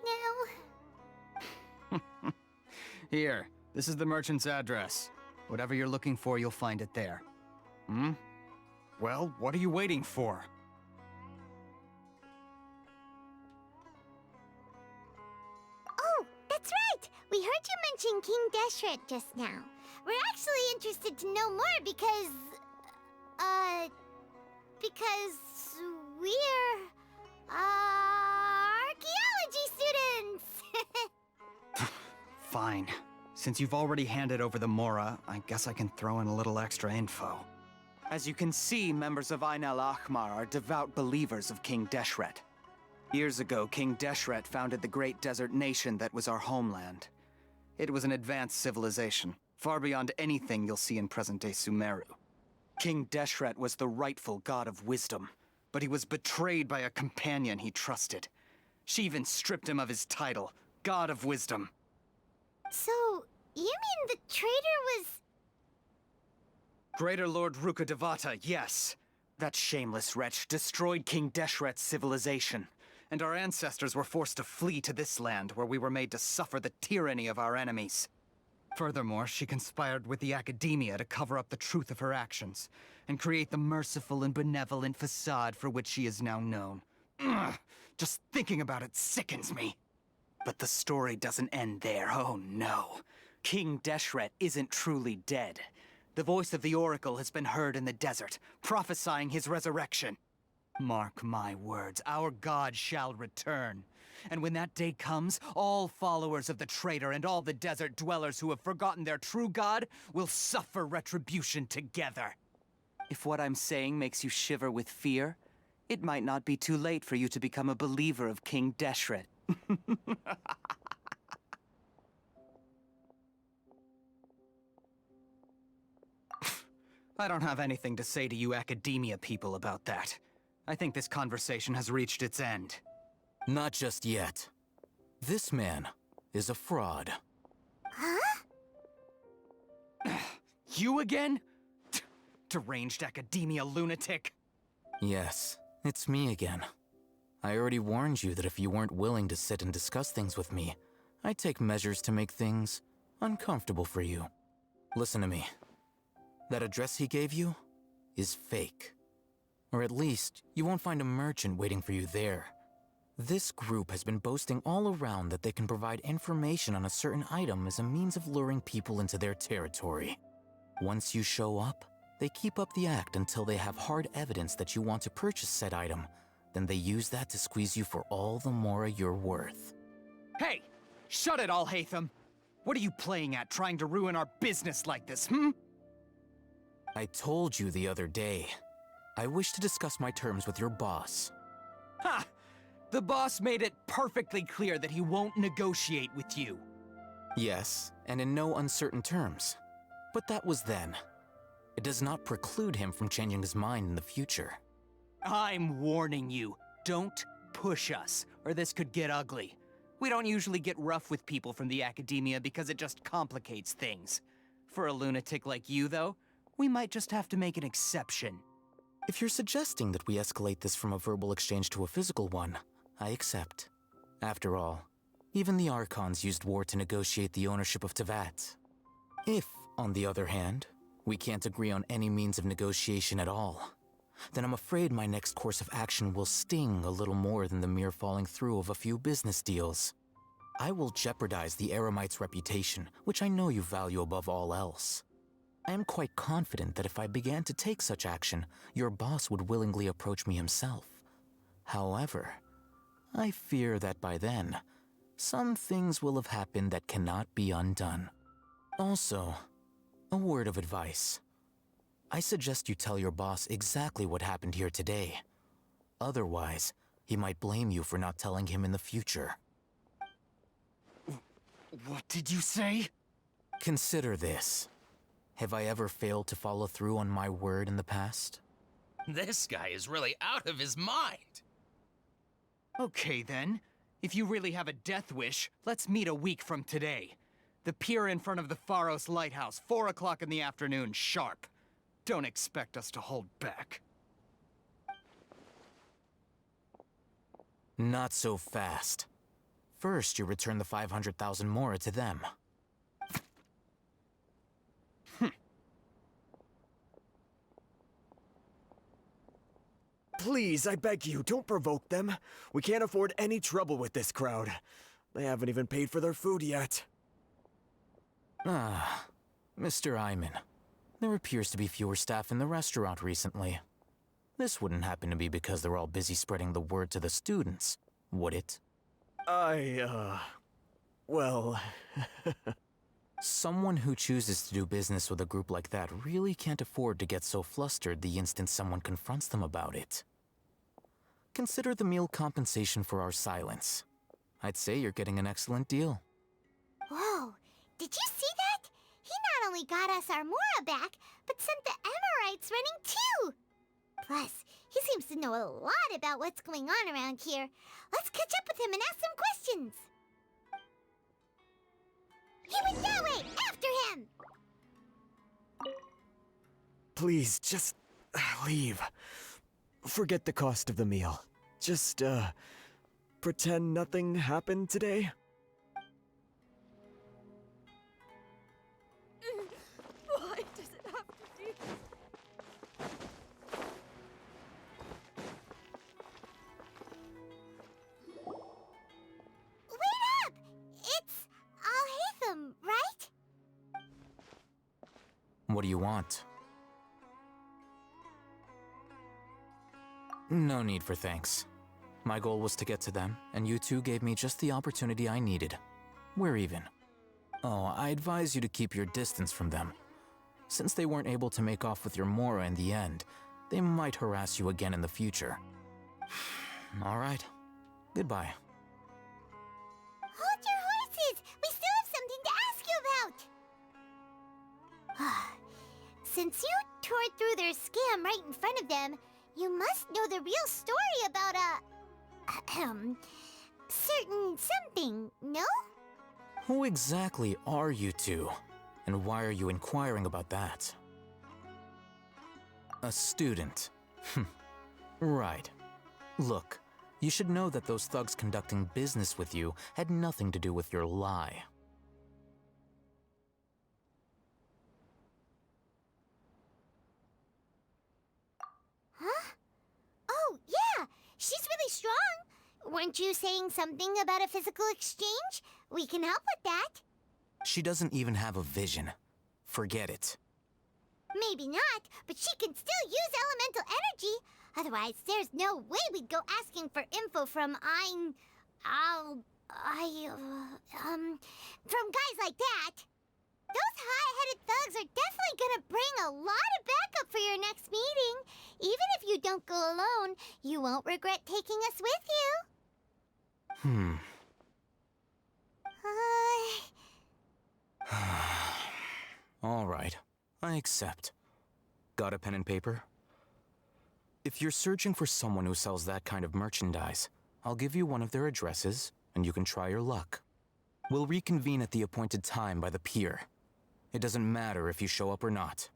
B: now.
A: Here, this is the merchant's address. Whatever you're looking for, you'll find it there. Hmm? Well, what are you waiting for?
B: Oh, that's right! We heard you mention King Deshret just now. We're actually interested to know more because we're, archaeology students!
A: Fine. Since you've already handed over the Mora, I guess I can throw in a little extra info. As you can see, members of Ain al-Ahmar are devout believers of King Deshret. Years ago, King Deshret founded the great desert nation that was our homeland. It was an advanced civilization, far beyond anything you'll see in present-day Sumeru. King Deshret was the rightful god of wisdom, but he was betrayed by a companion he trusted. She even stripped him of his title, God of Wisdom.
B: So, you mean the traitor was...
A: Greater Lord Ruka Devata, yes. That shameless wretch destroyed King Deshret's civilization, and our ancestors were forced to flee to this land where we were made to suffer the tyranny of our enemies. Furthermore, she conspired with the academia to cover up the truth of her actions, and create the merciful and benevolent facade for which she is now known. Ugh, just thinking about it sickens me. But the story doesn't end there, oh no. King Deshret isn't truly dead. The voice of the Oracle has been heard in the desert, prophesying his resurrection. Mark my words, our god shall return. And when that day comes, all followers of the traitor and all the desert dwellers who have forgotten their true god will suffer retribution together. If what I'm saying makes you shiver with fear, it might not be too late for you to become a believer of King Deshret. I don't have anything to say to you academia people about that. I think this conversation has reached its end.
H: Not just yet. This man is a fraud.
B: Huh?
A: You again? Deranged academia lunatic.
H: Yes, it's me again. I already warned you that if you weren't willing to sit and discuss things with me, I'd take measures to make things uncomfortable for you. Listen to me. That address he gave you is fake. Or at least, you won't find a merchant waiting for you there. This group has been boasting all around that they can provide information on a certain item as a means of luring people into their territory. Once you show up, they keep up the act until they have hard evidence that you want to purchase said item. Then they use that to squeeze you for all the more you're worth.
A: Hey! Shut it, Alhaitham! What are you playing at, trying to ruin our business like this, hmm?
H: I told you the other day. I wish to discuss my terms with your boss.
A: Ha! The boss made it perfectly clear that he won't negotiate with you.
H: Yes, and in no uncertain terms. But that was then. It does not preclude him from changing his mind in the future.
A: I'm warning you, don't push us, or this could get ugly. We don't usually get rough with people from the academia because it just complicates things. For a lunatic like you, though, we might just have to make an exception.
H: If you're suggesting that we escalate this from a verbal exchange to a physical one, I accept. After all, even the Archons used war to negotiate the ownership of Teyvat. If, on the other hand, we can't agree on any means of negotiation at all, then I'm afraid my next course of action will sting a little more than the mere falling through of a few business deals. I will jeopardize the Eremite's reputation, which I know you value above all else. I am quite confident that if I began to take such action, your boss would willingly approach me himself. However, I fear that by then, some things will have happened that cannot be undone. Also, a word of advice. I suggest you tell your boss exactly what happened here today. Otherwise, he might blame you for not telling him in the future.
A: What did you say?
H: Consider this. Have I ever failed to follow through on my word in the past?
E: This guy is really out of his mind.
A: Okay then. If you really have a death wish, let's meet a week from today. The pier in front of the Pharos Lighthouse, 4 o'clock in the afternoon, sharp. Don't expect us to hold back.
H: Not so fast. First, you return the 500,000 mora to them.
W: Please, I beg you, don't provoke them. We can't afford any trouble with this crowd. They haven't even paid for their food yet.
H: Ah, Mr. Iman. There appears to be fewer staff in the restaurant recently. This wouldn't happen to be because they're all busy spreading the word to the students, would it?
W: Well...
H: Someone who chooses to do business with a group like that really can't afford to get so flustered the instant someone confronts them about it. Consider the meal compensation for our silence. I'd say you're getting an excellent deal.
B: Whoa, did you see that? He not only got us our Mora back, but sent the Emirites running too! Plus, he seems to know a lot about what's going on around here. Let's catch up with him and ask some questions. He went that way! After him!
W: Please, just leave. Forget the cost of the meal. Just, pretend nothing happened today.
L: Why does it have to be?
B: Wait up! It's Alhaitham, right?
H: What do you want? No need for thanks. My goal was to get to them, and you two gave me just the opportunity I needed. We're even. Oh, I advise you to keep your distance from them. Since they weren't able to make off with your Mora in the end, they might harass you again in the future. All right. Goodbye.
B: Hold your horses! We still have something to ask you about! Since you tore through their scam right in front of them, you must know the real story about certain something, no?
H: Who exactly are you two? And why are you inquiring about that? A student. Right. Look, you should know that those thugs conducting business with you had nothing to do with your lie.
B: Huh? Oh, yeah! She's really strong! weren't you saying something about a physical exchange? We can help with that.
H: She doesn't even have a vision. Forget it.
B: Maybe not, but she can still use elemental energy. Otherwise, there's no way we'd go asking for info from from guys like that. Those hot-headed thugs are definitely gonna bring a lot of backup for your next meeting. Even if you don't go alone, you won't regret taking us with you.
H: All right, I accept. Got a pen and paper? If you're searching for someone who sells that kind of merchandise, I'll give you one of their addresses, and you can try your luck. We'll reconvene at the appointed time by the pier. It doesn't matter if you show up or not.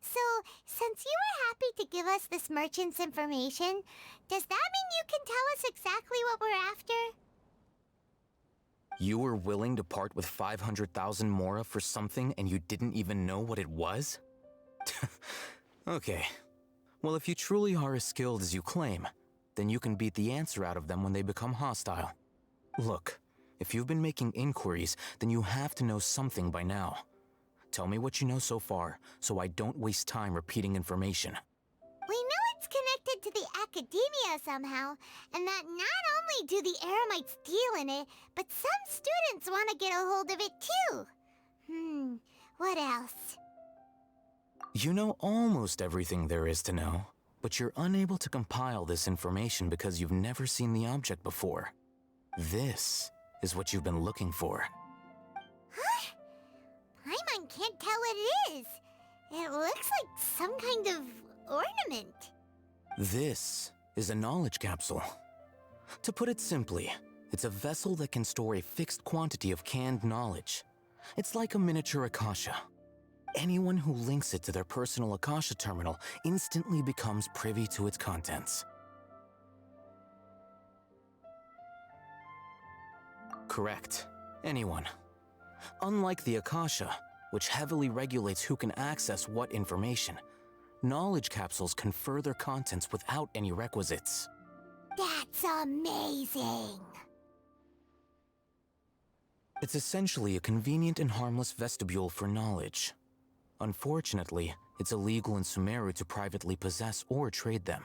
B: So, since you were happy to give us this merchant's information, does that mean you can tell us exactly what we're after?
H: You were willing to part with 500,000 mora for something and you didn't even know what it was? Okay. Well, if you truly are as skilled as you claim, then you can beat the answer out of them when they become hostile. Look, if you've been making inquiries, then you have to know something by now. Tell me what you know so far, so I don't waste time repeating information.
B: We know it's connected to the academia somehow, and that not only do the Eremites deal in it, but some students want to get a hold of it too. What else?
H: You know almost everything there is to know, but you're unable to compile this information because you've never seen the object before. This is what you've been looking for.
B: Huh? Paimon can't tell what it is. It looks like some kind of ornament.
H: This is a knowledge capsule. To put it simply, it's a vessel that can store a fixed quantity of canned knowledge. It's like a miniature Akasha. Anyone who links it to their personal Akasha terminal instantly becomes privy to its contents. Correct. Anyone. Unlike the Akasha, which heavily regulates who can access what information, knowledge capsules confer their contents without any requisites.
B: That's amazing!
H: It's essentially a convenient and harmless vestibule for knowledge. Unfortunately, it's illegal in Sumeru to privately possess or trade them.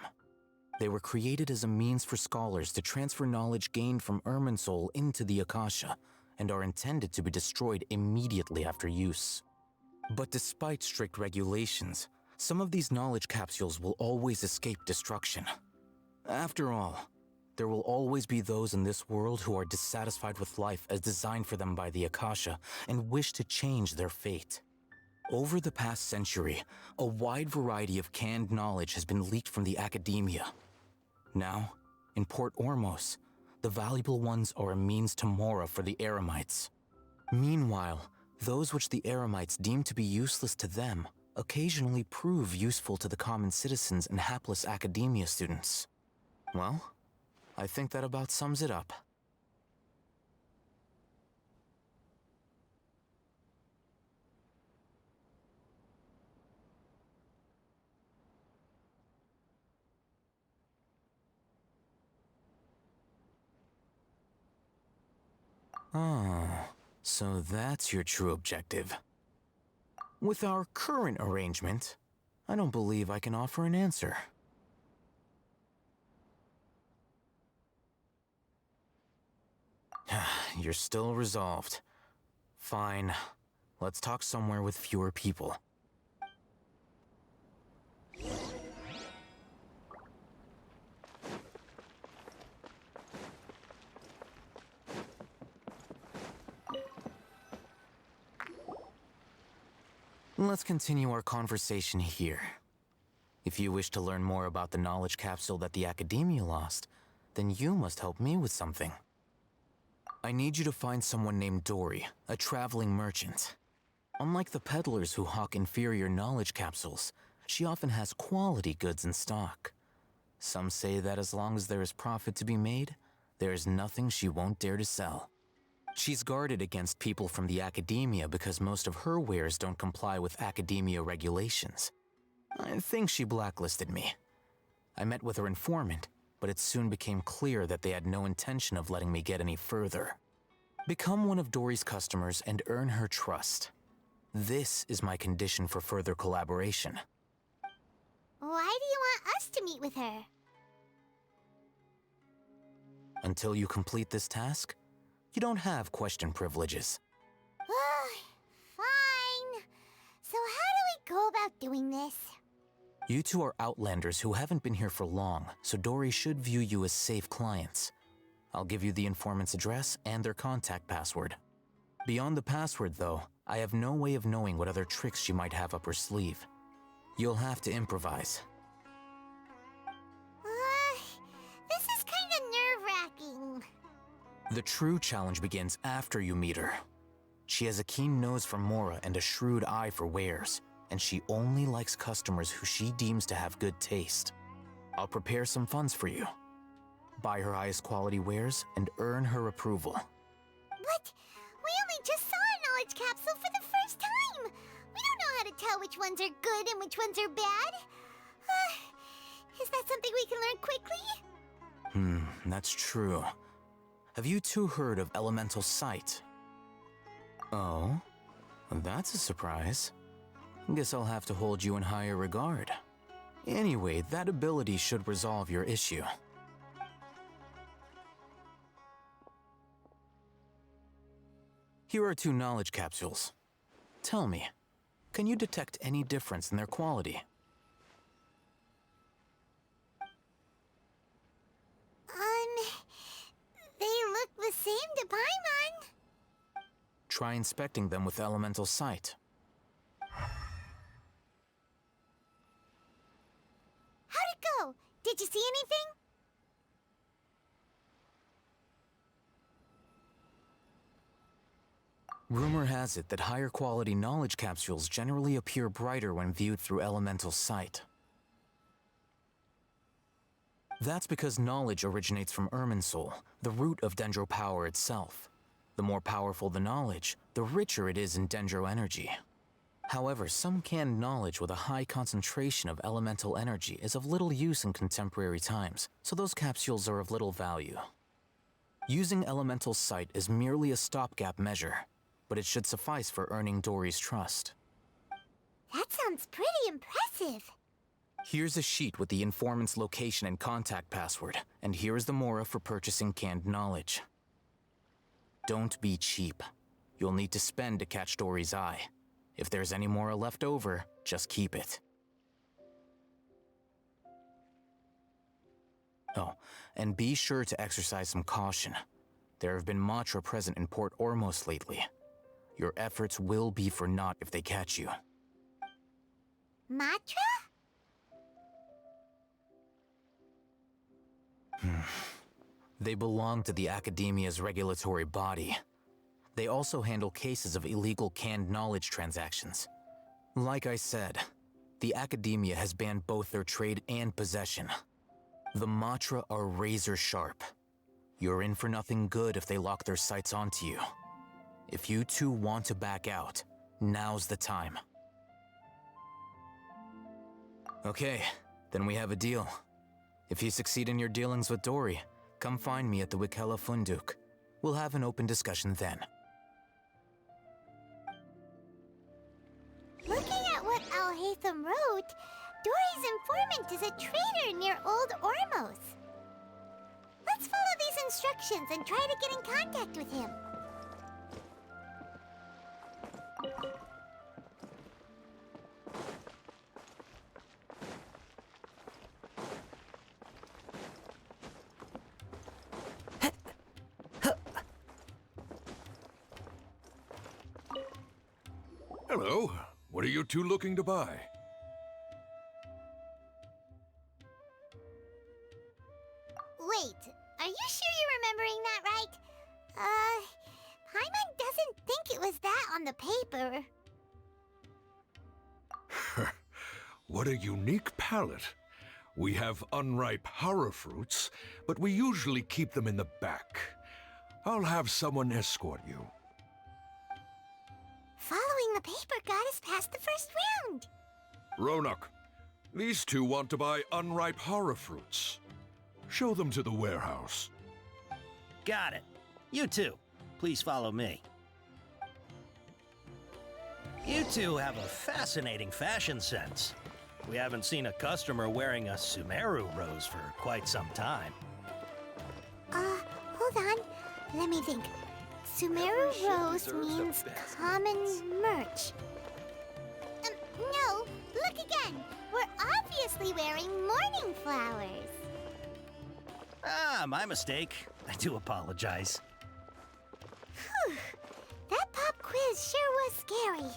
H: They were created as a means for scholars to transfer knowledge gained from Irminsul into the Akasha, and are intended to be destroyed immediately after use. But despite strict regulations, some of these knowledge capsules will always escape destruction. After all, there will always be those in this world who are dissatisfied with life as designed for them by the Akasha and wish to change their fate. Over the past century, a wide variety of canned knowledge has been leaked from the academia. Now, in Port Ormos, the valuable ones are a means to mora for the Eremites. Meanwhile, those which the Eremites deem to be useless to them occasionally prove useful to the common citizens and hapless academia students. Well, I think that about sums it up. Oh, so that's your true objective. With our current arrangement, I don't believe I can offer an answer. You're still resolved. Fine. Let's talk somewhere with fewer people. Let's continue our conversation here. If you wish to learn more about the knowledge capsule that the Academia lost, then you must help me with something. I need you to find someone named Dory, a traveling merchant. Unlike the peddlers who hawk inferior knowledge capsules, she often has quality goods in stock. Some say that as long as there is profit to be made, there is nothing she won't dare to sell. She's guarded against people from the Academia because most of her wares don't comply with Academia regulations. I think she blacklisted me. I met with her informant, but it soon became clear that they had no intention of letting me get any further. Become one of Dory's customers and earn her trust. This is my condition for further collaboration.
B: Why do you want us to meet with her?
H: Until you complete this task, you don't have question privileges.
B: Fine. So how do we go about doing this?
H: You two are outlanders who haven't been here for long, so Dory should view you as safe clients. I'll give you the informant's address and their contact password. Beyond the password, though, I have no way of knowing what other tricks she might have up her sleeve. You'll have to improvise.
B: This is kind of nerve-wracking.
H: The true challenge begins after you meet her. She has a keen nose for Mora and a shrewd eye for wares, and she only likes customers who she deems to have good taste. I'll prepare some funds for you. Buy her highest quality wares and earn her approval.
B: But we only just saw a knowledge capsule for the first time. We don't know how to tell which ones are good and which ones are bad. Is that something we can learn quickly?
H: That's true. Have you two heard of elemental sight? Oh, that's a surprise. Guess I'll have to hold you in higher regard. Anyway, that ability should resolve your issue. Here are 2 knowledge capsules. Tell me, can you detect any difference in their quality?
B: They look the same to Paimon.
H: Try inspecting them with elemental sight.
B: How'd it go? Did you see anything?
H: Rumor has it that higher quality knowledge capsules generally appear brighter when viewed through elemental sight. That's because knowledge originates from Irminsul, the root of Dendro power itself. The more powerful the knowledge, the richer it is in Dendro energy. However, some canned knowledge with a high concentration of elemental energy is of little use in contemporary times, so those capsules are of little value. Using elemental sight is merely a stopgap measure, but it should suffice for earning Dory's trust.
B: That sounds pretty impressive.
H: Here's a sheet with the informant's location and contact password, and here is the Mora for purchasing canned knowledge. Don't be cheap. You'll need to spend to catch Dory's eye. If there's any Mora left over, just keep it. Oh, and be sure to exercise some caution. There have been Matra present in Port Ormos lately. Your efforts will be for naught if they catch you.
B: Matra?
H: They belong to the Academia's regulatory body. They also handle cases of illegal canned knowledge transactions. Like I said, the Academia has banned both their trade and possession. The Matra are razor sharp. You're in for nothing good if they lock their sights onto you. If you two want to back out, now's the time. Okay, then we have a deal. If you succeed in your dealings with Dory, come find me at the Wikela Funduk. We'll have an open discussion then.
B: Looking at what Al-Haytham wrote, Dory's informant is a trader near Old Ormos. Let's follow these instructions and try to get in contact with him.
I: Hello. What are you two looking to buy?
B: Wait, are you sure you're remembering that right? Paimon doesn't think it was that on the paper.
I: What a unique palate. We have unripe horror fruits, but we usually keep them in the back. I'll have someone escort you.
B: Following the paper got us past the first round.
I: Ronak, these two want to buy unripe horror fruits. show them to the warehouse.
C: Got it. You two, please follow me. You two have a fascinating fashion sense. We haven't seen a customer wearing a Sumeru rose for quite some time.
B: Hold on. Let me think. Sumeru rose means common merch. No, look again. We're obviously wearing morning flowers.
C: Ah, my mistake. I do apologize.
B: Whew. That pop quiz sure was scary.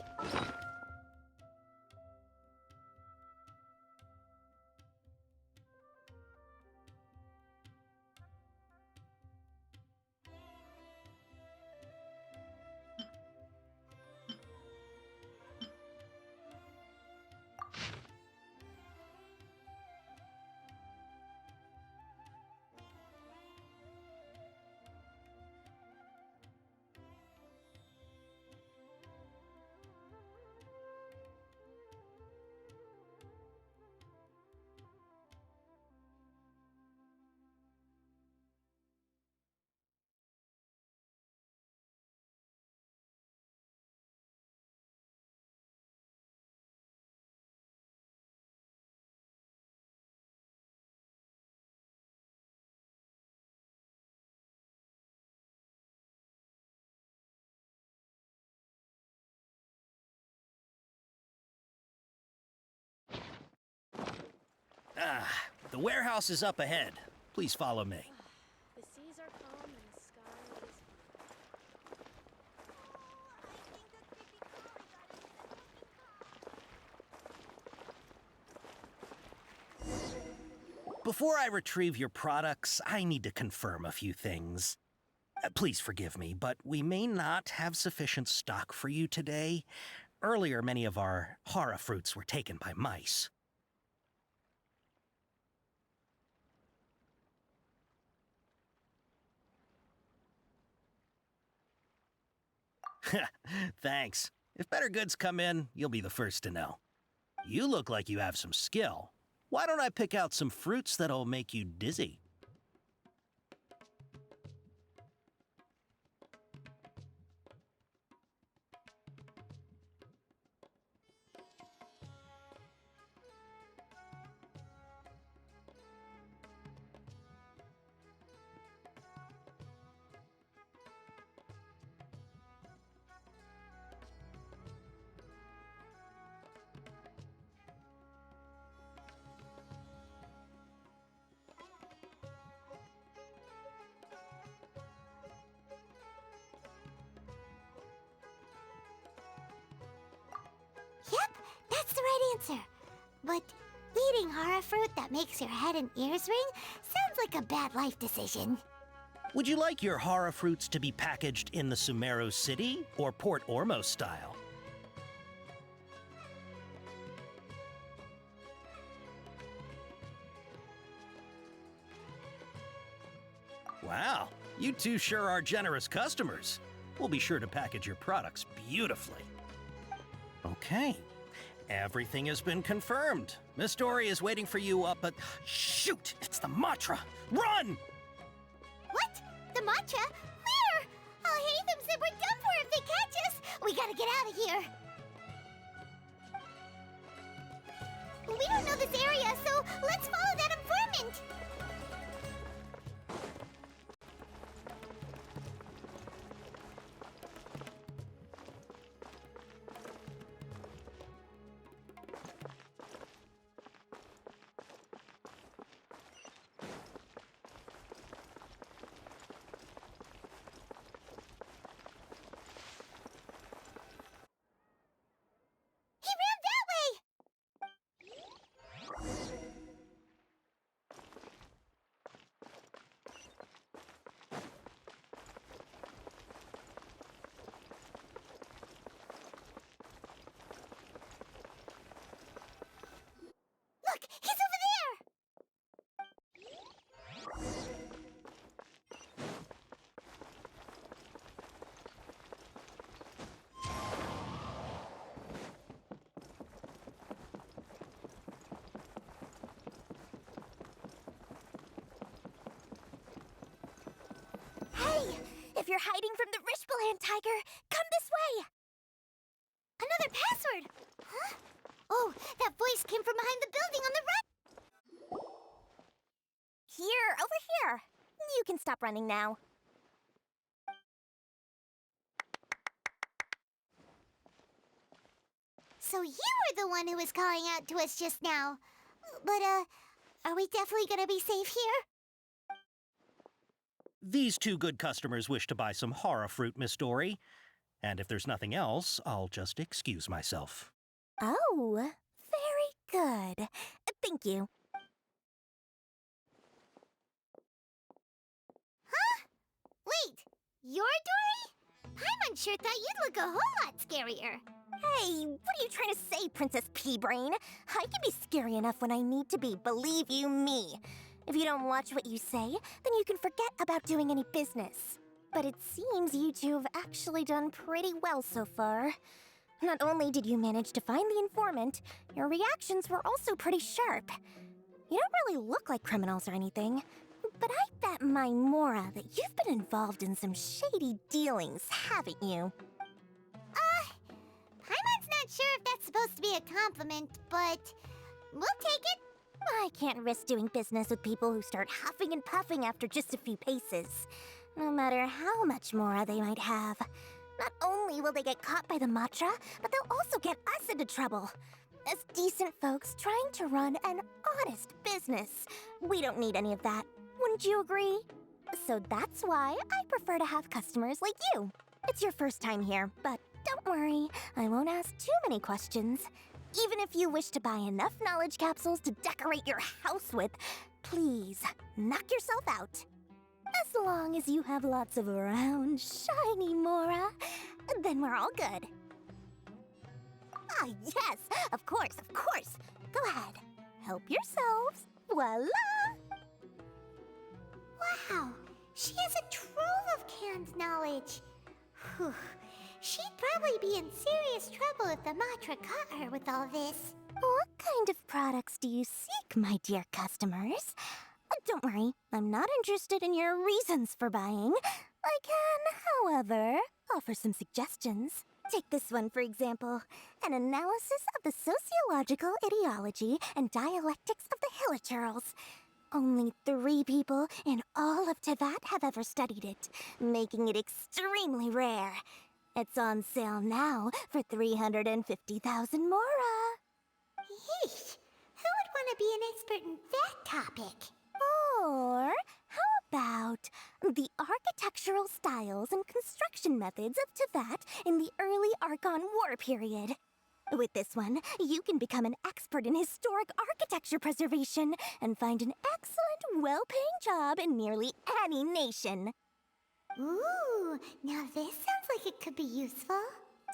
C: Ah, the warehouse is up ahead. Please follow me.
X: The seas are calm and the sky is...
C: Before I retrieve your products, I need to confirm a few things. Please forgive me, but we may not have sufficient stock for you today. Earlier, many of our hara fruits were taken by mice. Thanks. If better goods come in, you'll be the first to know. You look like you have some skill. Why don't I pick out some fruits that'll make you dizzy?
B: Yep, that's the right answer. But eating hara fruit that makes your head and ears ring sounds like a bad life decision.
C: Would you like your hara fruits to be packaged in the Sumeru City or Port Ormos style? Wow, you two sure are generous customers. We'll be sure to package your products beautifully. Okay, everything has been confirmed. Miss Dory is waiting for you up at... Shoot, it's the Matra! Run!
B: What? The mantra? Where? I'll hate them said we're done for if they catch us. We gotta get out of here. We don't know this area, so let's follow that informant. He ran that way! Hey! If you're hiding from the Rishbaland tiger, come this way! Another password! Huh? Oh, that voice came from behind the building on the right! Here, over here! You can stop running now. So you were the one who was calling out to us just now. But, are we definitely gonna be safe here?
C: These two good customers wish to buy some horror fruit, Miss Dory. And if there's nothing else, I'll just excuse myself.
B: Oh, very good. Thank you. Huh? Wait, you're Dory? Paimon sure thought you'd look a whole lot scarier. Hey, what are you trying to say, Princess Pea-Brain? I can be scary enough when I need to be, believe you me. If you don't watch what you say, then you can forget about doing any business. But it seems you two have actually done pretty well so far. Not only did you manage to find the informant, your reactions were also pretty sharp. You don't really look like criminals or anything, but I bet my Mora that you've been involved in some shady dealings, haven't you? Paimon's not sure if that's supposed to be a compliment, but we'll take it. I can't risk doing business with people who start huffing and puffing after just a few paces, no matter how much Mora they might have. Not only will they get caught by the Matra, but they'll also get us into trouble. As decent folks trying to run an honest business, we don't need any of that. Wouldn't you agree? So that's why I prefer to have customers like you. It's your first time here, but don't worry, I won't ask too many questions. Even if you wish to buy enough knowledge capsules to decorate your house with, please, knock yourself out. As long as you have lots of round, shiny Mora, then we're all good. Ah, yes, of course, of course. Go ahead, help yourselves. Voila! Wow, she has a trove of canned knowledge. Whew. She'd probably be in serious trouble if the Matra caught her with all this. What kind of products do you seek, my dear customers? Don't worry, I'm not interested in your reasons for buying. I can, however, offer some suggestions. Take this one, for example. An analysis of the sociological ideology and dialectics of the Hilichurls. Only 3 people in all of Teyvat have ever studied it, making it extremely rare. It's on sale now for 350,000 Mora. Yeesh, who would want to be an expert in that topic? Or how about the architectural styles and construction methods of Teyvat in the early Archon War period? With this one, you can become an expert in historic architecture preservation and find an excellent, well-paying job in nearly any nation. Ooh, now this sounds like it could be useful.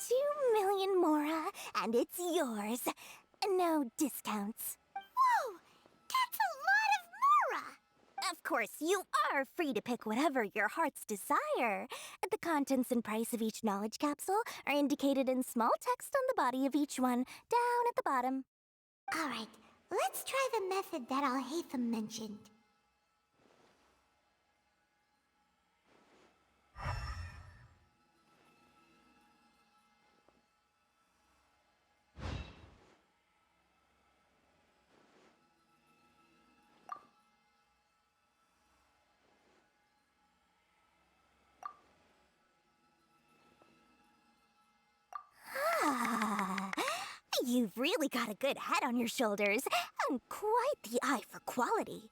B: 2 million Mora, and it's yours. No discounts. Whoa! That's a lot of Mora! Of course, you are free to pick whatever your heart's desire. The contents and price of each knowledge capsule are indicated in small text on the body of each one, down at the bottom. Alright, let's try the method that Al-Haytham mentioned. Ah, you've really got a good head on your shoulders, and quite the eye for quality.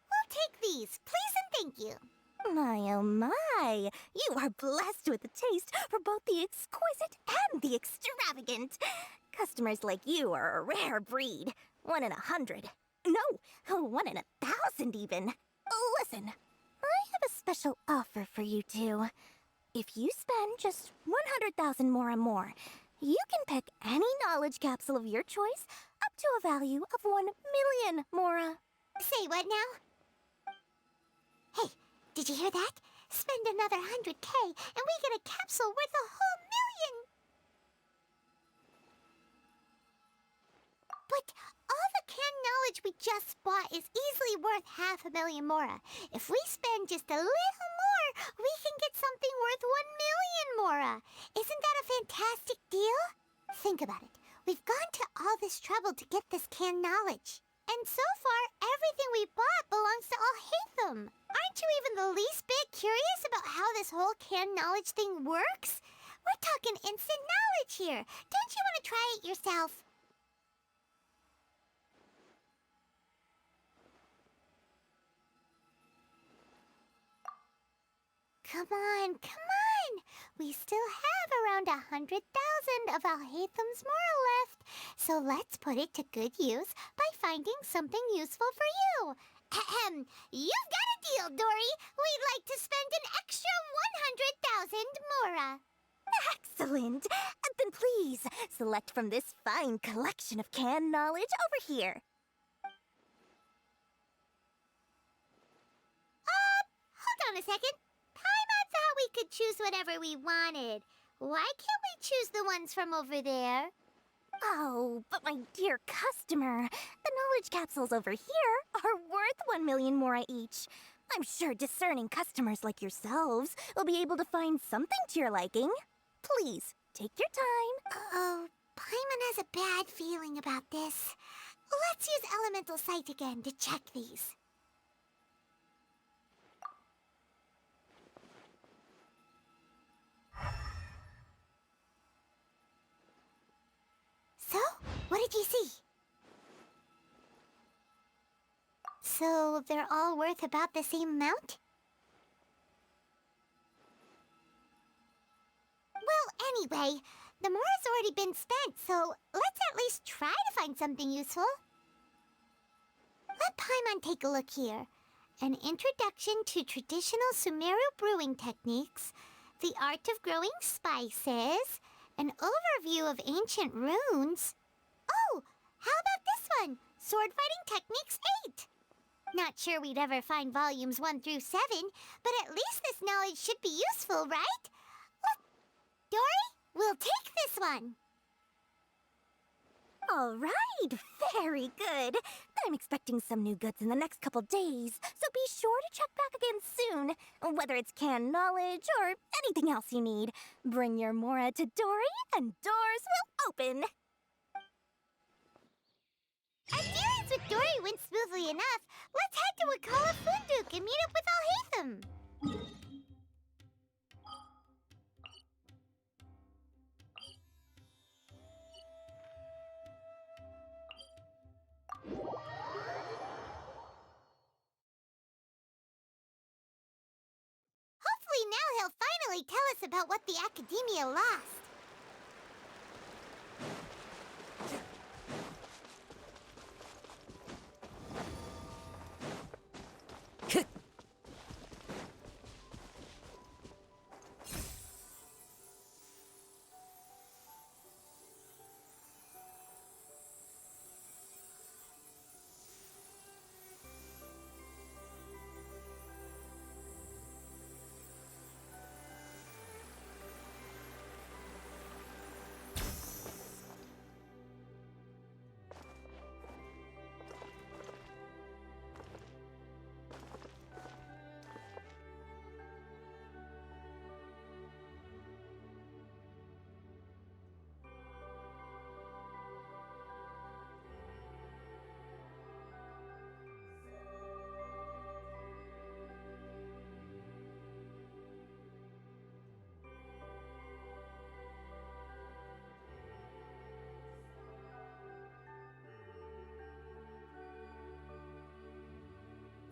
B: We'll take these, please and thank you. My oh my, you are blessed with a taste for both the exquisite and the extravagant. Customers like you are a rare breed, 1 in 100. No, 1 in 1,000 even. Listen, I have a special offer for you two. If you spend just 100,000 more, you can pick any knowledge capsule of your choice up to a value of 1 million Mora. Say what now? Hey, did you hear that? Spend another 100K and we get a capsule worth a whole million! But all the canned knowledge we just bought is easily worth 500,000 mora. If we spend just a little more, we can get something worth 1,000,000 mora. Isn't that a fantastic deal? Think about it. We've gone to all this trouble to get this canned knowledge. And so far, everything we bought belongs to Alhaitham. Aren't you even the least bit curious about how this whole canned knowledge thing works? We're talking instant knowledge here. Don't you want to try it yourself? Come on, come on! We still have around 100,000 of Alhaitham's moral left, so let's put it to good use by finding something useful for you. Ahem. You've got a deal, Dory. We'd like to spend an extra 100,000 mora.
J: Excellent! Then please, select from this fine collection of canned knowledge over here.
B: Hold on a second. Paimon thought we could choose whatever we wanted. Why can't we choose the ones from over there?
J: Oh, but my dear customer, the knowledge capsules over here are worth 1,000,000 mora each. I'm sure discerning customers like yourselves will be able to find something to your liking. Please, take your time.
B: Uh-oh, Paimon has a bad feeling about this. Let's use Elemental Sight again to check these. So, what did you see? So, they're all worth about the same amount? Well, anyway, the mora's already been spent, so let's at least try to find something useful. Let Paimon take a look here. An introduction to traditional Sumeru brewing techniques, the art of growing spices, an overview of ancient runes. Oh, how about this one? Sword Fighting Techniques 8. Not sure we'd ever find volumes 1 through 7, but at least this knowledge should be useful, right? Dory, we'll take this one.
J: All right, very good. I'm expecting some new goods in the next couple days, so be sure to check back again soon. Whether it's canned knowledge or anything else you need, bring your mora to Dory and doors will open.
B: Our dealings with Dory went smoothly enough. Let's head to Wakala Funduk and meet up with Alhaitham. Hopefully now he'll finally tell us about what the Academia lost.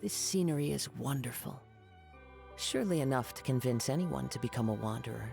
K: This scenery is wonderful. Surely enough to convince anyone to become a wanderer.